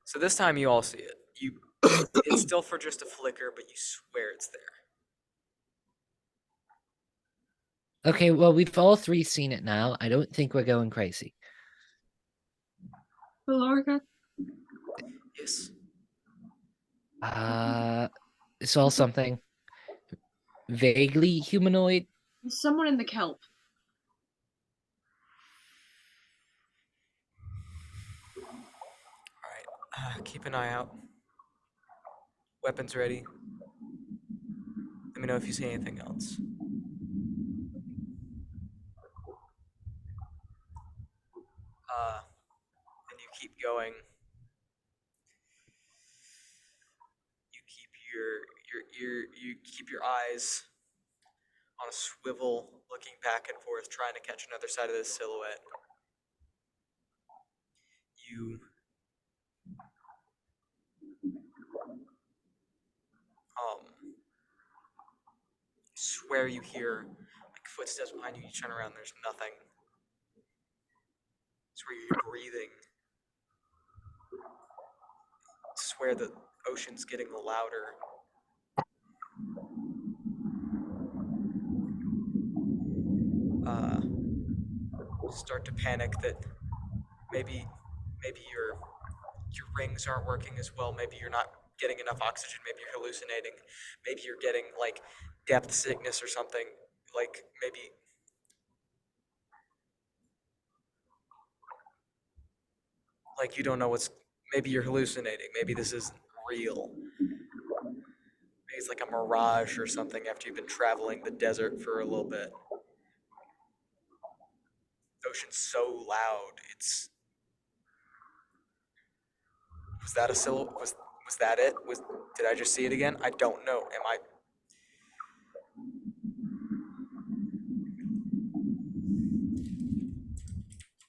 So this time you all see it. It's still for just a flicker, but you swear it's there. Okay, well, we've all three seen it now. I don't think we're going crazy. Valerica. Yes. It's all something vaguely humanoid. There's someone in the kelp. All right. Keep an eye out. Weapons ready. Let me know if you see anything else. And you keep going. You keep your eyes on a swivel, looking back and forth, trying to catch another side of this silhouette. You swear you hear like footsteps behind you. You turn around, there's nothing. Swear you're breathing. Swear the ocean's getting louder. Start to panic that maybe your rings aren't working as well. Maybe you're not getting enough oxygen. Maybe you're hallucinating. Maybe you're getting like depth sickness or something. Like you don't know what's. Maybe you're hallucinating. Maybe this isn't real. Maybe it's like a mirage or something after you've been traveling the desert for a little bit. The ocean's so loud. It's. Was that a silhouette? Was that it? Did I just see it again? I don't know. Am I?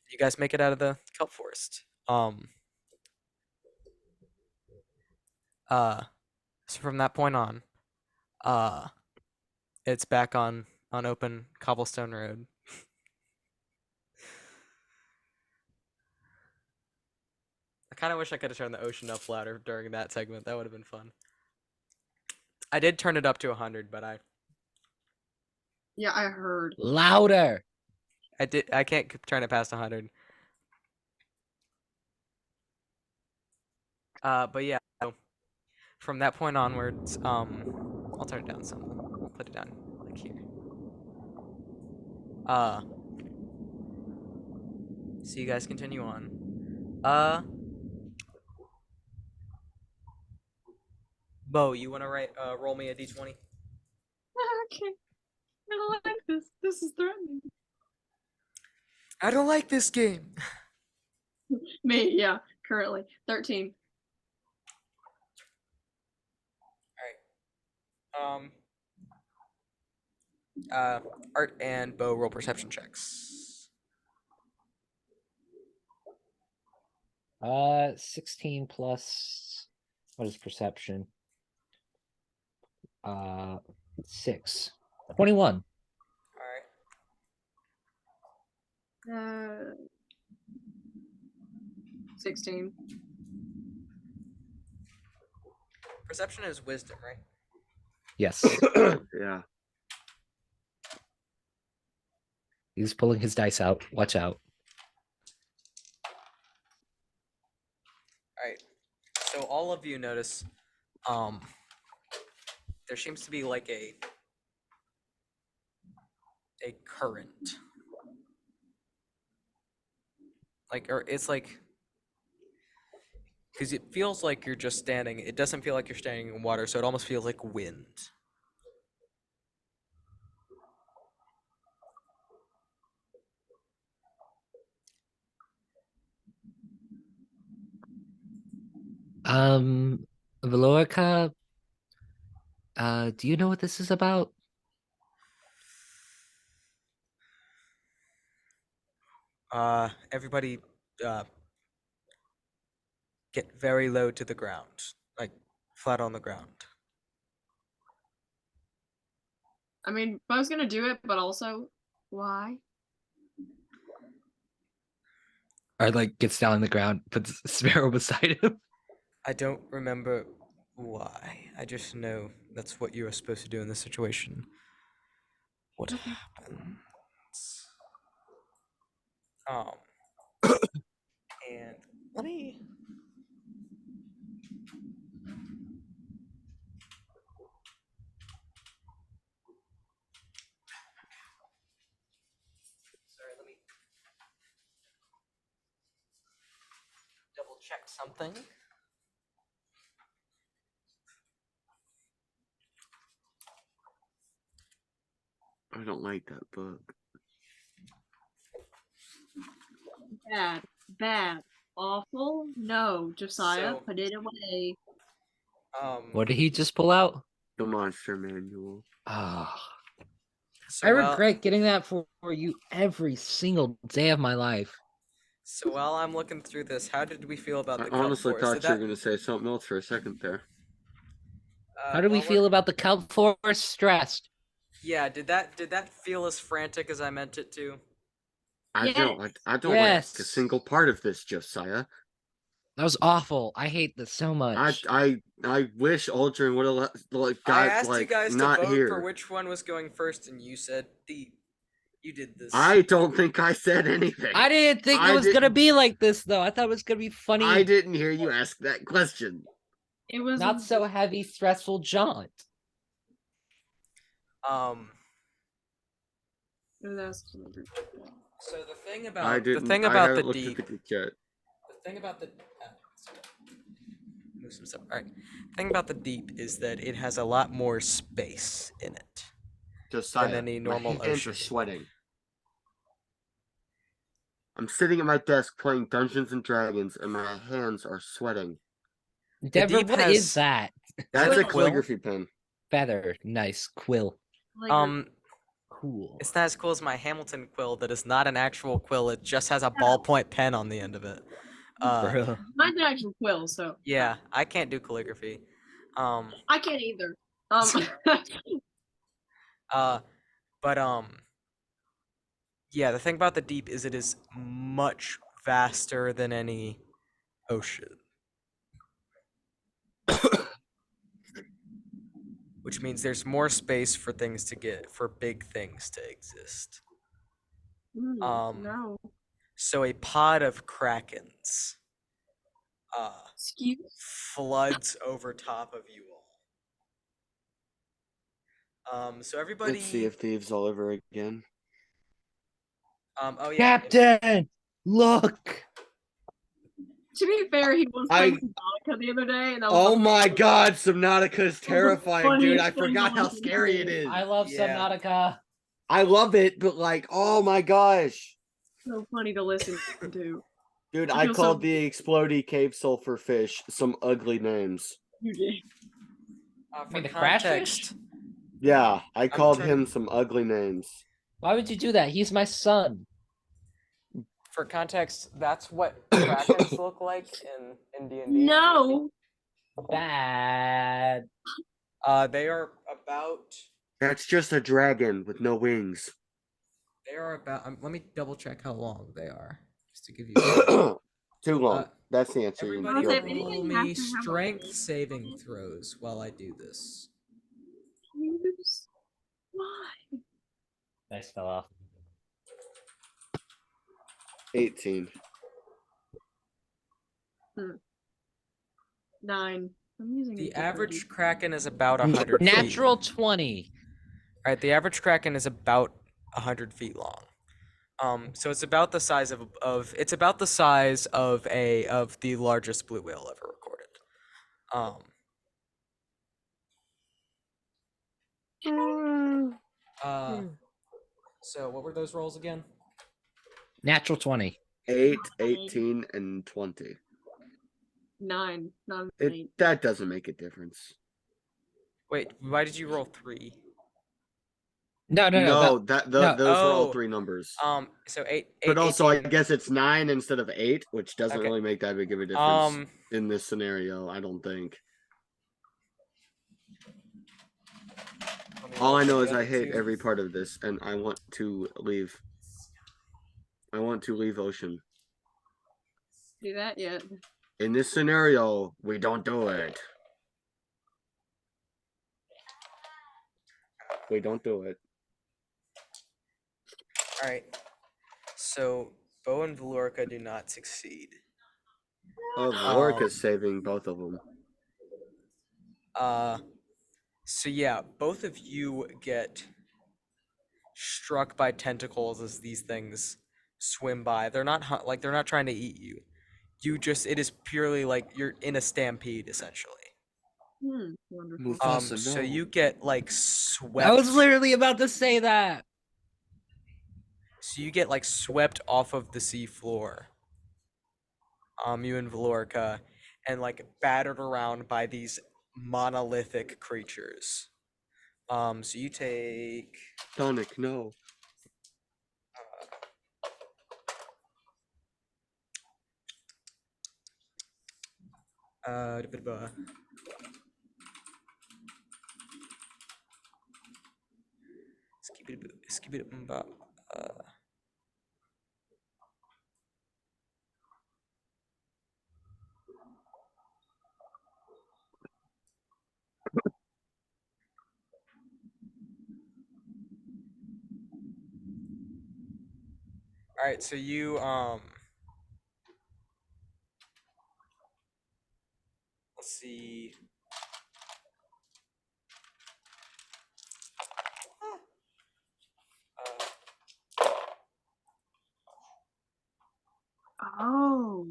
You guys make it out of the kelp forest. So from that point on, it's back on open cobblestone road. I kind of wish I could have turned the ocean up louder during that segment. That would have been fun. I did turn it up to 100, but Yeah, I heard. Louder. I can't turn it past 100. But yeah, so from that point onwards, I'll turn it down some. I'll put it down like here. So you guys continue on. Bo, you wanna roll me a d20? Okay. I don't like this. This is threatening. I don't like this game. Me, yeah, currently. 13. Alright. Art and Bo roll perception checks. 16 plus what is perception? 6. 21. Alright. 16. Perception is wisdom, right? Yes. Yeah. He's pulling his dice out. Watch out. Alright. So all of you notice there seems to be like a current. Like, or it's like, because it feels like you're just standing. It doesn't feel like you're standing in water, so it almost feels like wind. Valerica, do you know what this is about? Everybody, get very low to the ground, like flat on the ground. I mean, Bo's gonna do it, but also, why? Or like gets down on the ground, puts Sparrow beside him. I don't remember why. I just know that's what you were supposed to do in this situation. What happens? And let me. Sorry, let me double check something. I don't like that book. Bad. Bad. Awful? No, Josiah, So- put it away. What did he just pull out? The Monster Manual. Ah, So I while- regret getting that for you every single day of my life. So while I'm looking through this, how did we feel about I the kelp honestly forest? thought you were going to say something else for a second there. How do we while we're- feel about the kelp forest? Stressed. Yeah, did that feel as frantic as I meant it to? I Yes. don't like a Yes. single part of this, Josiah. That was awful. I hate this so much. I wish Aldrin would have I got asked you like guys not to vote here. for which one was going first, and you said the. You did this. I don't think I said anything. I didn't think I it was gonna didn't- be like this though. I thought it was gonna be funny. I didn't hear you ask that question. It was Not so heavy, stressful jaunt. It was So the thing I about didn't. the thing I about haven't the looked deep. at the group chat. The thing about the. Move some stuff. All right. The thing about the deep is that it has a lot more space in it. Josiah, any normal my hands ocean. are sweating. I'm sitting at my desk playing Dungeons and Dragons, and my hands are sweating. Deborah, deep what has- is that? That's a Quill. calligraphy pen. Feather. Nice. Quill. Cool. It's not as cool as my Hamilton quill. That is not an actual quill. It just has a ballpoint pen on the end of it. Bruh. mine's an actual quill, so Yeah, I can't do calligraphy. I can't either. But yeah, the thing about the deep is it is much vaster than any ocean. Which means there's more space for big things to exist. no. So a pod of krakens Excuse? floods over top of you all. So everybody. Let's see if thieves all over again. Oh yeah. Captain, look. To be fair, he was I- playing Subnautica the other day, and that was Oh the my god, Subnautica is the terrifying, dude. I funniest thing forgot to how listen scary to. it is. I love Yeah. Subnautica. I love it, but like, oh my gosh. So funny to listen to. Dude, I I feel so- called the explodey cave sulfur fish some ugly names. You did. For mean the crash context, fish? Yeah, I called trying- him some ugly names. Why would you do that? He's my son. for context, that's what krakens look like in D&D. No. Bad. They are about. That's just a dragon with no wings. They are about. Let me double check how long they are, just to give you. Too long. Uh, That's the answer. You Everybody I'll say give if me. anything roll has me to have a strength wing. saving throws while I do this. Excuse? Why? Nice fell off. 18. 9. I'm using The a average kraken is about 100 feet. Natural 20. Right, the average kraken is about 100 feet long. So it's about the size of it's about the size of the largest blue whale ever recorded. So what were those rolls again? Natural 20. 8, 18, and 20. 9. Not an 8. That doesn't make a difference. Wait, why did you roll 3? No. No, no. those were all Oh, 3 numbers. So 8. But also, 18. I guess it's 9 instead of 8, which doesn't Okay. really make that big of a difference in this scenario, I don't think. Let me All roll I for know the is I other hate two. every part of this, and I want to leave. I want to leave Ocean. Do that yet? In this scenario, we don't do it. We don't do it. All right. So Bo and Valerica do not succeed. Oh, Valerica's saving both of them. So yeah, both of you get struck by tentacles as these things swim by. They're not they're not trying to eat you. It is purely like you're in a stampede essentially. Wonderful. Mufasa, So no. you get like swept. I was literally about to say that. So you get like swept off of the sea floor. You and Valerica, and like battered around by these monolithic creatures. So you take. Sonic, no. All right, so you let's see. Oh.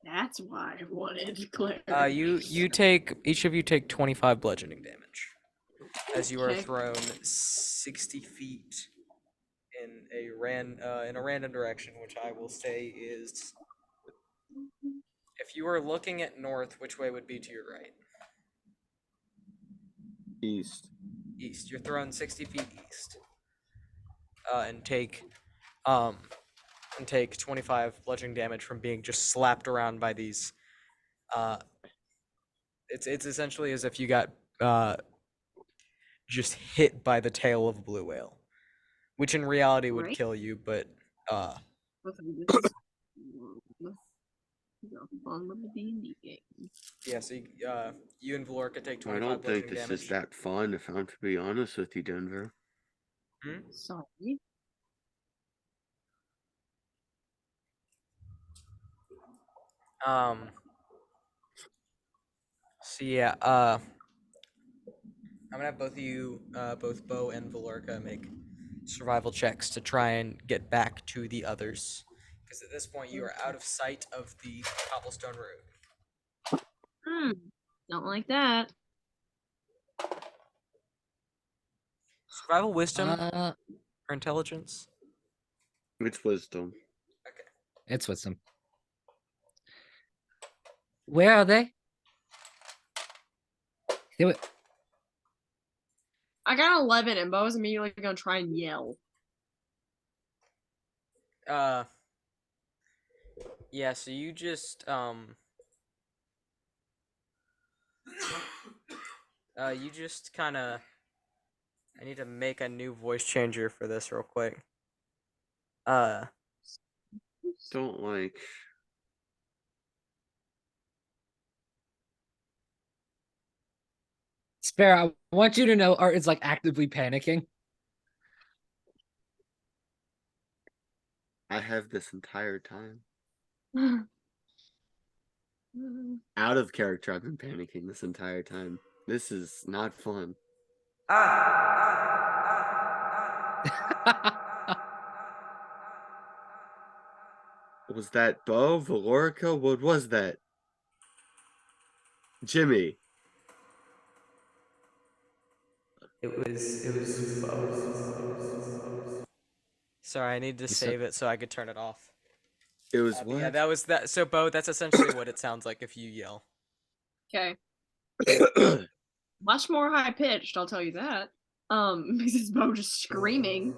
That's why I wanted clarity. You take each of you take 25 bludgeoning damage as you are Okay. thrown 60 feet in a random direction, which I will say is. If you were looking at north, which way would be to your right? East. East. You're thrown 60 feet east. And take 25 bludgeoning damage from being just slapped around by these. It's essentially as if you got just hit by the tail of a blue whale, which in reality would Right. kill you, but This is fun with the D&D game. yeah. So you and Valerica take 25 I don't think bludgeoning this damage. is that fun, if I'm to be honest with you, Denver. Sorry. So yeah, I'm gonna have both of you, both Bo and Valerica, make survival checks to try and get back to the others. Because at this point, you are out of sight of the cobblestone road. Don't like that. Survival wisdom Uh, or intelligence? It's wisdom. it's wisdom. Where are they? They were- I got 11, and Bo's immediately gonna try and yell. Yeah. So you just you just kind of. I need to make a new voice changer for this real quick. Don't like. Sparrow, I want you to know Art is like actively panicking. I have this entire time. Out of character, I've been panicking this entire time. This is not fun. Was that Bo? Valorica? What was that? Jimmy. It was Sorry, I need to save it so I could turn it off. It was But yeah, what? that was that. So Bo, that's essentially what it sounds like if you yell. Okay. Much more high pitched, I'll tell you that. Because it's Bo just screaming.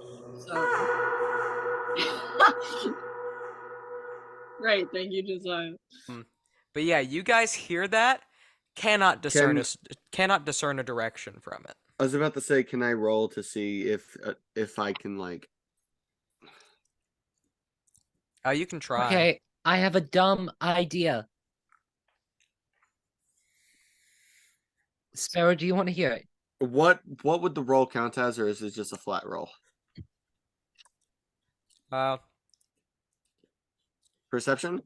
So Great, thank you, Josiah. But yeah, you guys hear that? Cannot discern Can- cannot discern a direction from it. I was about to say, can I roll to see if I can like? You can try. Okay, I have a dumb idea. Sparrow, do you want to hear it? What would the roll count as, or is it just a flat roll? Perception?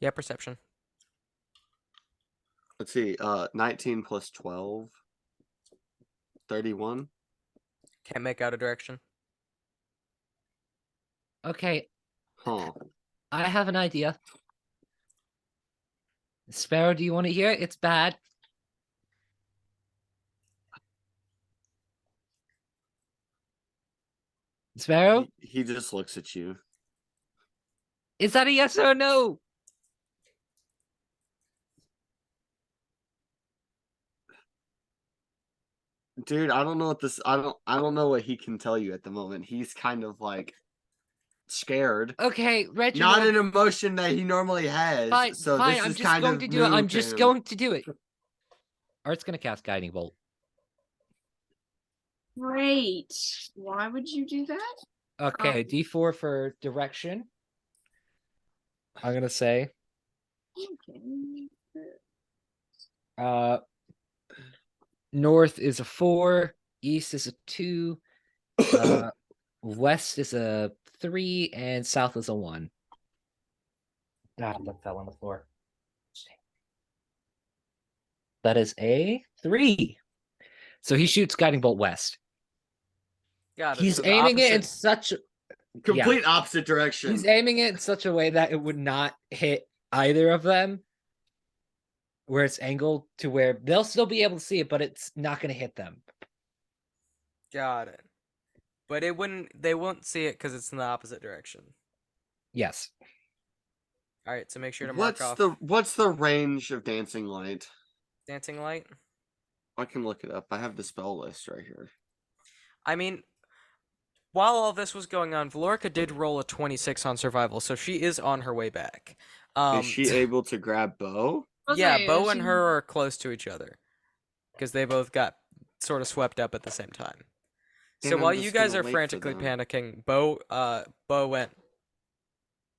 Yeah, perception. Let's see. 19 plus 12. 31. Can't make out a direction. Okay, Huh. I have an idea. Sparrow, do you want to hear it? It's bad. Sparrow? He just looks at you. Is that a yes or a no? Dude, I don't know what this. I don't know what he can tell you at the moment. He's kind of like scared. Okay, Not Reginald. an emotion that he normally has. Fine, So fine. this I'm is just kind going of to do it. new I'm to just him. going to do it. Art's gonna cast Guiding Bolt. Great. Why would you do that? Okay, D4 for direction. I'm gonna say. Okay. North is a 4, east is a 2, west is a 3, and south is a 1. God, that fell on the floor. That is a 3. So he shoots Guiding Bolt west. Got it. He's So the aiming it in opposite- such Complete opposite direction. He's aiming it in such a way that it would not hit either of them. Where it's angled to where they'll still be able to see it, but it's not going to hit them. Got it. But it wouldn't. They won't see it because it's in the opposite direction. Yes. All right. So make sure to mark off. What's the range of dancing light? Dancing light? I can look it up. I have the spell list right here. I mean, while all this was going on, Valerica did roll a 26 on survival, so she is on her way back. Is she able to grab Bo? Yeah, Okay, Bo is and she- her are close to each other because they both got sort of swept up at the same time. Then So I'm while just you guys gonna are wait for frantically them. panicking, Bo went.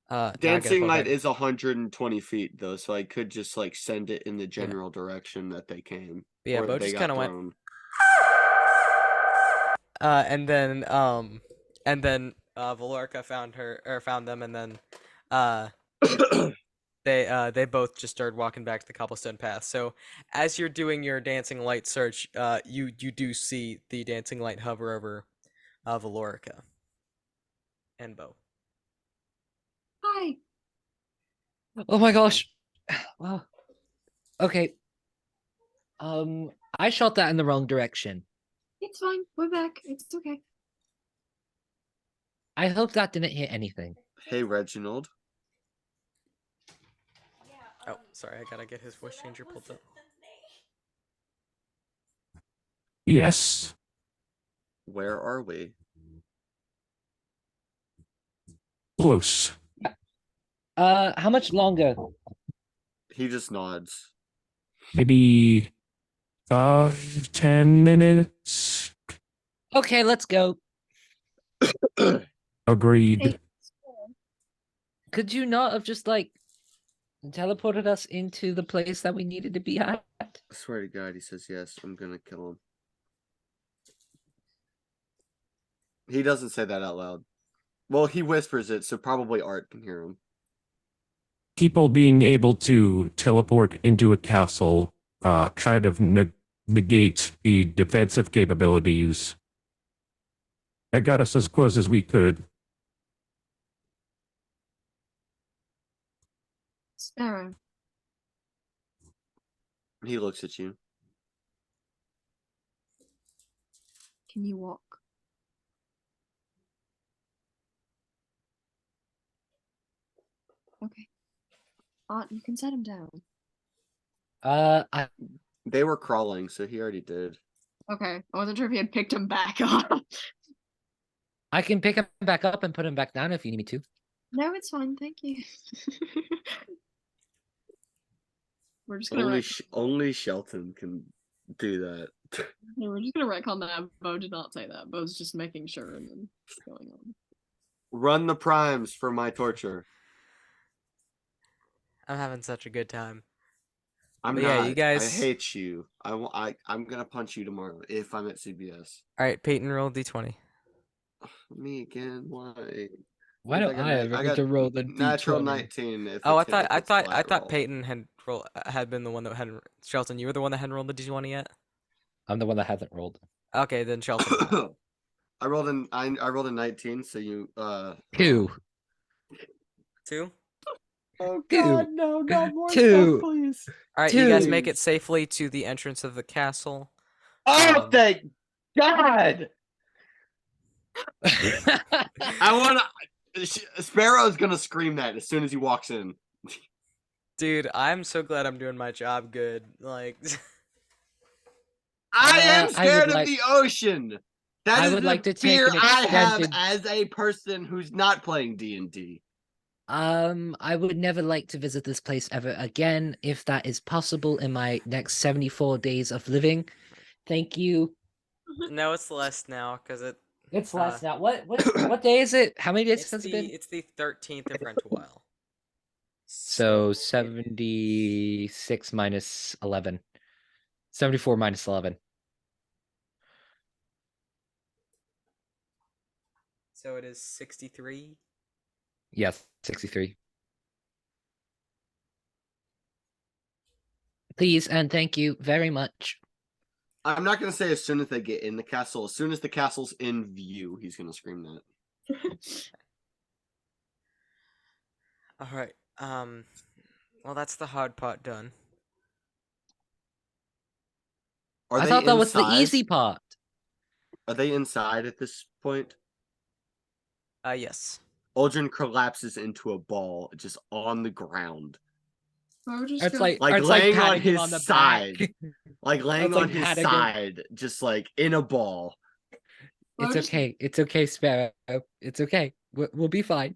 Now I gotta Dancing plug light in. is 120 feet though, so I could just like send it in the general direction that they came. Yeah, or Bo they just got kind of went. thrown. And then Valerica found them, and then They both just started walking back to the cobblestone path. So as you're doing your dancing light search, you do see the dancing light hover over Valorica and Bo. Hi. Oh my gosh. Wow. Okay. I shot that in the wrong direction. It's fine. We're back. It's okay. I hope that didn't hit anything. Hey, Reginald. Oh, sorry, I gotta get his voice changer pulled up. Yes. Where are we? Close. How much longer? He just nods. Maybe 5-10 minutes. Okay, let's go. Agreed. Hey, Could you not have just like teleported us into the place that we needed to be at? I swear to God, he says yes. I'm gonna kill him. He doesn't say that out loud. Well, he whispers it, so probably Art can hear him. People being able to teleport into a castle kind of negate the defensive capabilities. That got us as close as we could. Sparrow. He looks at you. Can you walk? Okay. You can set him down. I They were crawling, so he already did. Okay. I wasn't sure if he had picked him back up. can pick him back up and put him back down if you need me to. No, it's fine. Thank you. We're just gonna Only Shelton can do that. yeah, we're just gonna retcon that. Bo did not say that. Bo's just making sure and then going on. Run the primes for my torture. I'm having such a good time. I'm But not. yeah, you guys. I hate you. I'm gonna punch you tomorrow if I'm at CBS. All right, Peyton, roll d20. Me again? Why? Why don't I ever get to roll the natural D20? 19? Oh, If I it's thought flat roll. Peyton had been the one that hadn't. Shelton, you were the one that hadn't rolled the d20 yet. I'm the one that hasn't rolled. Okay, then Shelton. I rolled a 19, so you 2. 2. Oh Two. God, no, not more 2. stuff, please. All right, you guys make Two. it safely to the entrance of the castle. Oh, thank God! I wanna. Sparrow's gonna scream that as soon as he walks in. Dude, I'm so glad I'm doing my job good. Like, I am I would scared of like- the ocean. That I is would the like to take fear an I have extended- as a person who's not playing D&D. I would never like to visit this place ever again if that is possible in my next 74 days of living. Thank you. no, it's less now because It's less now. What day is it? How many days it's has it been? it's the 13th of Rent-a-While. So 76 minus 11. 74 minus 11. So it is 63. Yes, 63. Please and thank you very much. I'm not gonna say as soon as they get in the castle. As soon as the castle's in view, he's gonna scream that. All right. Well, that's the hard part done. Are I they thought that was the inside? easy part. Are they inside at this point? Yes. Aldrin collapses into a ball just on the ground. Bo just It's goes, like Like it's like laying on patting him his on the side. back. Like laying That's like on his patting him. side, just like in a ball. It's Bo just- okay. It's okay, Sparrow. It's okay. We'll be fine.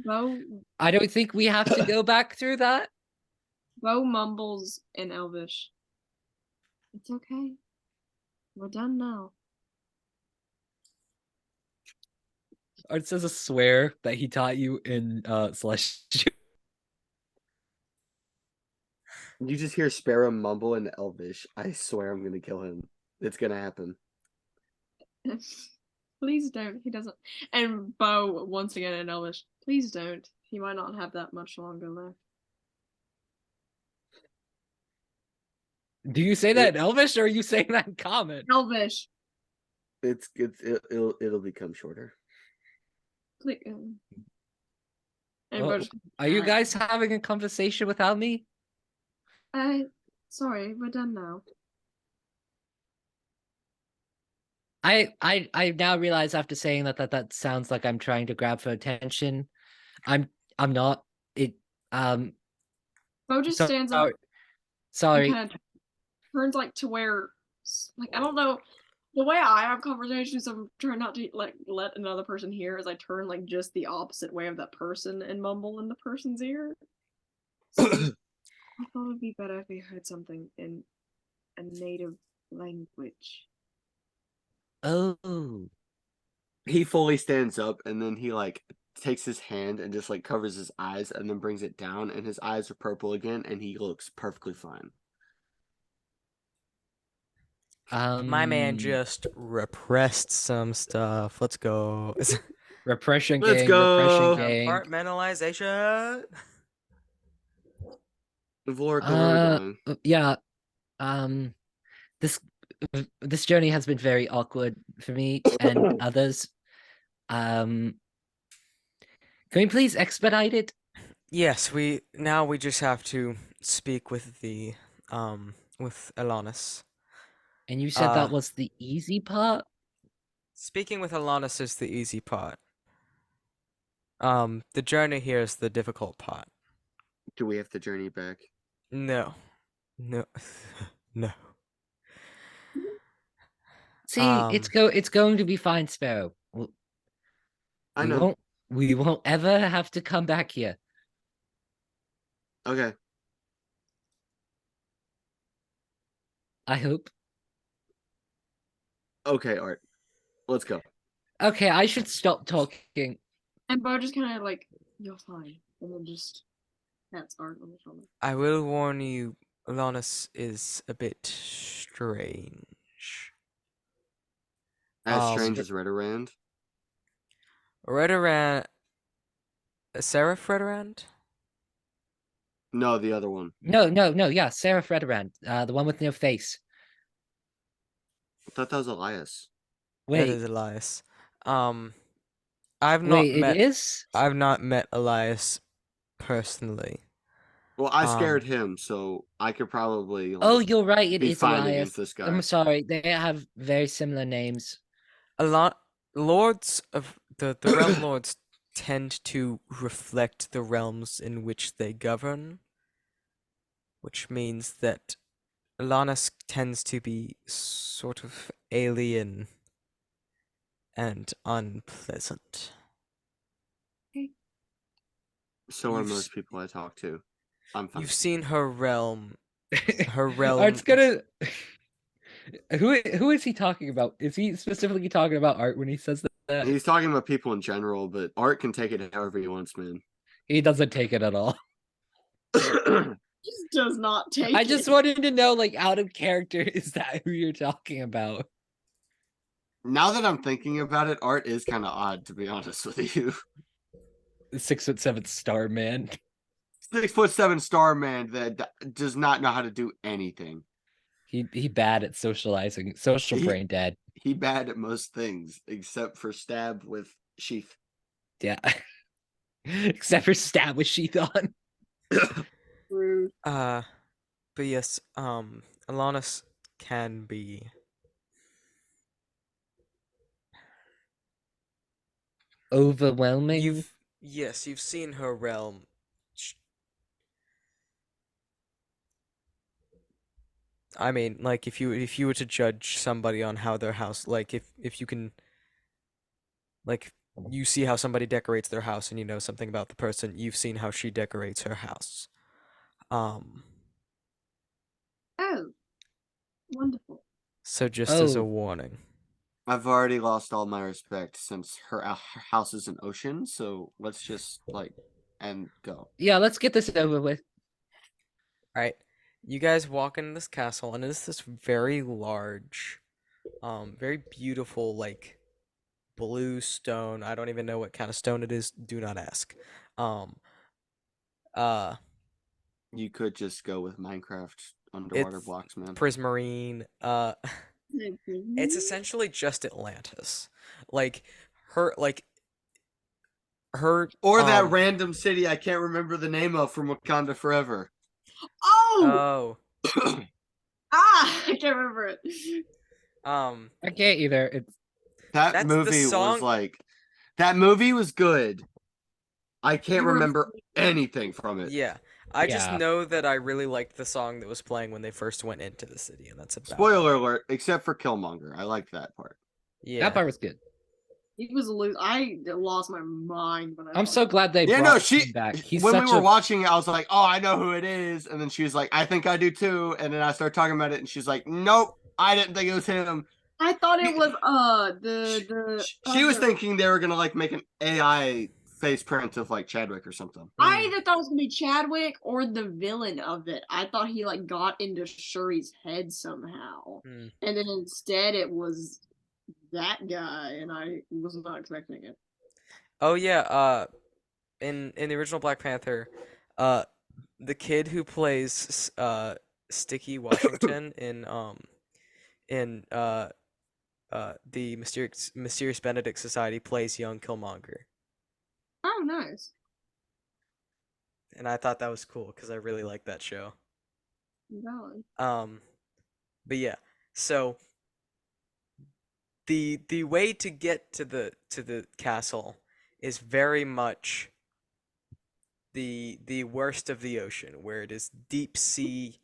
Bo I don't think we have to go back through that. Bo mumbles in Elvish. It's okay. We're done now. Or it says a swear that he taught you in Celestial. You just hear Sparrow mumble in Elvish. I swear I'm gonna kill him. It's gonna happen. Please don't. He doesn't. And Bo once again in Elvish. Please don't. He might not have that much longer left. Do you say that in Elvish or are you saying that in common? Elvish. It'll become shorter. Please. Oh, are you guys having a conversation without me? Sorry, we're done now. I now realize after saying that sounds like I'm trying to grab for attention. I'm not. It Bo just stands up sorry. and Sorry. kind of turns like to where, like, I don't know. The way I have conversations, I'm trying not to like let another person hear as I turn like just the opposite way of that person and mumble in the person's ear. So I thought it'd be better if we heard something in a native language. Oh. He fully stands up and then he like takes his hand and just like covers his eyes and then brings it down and his eyes are purple again and he looks perfectly fine. My man just repressed some stuff. Let's go. Repression Let's gang, repression go. gang. Compartmentalization. Valerica, where are we going? Yeah. This this journey has been very awkward for me and others. Can we please expedite it? Yes, we just have to speak with the with Alanis. And you said that was the easy part? Speaking with Alanis is the easy part. The journey here is the difficult part. Do we have to journey back? No. No. No. See, it's going to be fine, Sparrow. I know. We won't ever have to come back here. Okay. I hope. Okay, Art. Let's go. Okay, I should stop talking. And Bo just kind of like, you're fine. And then just pats Art on the shoulder. I will warn you, Alanis is a bit strange. As strange as Redorand? Redorand... Seraph Redorand? No, the other one. No, yeah, Sarah Fredorand, the one with no face. I thought that was Elias. Wait. That is Elias. I've not met Elias personally. Well, I scared him, so I could probably oh, you're right, it be is fine Elias. against this guy. I'm sorry, they have very similar names. A lot lords of the realm lords tend to reflect the realms in which they govern, which means that Alanis tends to be sort of alien and unpleasant. So are most people I talk to. I'm fine. You've seen her realm. Her realm. Art's gonna. Who is he talking about? Is he specifically talking about Art when he says that? He's talking about people in general, but Art can take it however he wants, man. He doesn't take it at all. Just does not take I it. just wanted to know, like, out of character, is that who you're talking about? Now that I'm thinking about it, Art is kind of odd, to be honest with you. The 6'7" star man. 6'7" star man that does not know how to do anything. He bad at socializing. Social brain dead. He bad at most things except for stab with sheath. Yeah. Except for stab with sheath on. Rude. But yes, Alanis can be overwhelming. You've seen her realm. I mean, like if you were to judge somebody on how their house, like if you can, like you see how somebody decorates their house and you know something about the person, you've seen how she decorates her house. Oh, wonderful. So just as a warning. I've already lost all my respect since her house is an ocean, so let's just and go. Yeah, let's get this over with. All right. You guys walk into this castle, and it's this very large, very beautiful, like, blue stone. I don't even know what kind of stone it is. Do not ask. Uh, You could just go with Minecraft underwater it's blocks, man. prismarine. It's essentially just Atlantis. Like her, like her. Or that random city I can't remember the name of from Wakanda Forever. Oh! Oh. I can't remember it. I can't either. It's That That's the movie was song- like, that movie was good. I can't You were- remember anything from it. Yeah. I just Yeah. know that I really liked the song that was playing when they first went into the city, and that's about it. Spoiler alert, except for Killmonger. I liked that part. Yeah. that part was good. He was loose. I lost my mind when I. I'm saw so that. glad they Yeah, brought no, she him back. He's when we such were a watching it, I was like, "Oh, I know who it is," and then she was like, "I think I do too," and then I started talking about it, and she's like, "Nope, I didn't think it was him." I thought it was the. She was other- thinking they were gonna like make an AI face print of like Chadwick or something. I either thought it was gonna be Chadwick or the villain of it. I thought he like got into Shuri's head somehow, Mm. and then instead it was that guy, and I was not expecting it. Oh yeah, in the original Black Panther, the kid who plays Sticky Washington in the Mysterious Benedict Society plays young Killmonger. Oh, nice. And I thought that was cool because I really like that show. Valid. But yeah, so the way to get to the castle is very much the worst of the ocean, where it is deep sea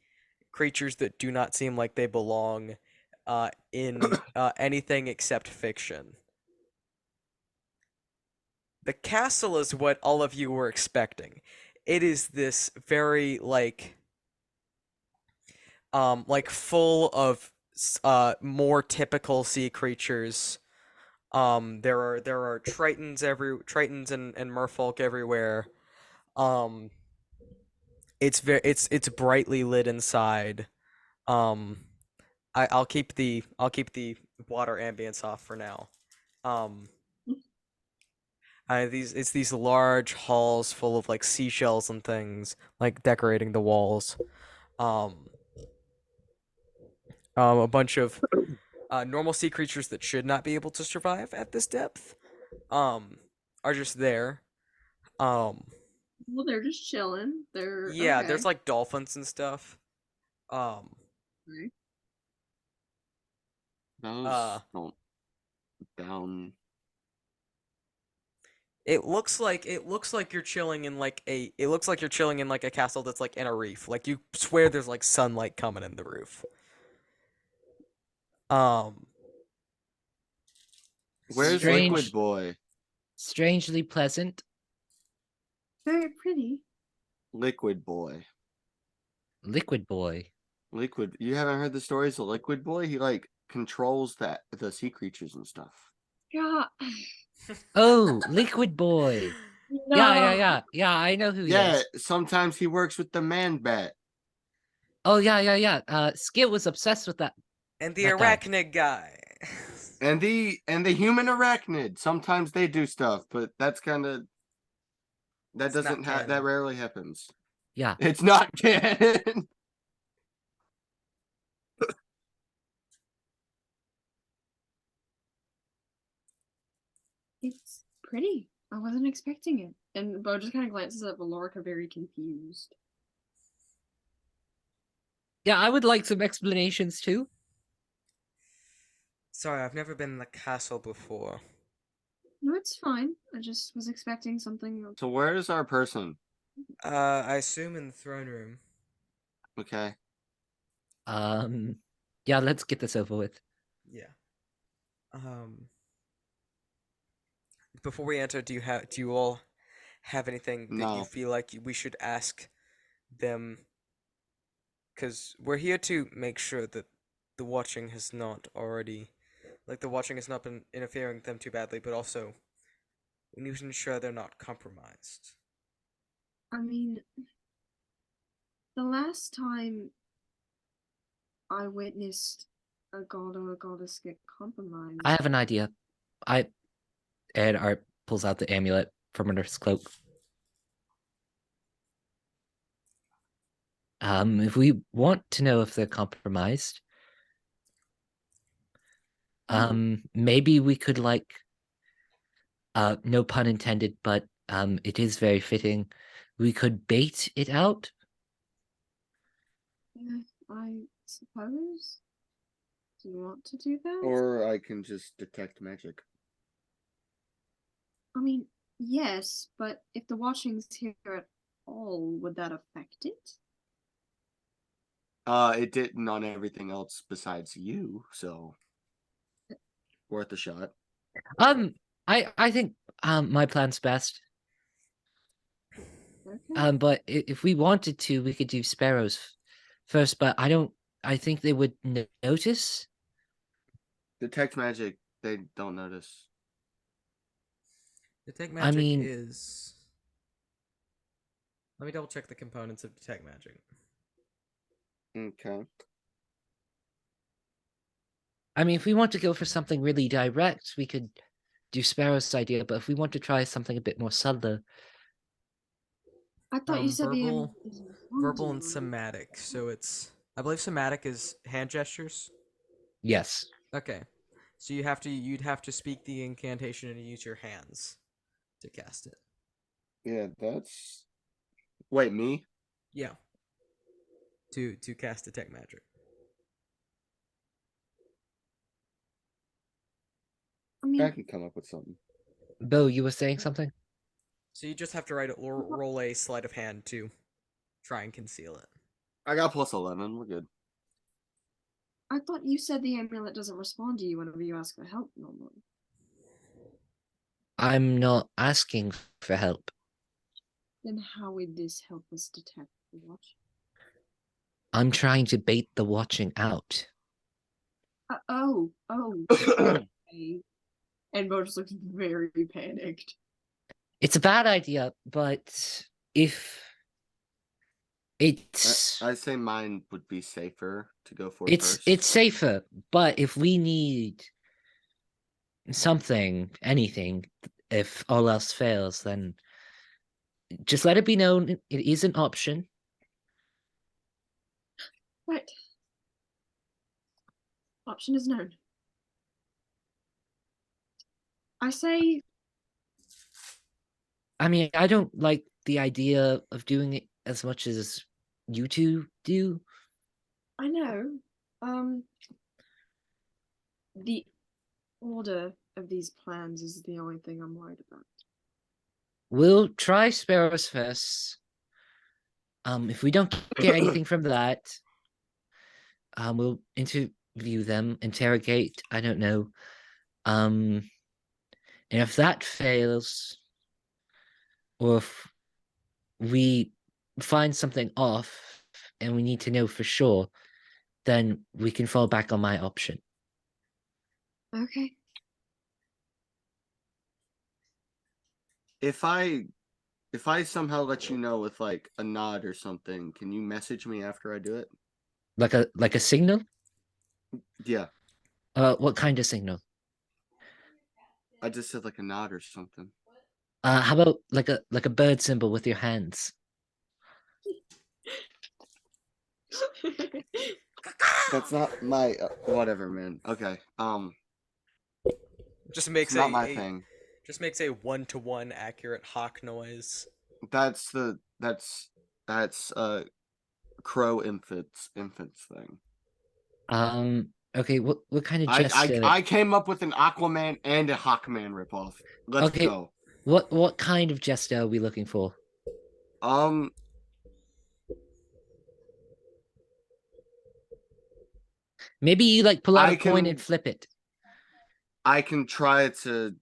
creatures that do not seem like they belong in anything except fiction. The castle is what all of you were expecting. It is this very like full of more typical sea creatures. There are tritons and merfolk everywhere. It's brightly lit inside. I'll keep the water ambience off for now. It's these large halls full of like seashells and things like decorating the walls. A bunch of normal sea creatures that should not be able to survive at this depth are just there. Well, they're just chilling. They're Yeah, okay. there's like dolphins and stuff. Okay. Those don't down. It looks like you're chilling in like a castle that's like in a reef. Like you swear there's like sunlight coming in the roof. Where's Strange. Liquid Boy? strangely pleasant. Very pretty. Liquid Boy. Liquid boy. Liquid. You haven't heard the stories of Liquid Boy? He like controls the sea creatures and stuff. Yeah. Oh, liquid boy. No. Yeah, I know who he Yeah, is. sometimes he works with the man bat. Oh yeah. Skit was obsessed with that. And the That guy. arachnid guy. And the human arachnid. Sometimes they do stuff, but that's kind of that It's not doesn't that canon. rarely happens. Yeah. It's not canon. It's pretty. I wasn't expecting it. And Bo just kind of glances at Valerica, very confused. Yeah, I would like some explanations too. Sorry, I've never been in the castle before. No, it's fine. I just was expecting something. So where is our person? I assume in the throne room. Okay. Yeah, let's get this over with. Yeah. Before we enter, do you all have anything that you No. feel like we should ask them? Because we're here to make sure that the watching has not been interfering with them too badly, but also we need to ensure they're not compromised. I mean, the last time I witnessed a god or a goddess get compromised. I have an idea. And Art pulls out the amulet from under his cloak. If we want to know if they're compromised, maybe we could no pun intended, but it is very fitting. We could bait it out. Yeah, I suppose. Do you want to do that? Or I can just detect magic. I mean, yes, but if the watching's here at all, would that affect it? It didn't on everything else besides you, so worth a shot. I think my plan's best. Okay. But if we wanted to, we could do sparrows first. But I think they would notice. Detect magic, they don't notice. Detect I magic mean- is. Let me double check the components of detect magic. Okay. I mean, if we want to go for something really direct, we could do Sparrow's idea. But if we want to try something a bit more subtle, I thought you said the verbal, amulet doesn't verbal and respond to you. somatic. So it's, I believe somatic is hand gestures. yes. Okay, so you'd have to speak the incantation and use your hands to cast it. Yeah, that's. Wait, me? Yeah. To cast detect magic. I mean, I can come up with something. Bo, you were saying something? So you just have to roll a sleight of hand to try and conceal it. I got plus 11. We're good. I thought you said the amulet doesn't respond to you whenever you ask for help normally. I'm not asking for help. Then how would this help us detect the watch? I'm trying to bait the watching out. Oh. Okay. And Bo just looks very panicked. It's a bad idea, but if it's I say mine would be safer to go for it's first. it's safer, but if we need something, anything, if all else fails, then just let it be known it is an option. Right. Option is known. I say, I mean, I don't like the idea of doing it as much as you two do. I know. The order of these plans is the only thing I'm worried about. We'll try Sparrows first. If we don't get anything from that, we'll interview them, interrogate, I don't know. And if that fails, or if we find something off and we need to know for sure, then we can fall back on my option. Okay. If I somehow let you know with like a nod or something, can you message me after I do it? Like a signal? Yeah, What kind of signal? I just said like a nod or something. How about like a bird symbol with your hands? That's not my whatever, man. Okay. Just makes It's not my thing. Just makes a 1-to-1 accurate hawk noise. That's crow infants thing. Okay, what kind of gesture? I came up with an Aquaman and a Hawkman ripoff. Let's Okay. go. What kind of gesture are we looking for? Maybe you like pull out a coin and flip it. I can try to.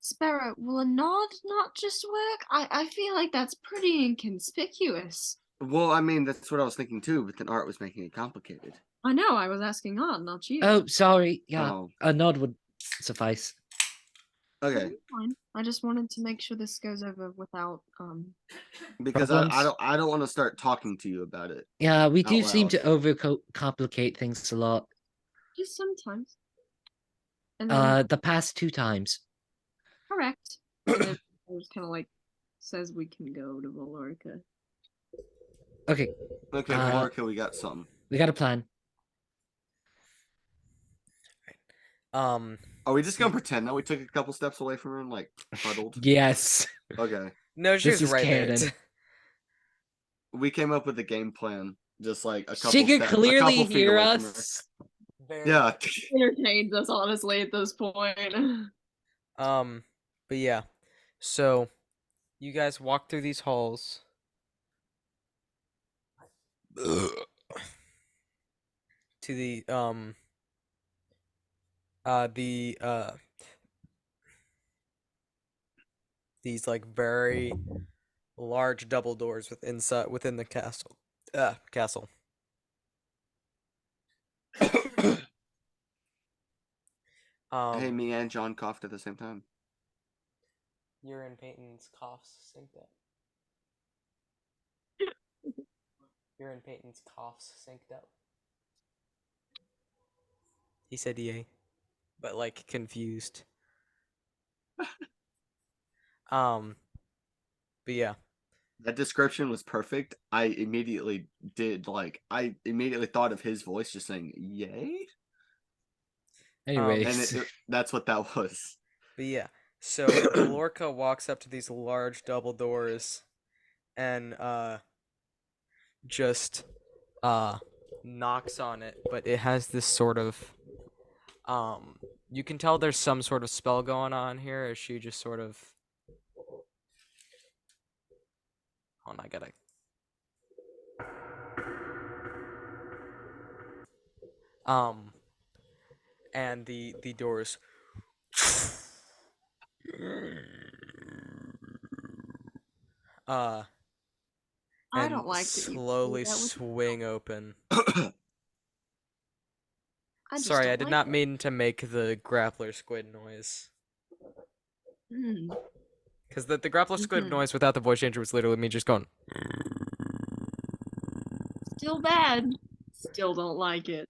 Sparrow, will a nod not just work? I feel like that's pretty inconspicuous. Well, I mean, that's what I was thinking too, but then Art was making it complicated. I know, I was asking Art, not you. Oh, sorry. Yeah, Oh. a nod would suffice. Okay. Fine. I just wanted to make sure this goes over without Because Problems? I don't want to start talking to you about it. Yeah, we Out do seem loud. to overcomplicate things a lot. just sometimes. And then The past 2 times. correct. And then it just kind of like says we can go to Valerica. Okay, Okay, Uh, Valerica, we got something. we got a plan. Um, Are we just gonna pretend that we took a couple steps away from her and like huddled? Yes. Okay. no, she This was is right canon. there. We came up with a game plan, just like a couple She can steps, a clearly couple feet hear away from her. us. Very Yeah. much. Entertains us honestly at this point. But yeah. So you guys walk through these halls. To the these like very large double doors within the castle. Hey, me and John coughed at the same time. You're in Peyton's coughs synced up. You're in Peyton's coughs synced up. He said yay, but like confused. But yeah. That description was perfect. I immediately thought of his voice just saying "yay," Anyways, and that's what that was. But yeah, so Valorca walks up to these large double doors and just knocks on it, but it has this sort of you can tell there's some sort of spell going on here as she just sort of hold on, I gotta and the doors I and don't like that you do slowly that with- swing open. I just Sorry, don't I did like not it. mean to make the grappler squid noise. Mm. Because the grappler squid Mhm. noise without the voice changer was literally me just going. Still bad. Still don't like it.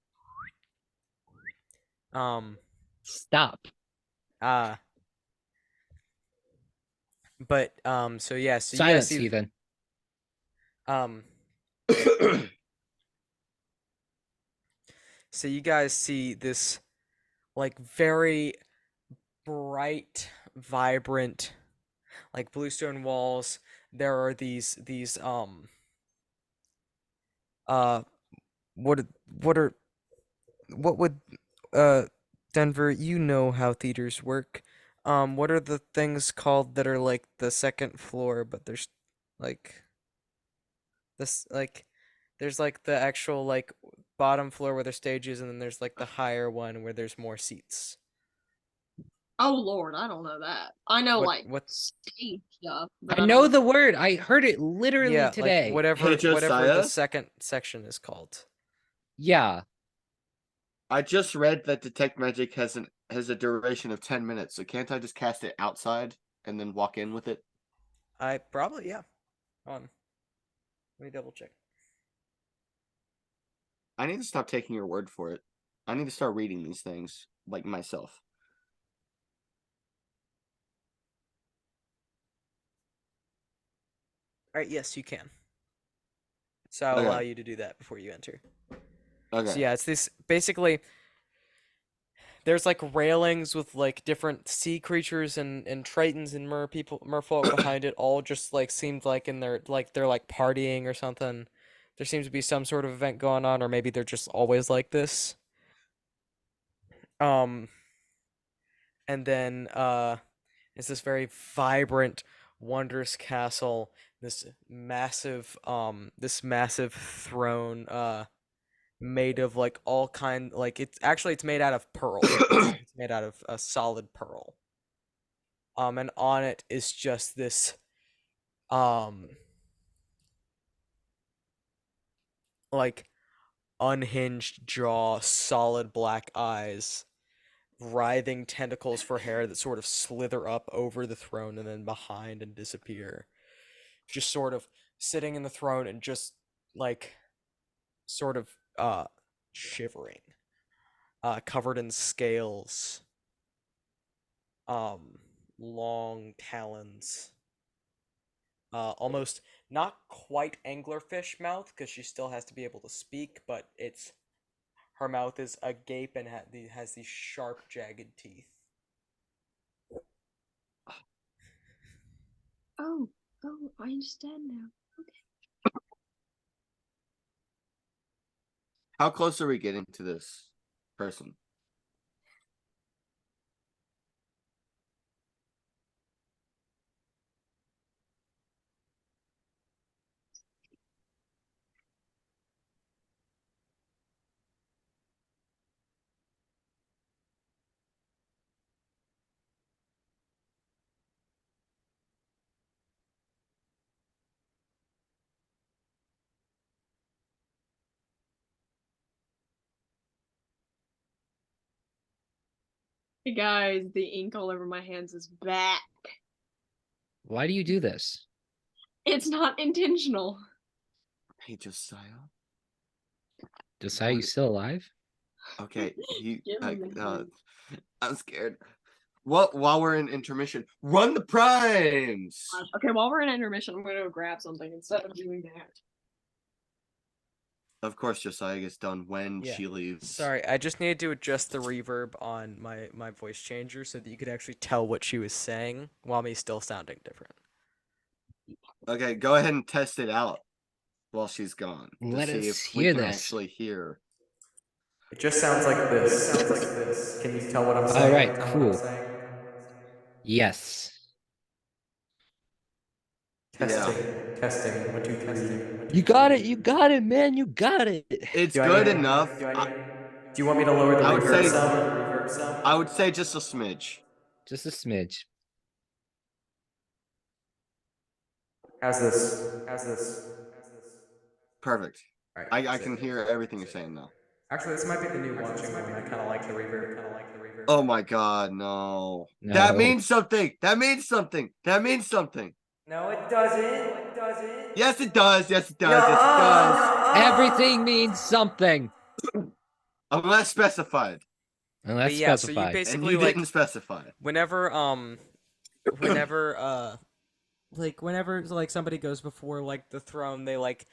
stop. But so yeah, so you guys Silence, see heathen. so you guys see this like very bright, vibrant, like bluestone walls. There are these uh what are what would Denver, you know how theaters work. What are the things called that are like the second floor, but there's like this like there's like the actual like bottom floor where there's stages, and then there's like the higher one where there's more seats. Oh Lord, I don't know that. I know like What's stage stuff, but I I know don't the word. I heard it literally yeah, today. like whatever Hey, whatever the Josiah? second section is called. Yeah. I just read that detect magic has a duration of 10 minutes, so can't I just cast it outside and then walk in with it? I probably yeah. Hold on. Let me double check. I need to stop taking your word for it. I need to start reading these things like myself. Alright, yes, you can. So I'll allow you to do that before you enter. Okay. So yeah, it's this basically there's like railings with like different sea creatures and tritons and merfolk behind it, all just like seemed like in their like they're like partying or something. There seems to be some sort of event going on, or maybe they're just always like this. Um and then it's this very vibrant, wondrous castle, this massive throne made of like all kind like it's made out of pearl. It's made out of a solid pearl. And on it is just this like unhinged jaw, solid black eyes, writhing tentacles for hair that sort of slither up over the throne and then behind and disappear. Just sort of sitting in the throne and just like sort of shivering. Covered in scales long talons. Almost not quite anglerfish mouth because she still has to be able to speak, but her mouth is agape and has these sharp, jagged teeth. Oh, I understand now. How close are we getting to this person? Hey guys, the ink all over my hands is back. Why do you do this? It's not intentional. Hey, Josiah. Josiah, you still alive? Okay, Give him a hint. I'm scared. Well, while we're in intermission, run the primes. Okay, while we're in intermission, I'm gonna go grab something instead of doing that. Of course, Josiah gets done when Yeah. she leaves. Sorry, I just needed to adjust the reverb on my voice changer so that you could actually tell what she was saying while me still sounding different. Okay, go ahead and test it out while she's gone to Let see us if we hear can this. actually hear. It just sounds like this. Can you tell what I'm saying? All right, cool. Yes. Testing. 1, 2, 3. You got it, man, you got it. It's Do I good need- enough. Do you want me to lower the I would reverb say- some? I would say just a smidge. Just a smidge. How's this? Perfect. All right. I can hear everything you're saying now. Actually, this might be the new watching moment. I kind of like the reverb. Oh my god, no. No. That means something. That means something. That means something. No, it doesn't. Yes, it does. Yes, it does. Yes, it does. Everything means something. Unless specified. Unless But yeah, so you specified. And basically you like didn't specify. whenever like somebody goes before like the throne, they're like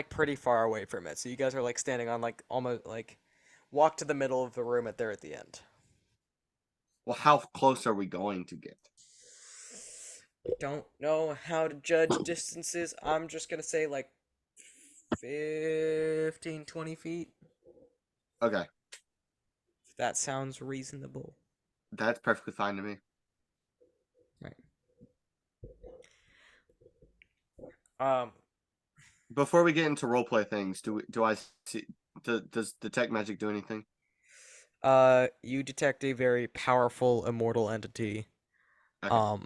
pretty far away from it. So you guys are like standing on like almost like walk to the middle of the room at the end. Well, how close are we going to get? Don't know how to judge distances. I'm just gonna say like 15, 20 feet. Okay. If that sounds reasonable. That's perfectly fine to me. Right. Before we get into roleplay things, do I see does detect magic do anything? You detect a very powerful immortal entity. Okay.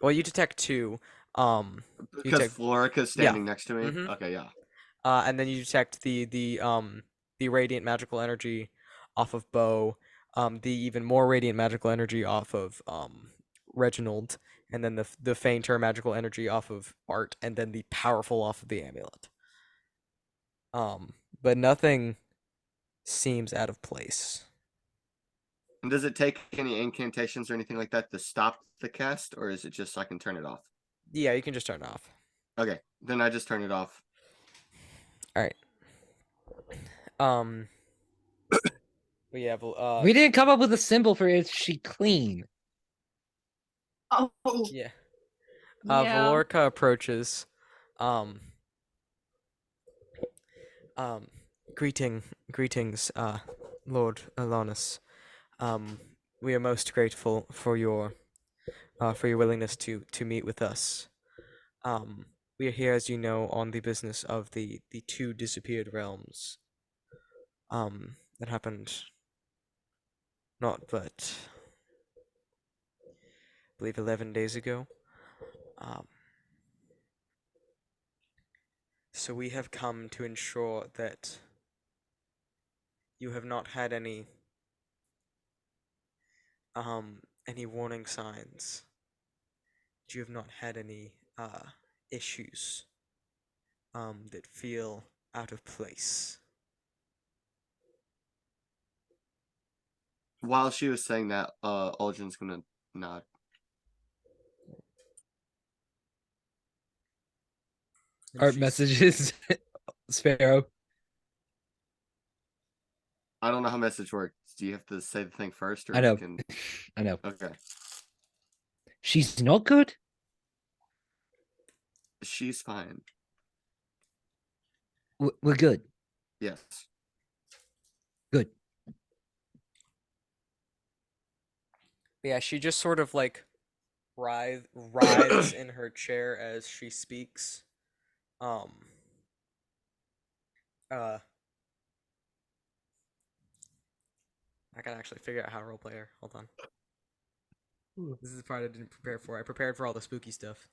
Well, you detect two. Because Valerica's standing next to me. Mhm. Okay, yeah. And then you detect the radiant magical energy off of Bo, the even more radiant magical energy off of Reginald, and then the fainter magical energy off of Art, and then the powerful off of the amulet. But nothing seems out of place. And does it take any incantations or anything like that to stop the cast, or is it just I can turn it off? Yeah, you can just turn it off. Okay, then I just turn it off. All right. But yeah, We didn't come up with a symbol for is she clean. Oh, yeah. yeah. Valerica approaches. Greetings, Lord Alonus. We are most grateful for your willingness to meet with us. We are here, as you know, on the business of the two disappeared realms. That happened not but I believe 11 days ago. So we have come to ensure that you have not had any warning signs. You have not had any issues that feel out of place. While she was saying that, Uldren's gonna nod. And Art she's- messages, Sparrow. I don't know how message works. Do you have to say the thing first, or I know. you can? I know. Okay. She's not good. She's fine. We're good. Yes. Good. Yeah, she just sort of like writhes in her chair as she speaks. I can actually figure out how to roleplay her.Hold on. This is the part I didn't prepare for. I prepared for all the spooky stuff.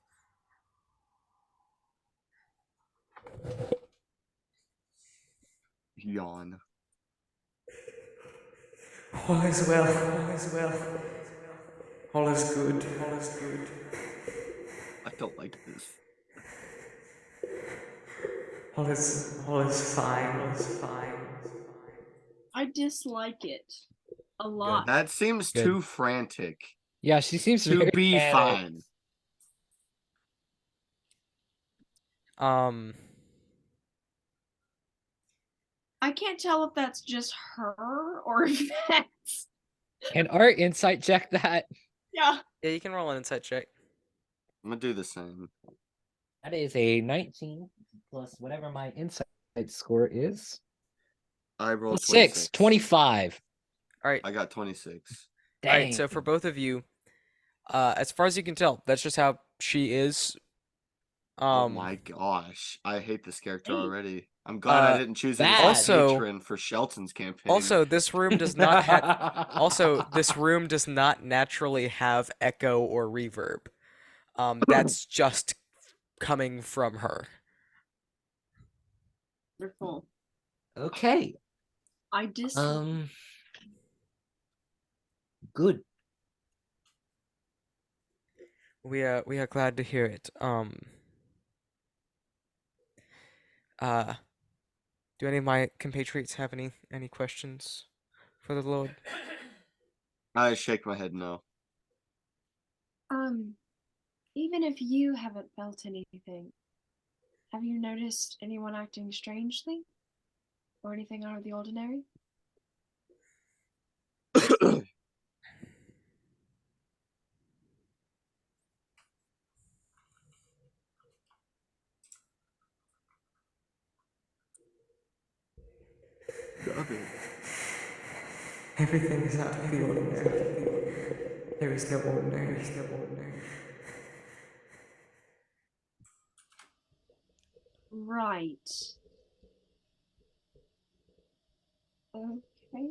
Yawn. All is well, all is well. All is good, all is good. I don't like this. All is fine, all is fine. I dislike it a lot. That seems Good. too frantic Yeah, she seems to very be panicked. fine. I can't tell if that's just her or if that's Can Art insight check that? yeah. Yeah, you can roll an insight check. I'm gonna do the same. That is a 19 plus whatever my insight score is. I rolled 6, 25. All right, I got 26. Dang. all right. So for both of you, as far as you can tell, that's just how she is. Oh my gosh. I hate this character Hey. already. I'm glad I didn't choose it as bad. a Also- patron for Shelton's campaign. Also, this room does not have. Also, this room does not naturally have echo or reverb. That's just coming from her. They're full. Okay. I dislike Good. We are glad to hear it. Do any of my compatriots have any questions for the Lord? I shake my head no. even if you haven't felt anything, have you noticed anyone acting strangely? Or anything out of the ordinary? Everything is out of the ordinary. There is no ordinary. There is no ordinary. Right. Okay.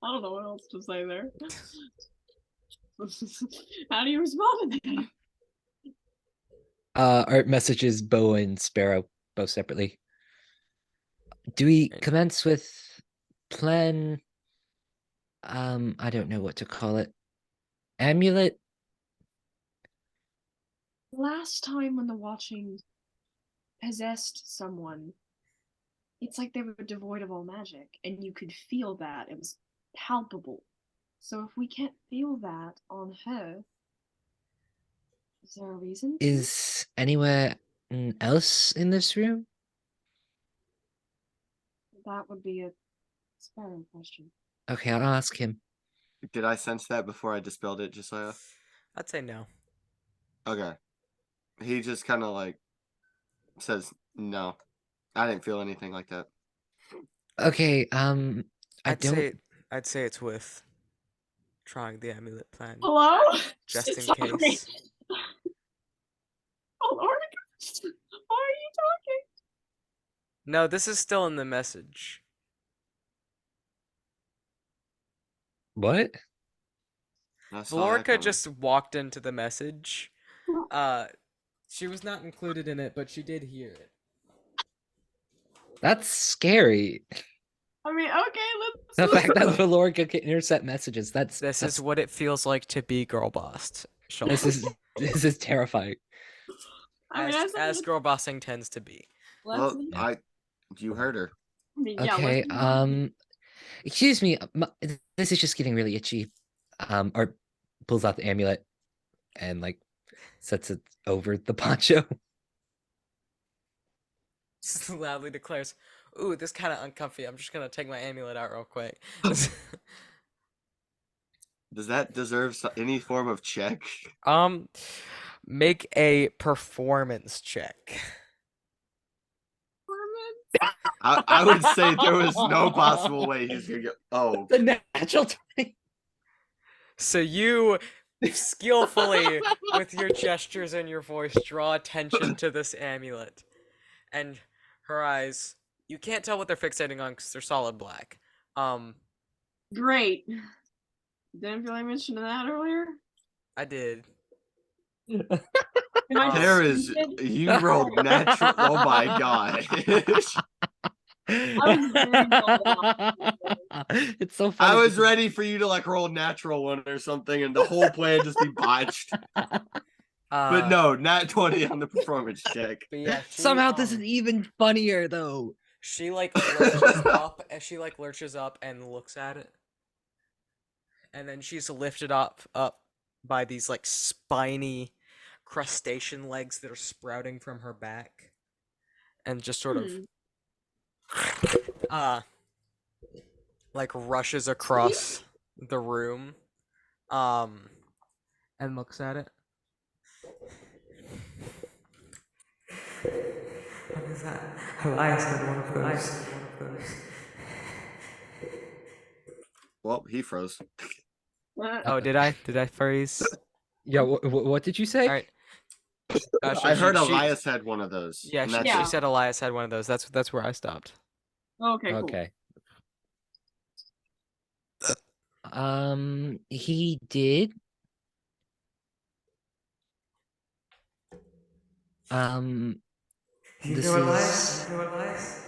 I don't know what else to say there. How do you respond to that? Art messages Bo and Sparrow both separately. Do we commence with plan? I don't know what to call it. Amulet? Last time when the watching possessed someone, it's like they were devoid of all magic, and you could feel that. It was palpable. So if we can't feel that on her, is there a reason? Is anywhere else in this room? That would be a Sparrow question. Okay, I'll ask him. Did I sense that before I dispelled it, Josiah? I'd say no. Okay. He just kind of like says, no. I didn't feel anything like that. Okay, I'd say it's worth trying the amulet plan. Hello? Just in Sorry. case. Oh, Lord. Why are you talking? No, this is still in the message. What? I saw that Valerica coming. just walked into the message. She was not included in it, but she did hear it. That's scary. I mean, okay, let's. The fact that Valorica can intercept messages, that's This is what it feels like to be girl bossed. this is terrifying. I mean, I said as girl bossing tends to be. let's. Well, you heard her. I mean, yeah, Okay, let's- Excuse me, this is just getting really itchy. Or pulls out the amulet and like sets it over the poncho. Just loudly declares, "Ooh, this kind of uncomfy. I'm just gonna take my amulet out real quick." Does that deserve any form of check? Make a performance check. I would say there was no possible way he's gonna get. Oh, The natural 20. So you skillfully, with your gestures and your voice, draw attention to this amulet, and her eyes. You can't tell what they're fixating on because they're solid black. Great. Didn't feel like mentioning that earlier. I did. Am I there is. stupid? You rolled natural. Oh my god. It's so funny. I was because- ready for you to like roll a natural one or something, and the whole plan just be botched. But no, nat 20 on the performance check. But yeah, Somehow this is even funnier though. She like lurches up, and she like lurches up and looks at it, and then she's lifted up by these like spiny crustacean legs that are sprouting from her back, and just sort of like rushes across the room, and looks at it. What is that? Elias had one of those. Well, he froze. Oh, did I? Did I freeze? Yeah, what did you say? All right. I heard Elias had one of those. Yeah, and she that's said Elias had one of those. That's where I stopped. Okay, cool. Okay. He did. This is. Elias? You know Elias?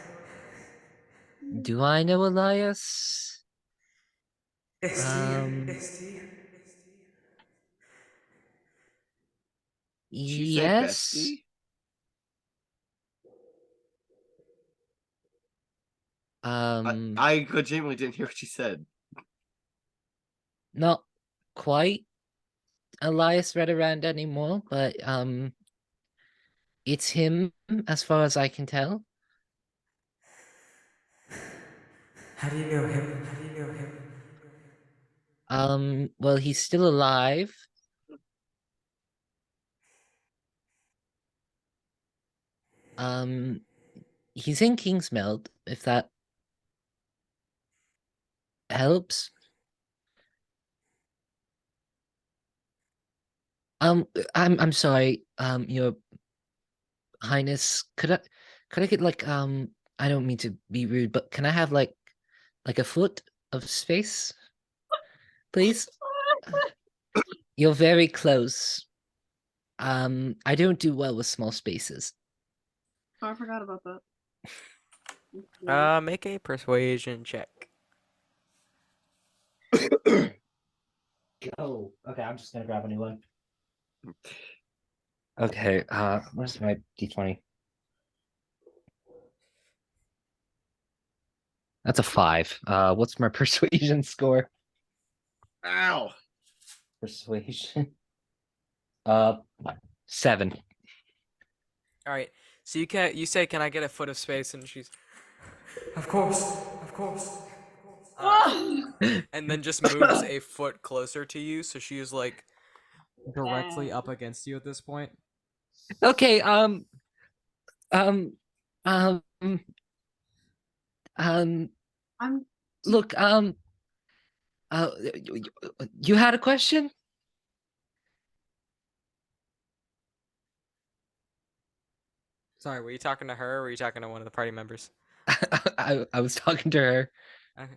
Do I know Elias? Did you say Yes. bestie? I legitimately didn't hear what she said. Not quite Elias Redarand anymore, but it's him as far as I can tell. How do you know him? How do you know him? Well, he's still alive. He's in Kingsmeld, if that helps. I'm sorry, Your Highness, could I get like I don't mean to be rude, but can I have like a foot of space, please? You're very close. I don't do well with small spaces. Oh, I forgot about that. Make a persuasion check. Oh, okay, I'm just gonna grab a new one. Okay, where's my D20? That's a 5. What's my persuasion score? Ow. Persuasion. 7. All right. So you say, "Can I get a foot of space?" And she's, "Of course, of course." And then just moves a foot closer to you, so she is like directly up against you at this point. Okay, I'm look, you had a question? Sorry, were you talking to her or were you talking to one of the party members? I was talking to her. Okay.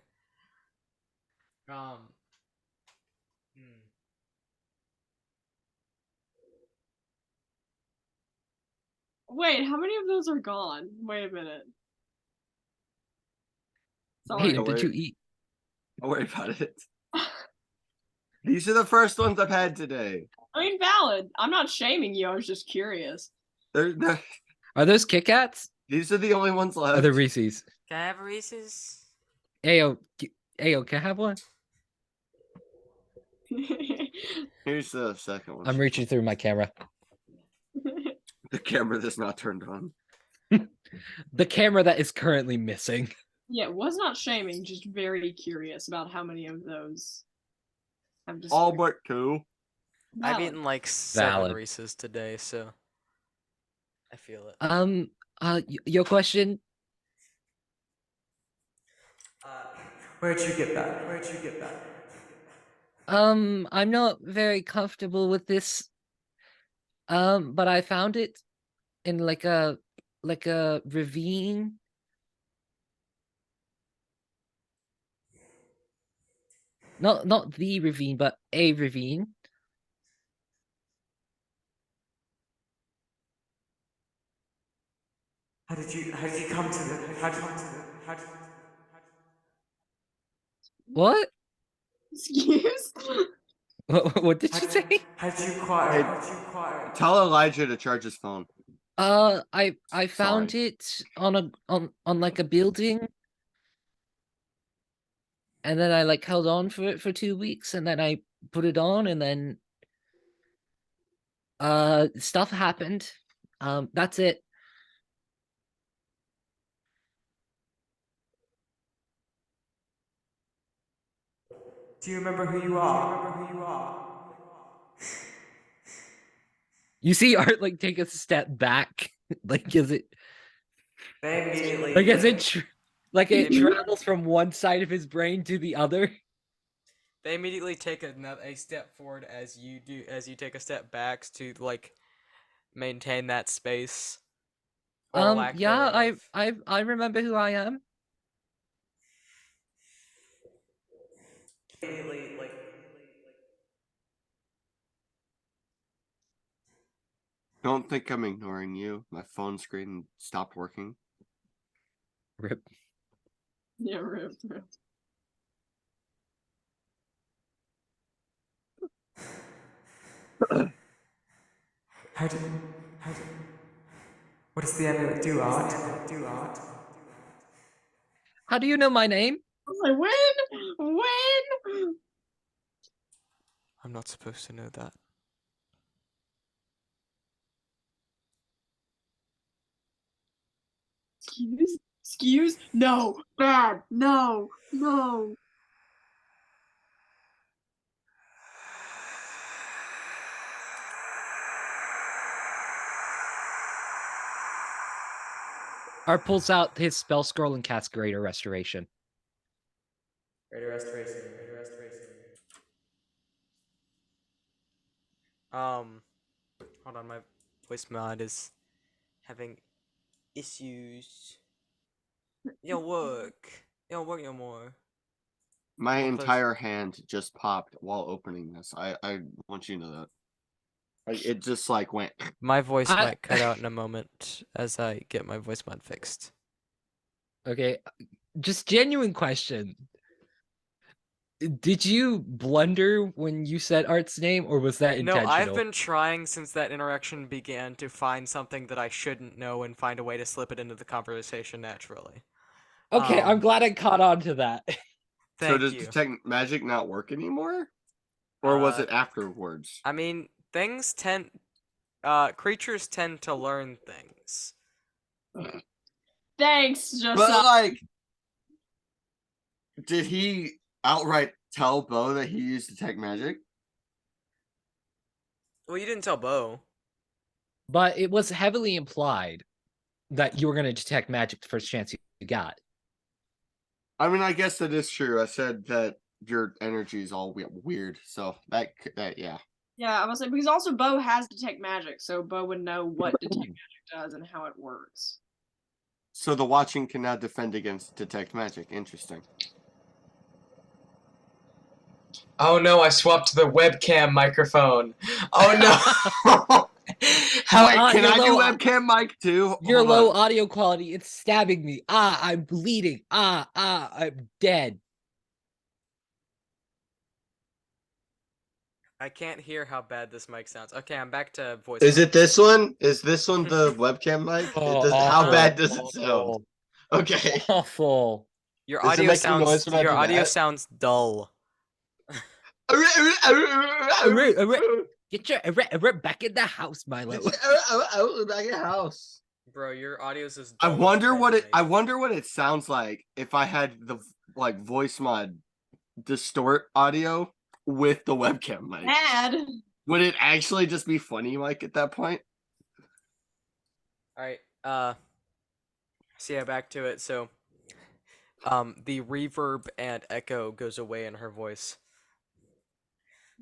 Wait, how many of those are gone? Wait a minute. Hey, Sorry. did you eat? Don't worry about it. These are the first ones I've had today. I mean, valid. I'm not shaming you. I was just curious. They're Are those Kit Kats? these are the only ones left. Are the Reese's? Can I have a Reese's? Ayo, Ayo, can I have one? Here's the second one. I'm reaching through my camera. The camera that's not turned on. The camera that is currently missing. Yeah, was not shaming, just very curious about how many of those have All disappeared. but 2. I've Valid. eaten like 7 Valid. Reese's today, so I feel it. Your question? Where'd you get that? Where'd you get that? I'm not very comfortable with this. But I found it in like a ravine. Not the ravine, but a ravine. How did you come to the how did What? Excuse? What did you say? how did you acquire Tell Elijah to charge his phone. I found Sorry. it on like a building, and then I like held on for it for 2 weeks, and then I put it on, and then stuff happened. That's it. Do you remember who you are? You see Art like take a step back, like is it They immediately like as it it Maybe- travels from one side of his brain to the other. They immediately take a step forward as you take a step back to like maintain that space. Or lack Yeah, thereof. I remember who I am. Immediately, like Don't think I'm ignoring you. My phone screen stopped working. Rip. Yeah, rip. how did what does the amulet do, Art? How do you know my name? I was like, when? I'm not supposed to know that. Excuse? No, bad, no. Art pulls out his spell scroll and casts Greater Restoration. Greater restoration. Hold on, my voice mod is having issues. It'll work no more. My Well, close- entire hand just popped while opening this. I want you to know that. Like it just like went. My voice I- might cut out in a moment as I get my voice mod fixed. Okay, just genuine question. Did you blunder when you said Art's name, or was that No, intentional? I've been trying since that interaction began to find something that I shouldn't know and find a way to slip it into the conversation naturally. Okay, I'm Um, glad I caught on to that. So Thank does you. detect magic not work anymore? Or was it afterwards? I mean, creatures tend to learn things. Thanks, But Josiah. like, did he outright tell Bo that he used detect magic? Well, you didn't tell Bo. But it was heavily implied that you were going to detect magic the first chance you got. I mean, I guess that is true. I said that your energy is all weird, so that yeah. Yeah, I was like, because also Bo has detect magic, so Bo would know what detect magic does and how it works. So the watching can now defend against detect magic. Interesting. Oh no, I swapped the webcam microphone. Oh no. Wait, can I do webcam mic too? Your Hold low on. audio quality, it's stabbing me. I'm bleeding. I'm dead. I can't hear how bad this mic sounds. Okay, I'm back to voice. Is mod. it this one? Is this one the webcam mic? Oh, How awful, bad does it awful, sound? Okay. Awful. Your Does it audio make a noise sounds when I your do audio that? sounds dull. Get your back in the house, Milo. Back in the house. Bro, your audio's as I dull as wonder what it. Fortnite. I wonder what it sounds like if I had the voice mod distort audio with the webcam mic. Bad. Would it actually just be funny, Mike, at that point? All right. So yeah, back to it. So, the reverb and echo goes away in her voice.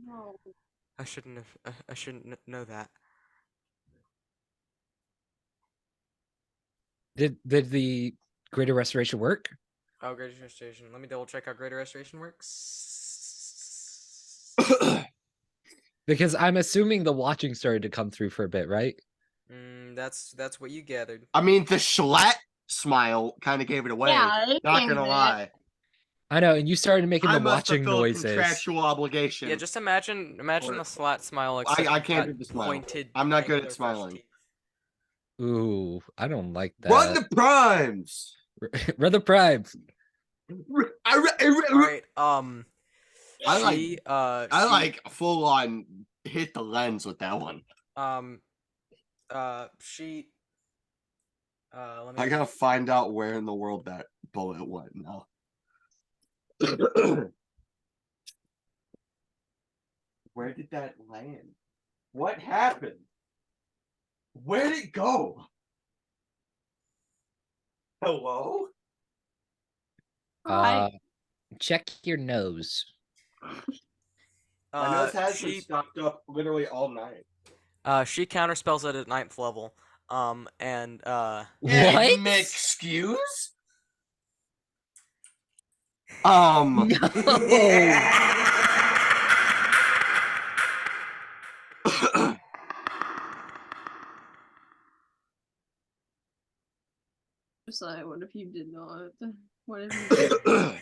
No. I shouldn't have. I shouldn't know that. Did the greater restoration work? Oh, greater restoration. Let me double check how greater restoration works. Because I'm assuming the watching started to come through for a bit, right? That's what you gathered. I mean, the Schlatt smile kind of gave it away. Yeah, it Not came gonna in. lie. I know, and you started making I the must watching fulfill a noises. contractual obligation. Yeah, just imagine Or- the slat smile. Except I you've can't got do the smile. Pointed, I'm not good at angular smiling. front teeth. Ooh, I don't like that. Run the primes. Run the primes. All right. I like- She. I like full on hit the lens with that one. She. Let I me. gotta find out where in the world that bullet went now. Where did that land? What happened? Where'd it go? Hello? Check your nose. My nose has been She. stopped up literally all night. She counterspells it at 9th level. And What? Excuse? No. Sorry, what if you did not? What if you did?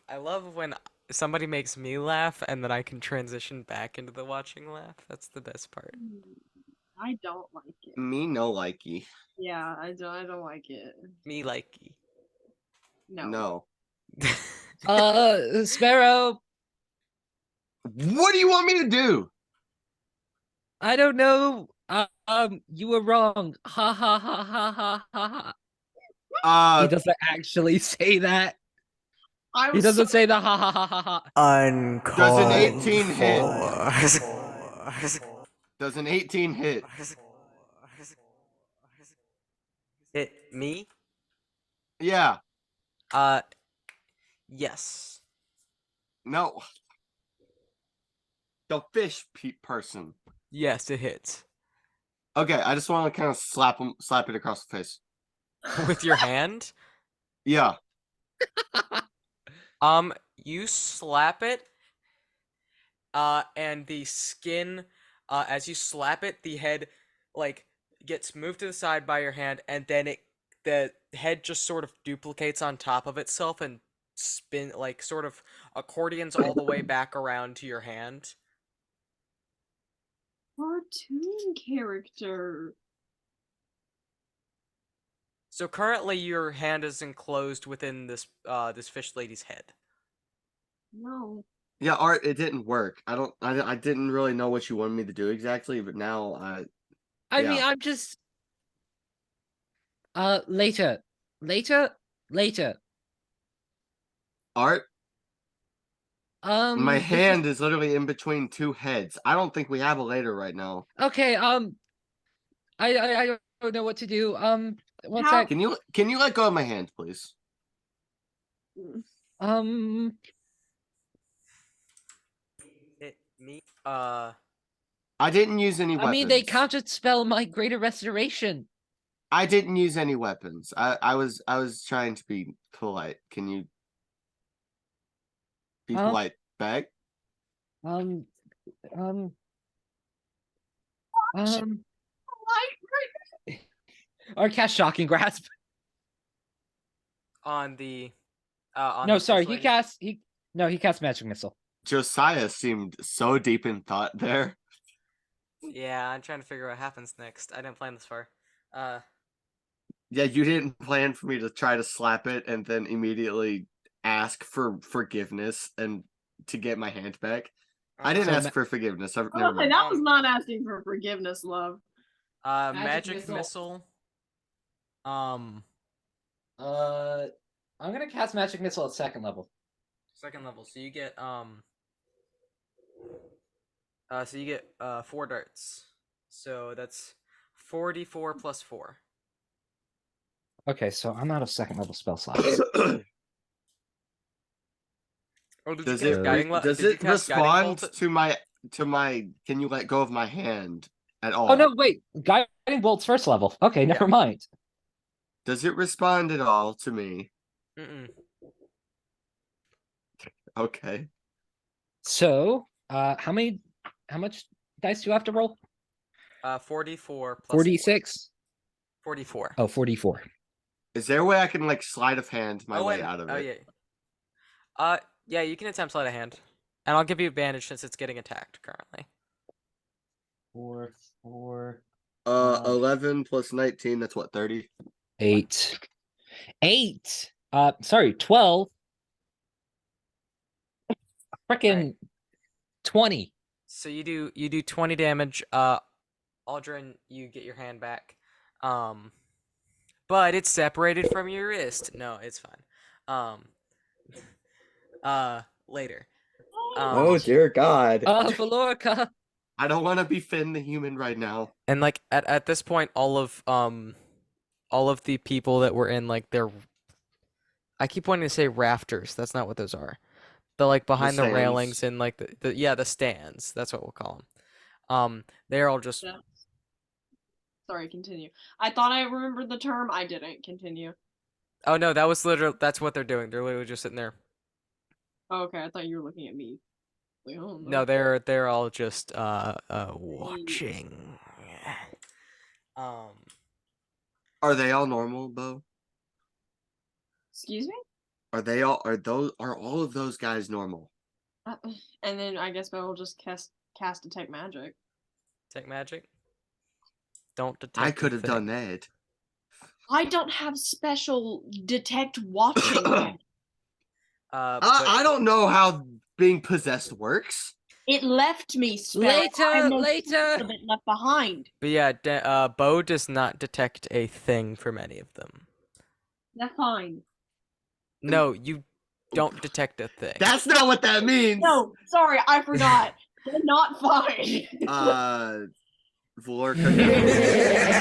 I love when somebody makes me laugh and then I can transition back into the watching laugh. That's the best part. I don't like it. Me no likey. Yeah, I don't like it. Me likey. No. Sparrow, What do you want me to do? I don't know. You were wrong. Ha ha ha ha ha ha ha. He doesn't actually say that. I He was doesn't so say the ha ha ha ha ha. Does an 18 hit? Does an 18 hit? Hit me? Yeah. Yes. No. The fish person. Yes, it hits. Okay, I just want to kind of slap it across the face. With your hand? Yeah. You slap it, and the skin, as you slap it, the head, like, gets moved to the side by your hand, and then the head just sort of duplicates on top of itself and like, sort of accordions all the way back around to your hand. cartoon character. So currently your hand is enclosed within this fish lady's head. No. Yeah, Art, it didn't work. I didn't really know what you wanted me to do exactly, but now I Yeah. mean, I'm just. Later. Art, my This is- hand is literally in between two heads. I don't think we have a later right now. Okay. I don't know what to do. One How- sec. Can you let go of my hand, please? Hit me. I didn't use any weapons. I mean, they counted spell my greater restoration. I didn't use any weapons. I was trying to be polite. Can you be polite back? Or cast shocking grasp. On the No, sorry, fish he lady. cast magic missile. Josiah seemed so deep in thought there. Yeah, I'm trying to figure out what happens next. I didn't plan this far. Yeah, you didn't plan for me to try to slap it and then immediately ask for forgiveness and to get my hand back. I didn't So ask for forgiveness. Never Okay, mind. that was not asking for forgiveness, love. Magic missile. I'm gonna cast magic missile at second level. Second level. So you get 4 darts. So that's 44 plus 4. Okay, so I'm out of second level spell slots. Oh, did Does you cast it guiding does did you it cast guiding respond bolt? to my can you let go of my hand at all? Oh no, wait, guiding bolt's first level. Okay, Yeah. never mind. Does it respond at all to me? Mm-mm. Okay. So, how much dice do you have to roll? 44 plus 46? 44. Oh, 44. Is there a way I can like sleight of hand my way out of it? Yeah. Yeah, you can attempt sleight of hand. And I'll give you advantage since it's getting attacked currently. 4, 4, 11 plus 19, that's what, 30? 8. 8! Sorry, 12. Frickin' 20. So you do 20 damage. Aldrin, you get your hand back. But it's separated from your wrist. No, it's fine. Later. Oh dear God. Valerica! I don't want to be Finn the human right now. And like at this point, all of the people that were in like their, I keep wanting to say rafters. That's not what those are. The like behind the railings stands. and like the stands. That's what we'll call them. They're all just. Yeah. Sorry, continue. I thought I remembered the term. I didn't. Continue. Oh no, that was literally that's what they're doing. They're literally just sitting there. Oh, okay, I thought you were looking at me. Like, oh, No, they're all just watching. Um. Are they all normal, Bo? Excuse me? Are all of those guys normal? And then I guess Bo will just cast detect magic. Detect magic. Don't detect. I could have done that. I don't have special detect watching. I don't know how being possessed works. It left me spell. Later! Of it left behind. But yeah, Bo does not detect a thing from any of them. That's fine. No, you don't detect a thing. That's not what that means. No, sorry, I forgot. They're not fine. Valerica.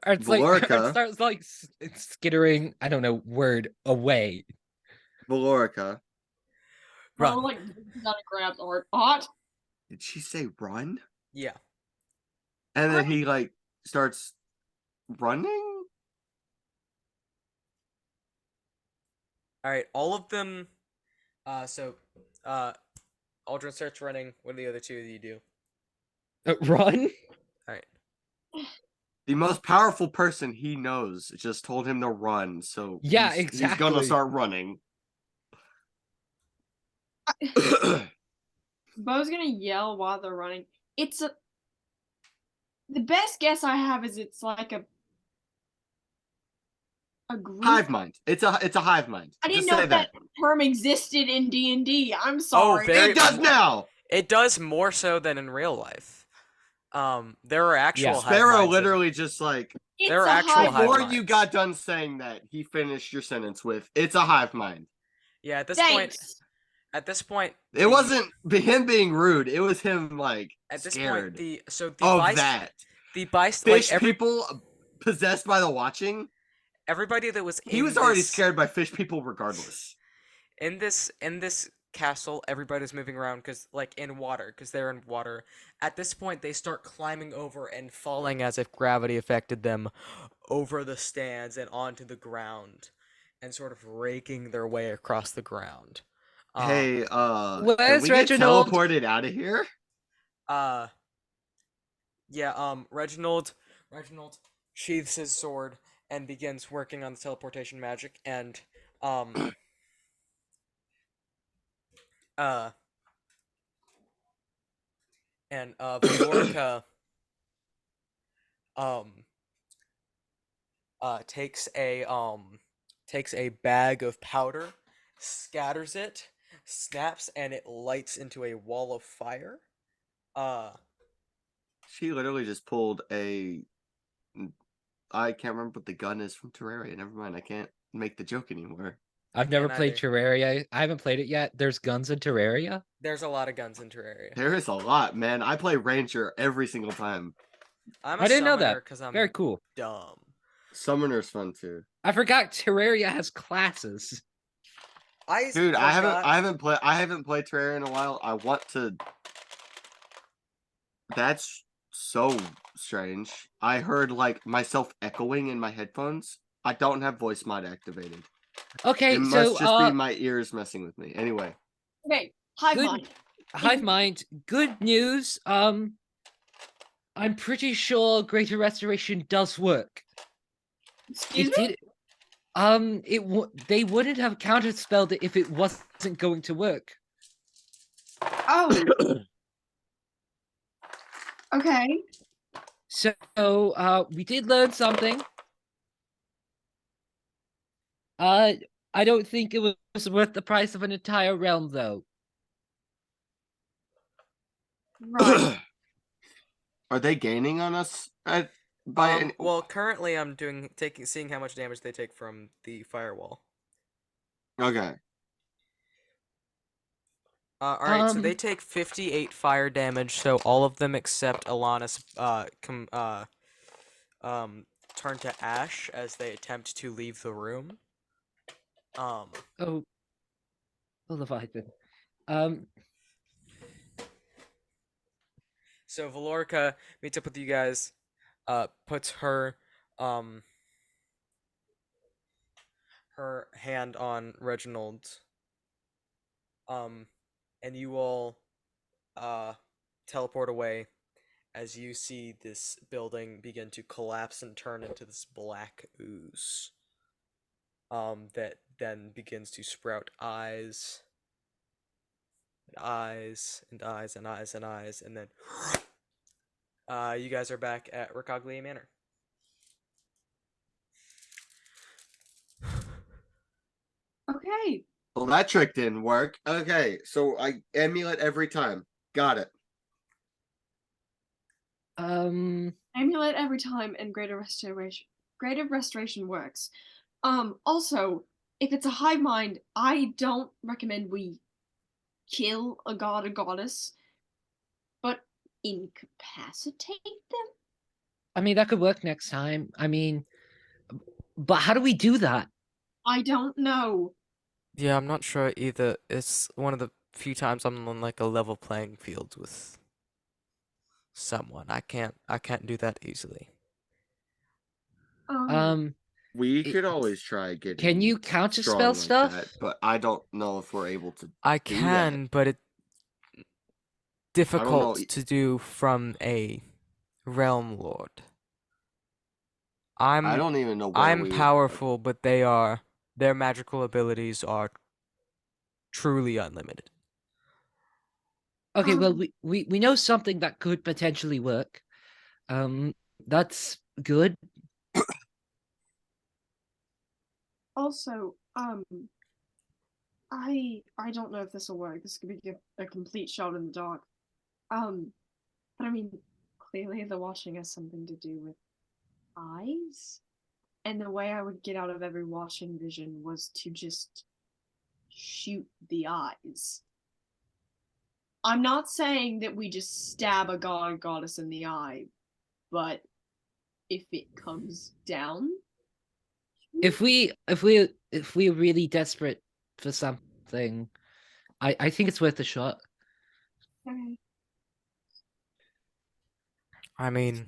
It's Valerica. it starts like skittering, I don't know, word away. Valerica. Run. Bro, like, gotta grab or hot. Did she say run? Yeah. And then he like starts running? All right, all of them. Aldrin starts running. What are the other two that you do? Run? All right. The most powerful person he knows just told him to run, so Yeah, he's gonna exactly. start running. Bo's gonna yell while they're running. The best guess I have is it's like a group. Hive mind. It's a hive mind. I didn't Just know say that term existed in D&D. I'm Oh, sorry. very. It does now. It does more so than in real life. There are actual hive Sparrow minds in- literally just like It's there are a actual hive hive before minds. you got done saying that, he finished your sentence with "It's a hive mind." Yeah, at this Thanks. point, It wasn't him being rude. It was him like at this scared point of that. the Fish like people possessed by the watching. everybody that was He was already scared by fish people regardless. in this castle. Everybody's moving around because like in water, because they're in water. At this point, they start climbing over and falling as if gravity affected them over the stands and onto the ground, and sort of raking their way across the ground. Hey, can Where's we get Reginald? teleported out of here? Yeah, Reginald sheathes his sword and begins working on the teleportation magic, and and Valerica um takes a bag of powder, scatters it, snaps, and it lights into a wall of fire. She literally just pulled a. I can't remember what the gun is from Terraria. Never mind. I can't make the joke anymore. I've never played Terraria. I haven't played it yet. There's guns in Terraria? There's a lot of guns in Terraria. There is a lot, man. I play Ranger every single time. I'm I a didn't know summoner that. because I'm Very cool. dumb. Summoner's fun too. I forgot Terraria has classes. Dude, I haven't played Terraria in a while. I want to. That's so strange. I heard like myself echoing in my headphones. I don't have voice mod activated. Okay, it so must just be my ears messing with me. Anyway. Okay, hive mind. Hive mind. Good news. I'm pretty sure Greater Restoration does work. Excuse me? They wouldn't have counterspelled it if it wasn't going to work. Oh. Okay. So, we did learn something. I don't think it was worth the price of an entire realm, though. Right. Are they gaining on us well, currently I'm seeing how much damage they take from the firewall. Okay. Alright, so they take 58 fire damage, so all of them except Alana's turn to ash as they attempt to leave the room. Oh, Leviathan. So Valerica meets up with you guys, puts her hand on Reginald's, and you all teleport away as you see this building begin to collapse and turn into this black ooze. That then begins to sprout eyes, and eyes, and eyes, and eyes, and eyes, and then you guys are back at Ricaglia Manor. Okay. Well, that trick didn't work. Okay, so I amulet every time. Got it. Amulet every time and greater restoration works. Also, if it's a hive mind, I don't recommend we kill a god or goddess, but incapacitate them. I mean, that could work next time. I mean, but how do we do that? I don't know. Yeah, I'm not sure either. It's one of the few times I'm on like a level playing field with someone. I can't do that easily. We could always try getting. Can you counterspell strong like stuff? that, but I don't know if we're able to. I do can, that. but it's difficult to do from a realm lord. I don't even know. I'm powerful, but their magical abilities are truly unlimited. Okay, well, we know something that could potentially work. That's good. Also, I don't know if this will work. This could be a complete shot in the dark. But I mean, clearly the washing has something to do with eyes. And the way I would get out of every washing vision was to just shoot the eyes. I'm not saying that we just stab a god or goddess in the eye, but if it comes down, If we're really desperate for something, I think it's worth a shot. okay. I mean,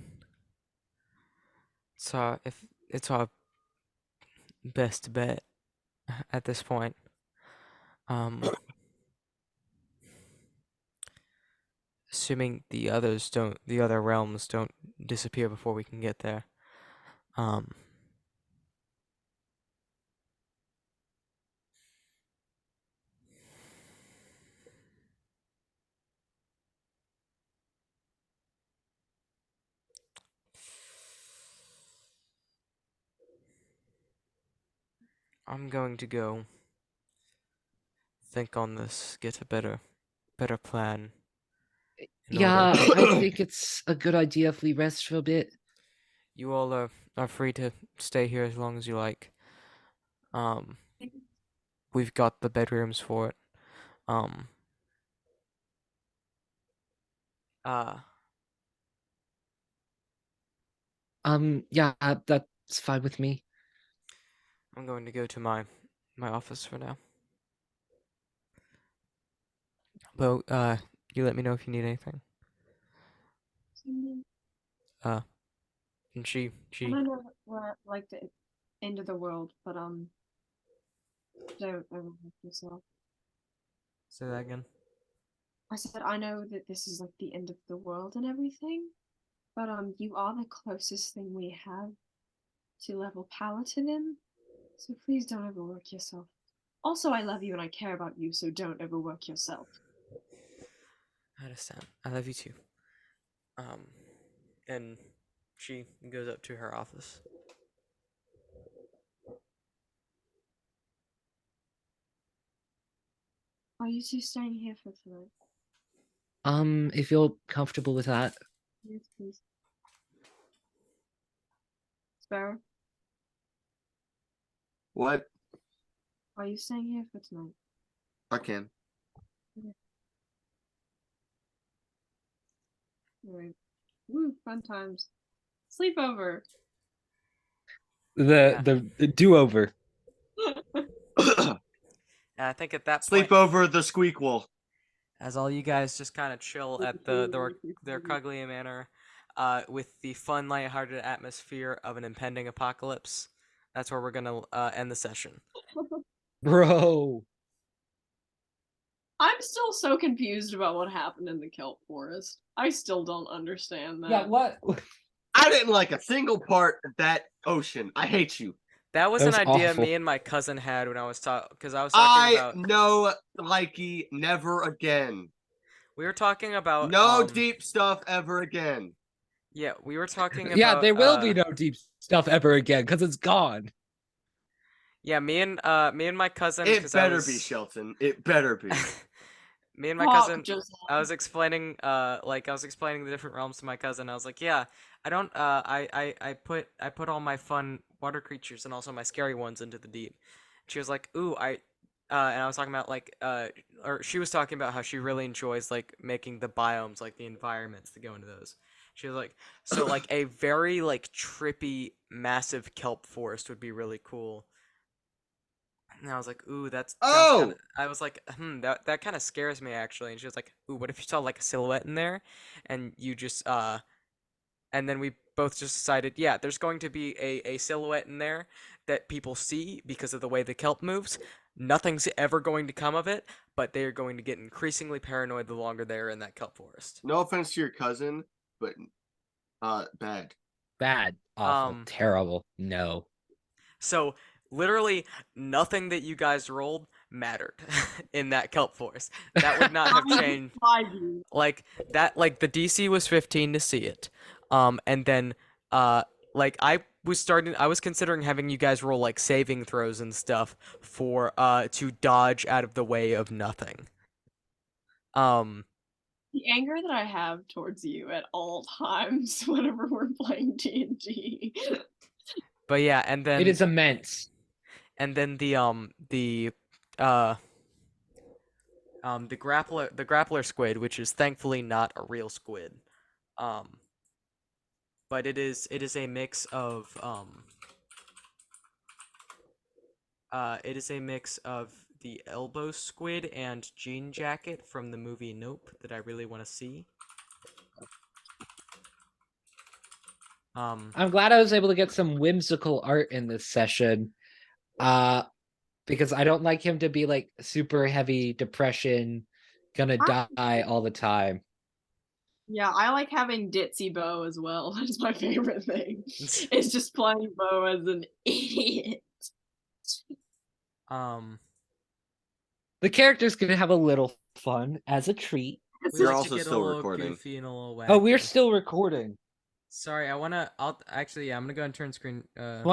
if it's our best bet at this point. Assuming the other realms don't disappear before we can get there. I'm going to go think on this, get a better plan. in Yeah, order. I think it's a good idea if we rest for a bit. You all are free to stay here as long as you like. Um, we've got the bedrooms for it. Um, uh, Yeah, that's fine with me. I'm going to go to my office for now. But you let me know if you need anything. And I don't know we're like the end of the world, but don't overwork yourself. Say that again. I said I know that this is like the end of the world and everything, but you are the closest thing we have to level power to them. So please don't overwork yourself. Also, I love you and I care about you, so don't overwork yourself. I understand. I love you too. And she goes up to her office. Are you two staying here for tonight? If you're comfortable with that. Yes, please. Sparrow, What? are you staying here for tonight? I can. Alright. Woo, fun times. Sleepover. The do-over. And I think at that Sleep point, over the squeakquel. as all you guys just kind of chill at their Cuglia Manor, with the fun, lighthearted atmosphere of an impending apocalypse, that's where we're gonna end the session. Bro. I'm still so confused about what happened in the kelp forest. I still don't understand that. Yeah, what? I didn't like a single part of that ocean. I hate you. That was That an was idea awful. me and my cousin had when I was because I was talking I about know likey never again. we were talking about No deep stuff ever again. yeah, we were talking about Yeah, there will be no deep stuff ever again because it's gone. Yeah, me and my cousin. It better be, Shelton. It better be. Me and my Fuck, cousin. Josiah. I was explaining the different realms to my cousin. I was like, yeah, I don't. I put all my fun water creatures and also my scary ones into the deep. She was like, ooh, and I was talking about or she was talking about how she really enjoys like making the biomes, like the environments that go into those. She was like, so like a very like trippy, massive kelp forest would be really cool. And I was like, ooh, that's sounds kind of. I was like, that kind of scares me actually. And she was like, ooh, what if you saw like a silhouette in there, and you just and then we both just decided, yeah, there's going to be a silhouette in there that people see because of the way the kelp moves. Nothing's ever going to come of it, but they are going to get increasingly paranoid the longer they're in that kelp forest. No offense to your cousin, but bad. Bad, awful, terrible. No. So literally nothing that you guys rolled mattered in that kelp forest. That would not have changed. Like that, like the DC was 15 to see it. And then like I was considering having you guys roll like saving throws and stuff for to dodge out of the way of nothing. The anger that I have towards you at all times whenever we're playing D&D. But yeah, and then It is immense. And then the grappler squid, which is thankfully not a real squid, but it is a mix of the elbow squid and jean jacket from the movie Nope that I really want to see. I'm glad I was able to get some whimsical art in this session. Because I don't like him to be like super heavy depression, gonna die all the time. Yeah, I like having Ditzy Bo as well. That's my favorite thing. It's just playing Bo as an idiot. The character's gonna have a little fun as a treat. We're also still recording. Oh, we're still recording. Sorry, I'm gonna go and turn screen. 20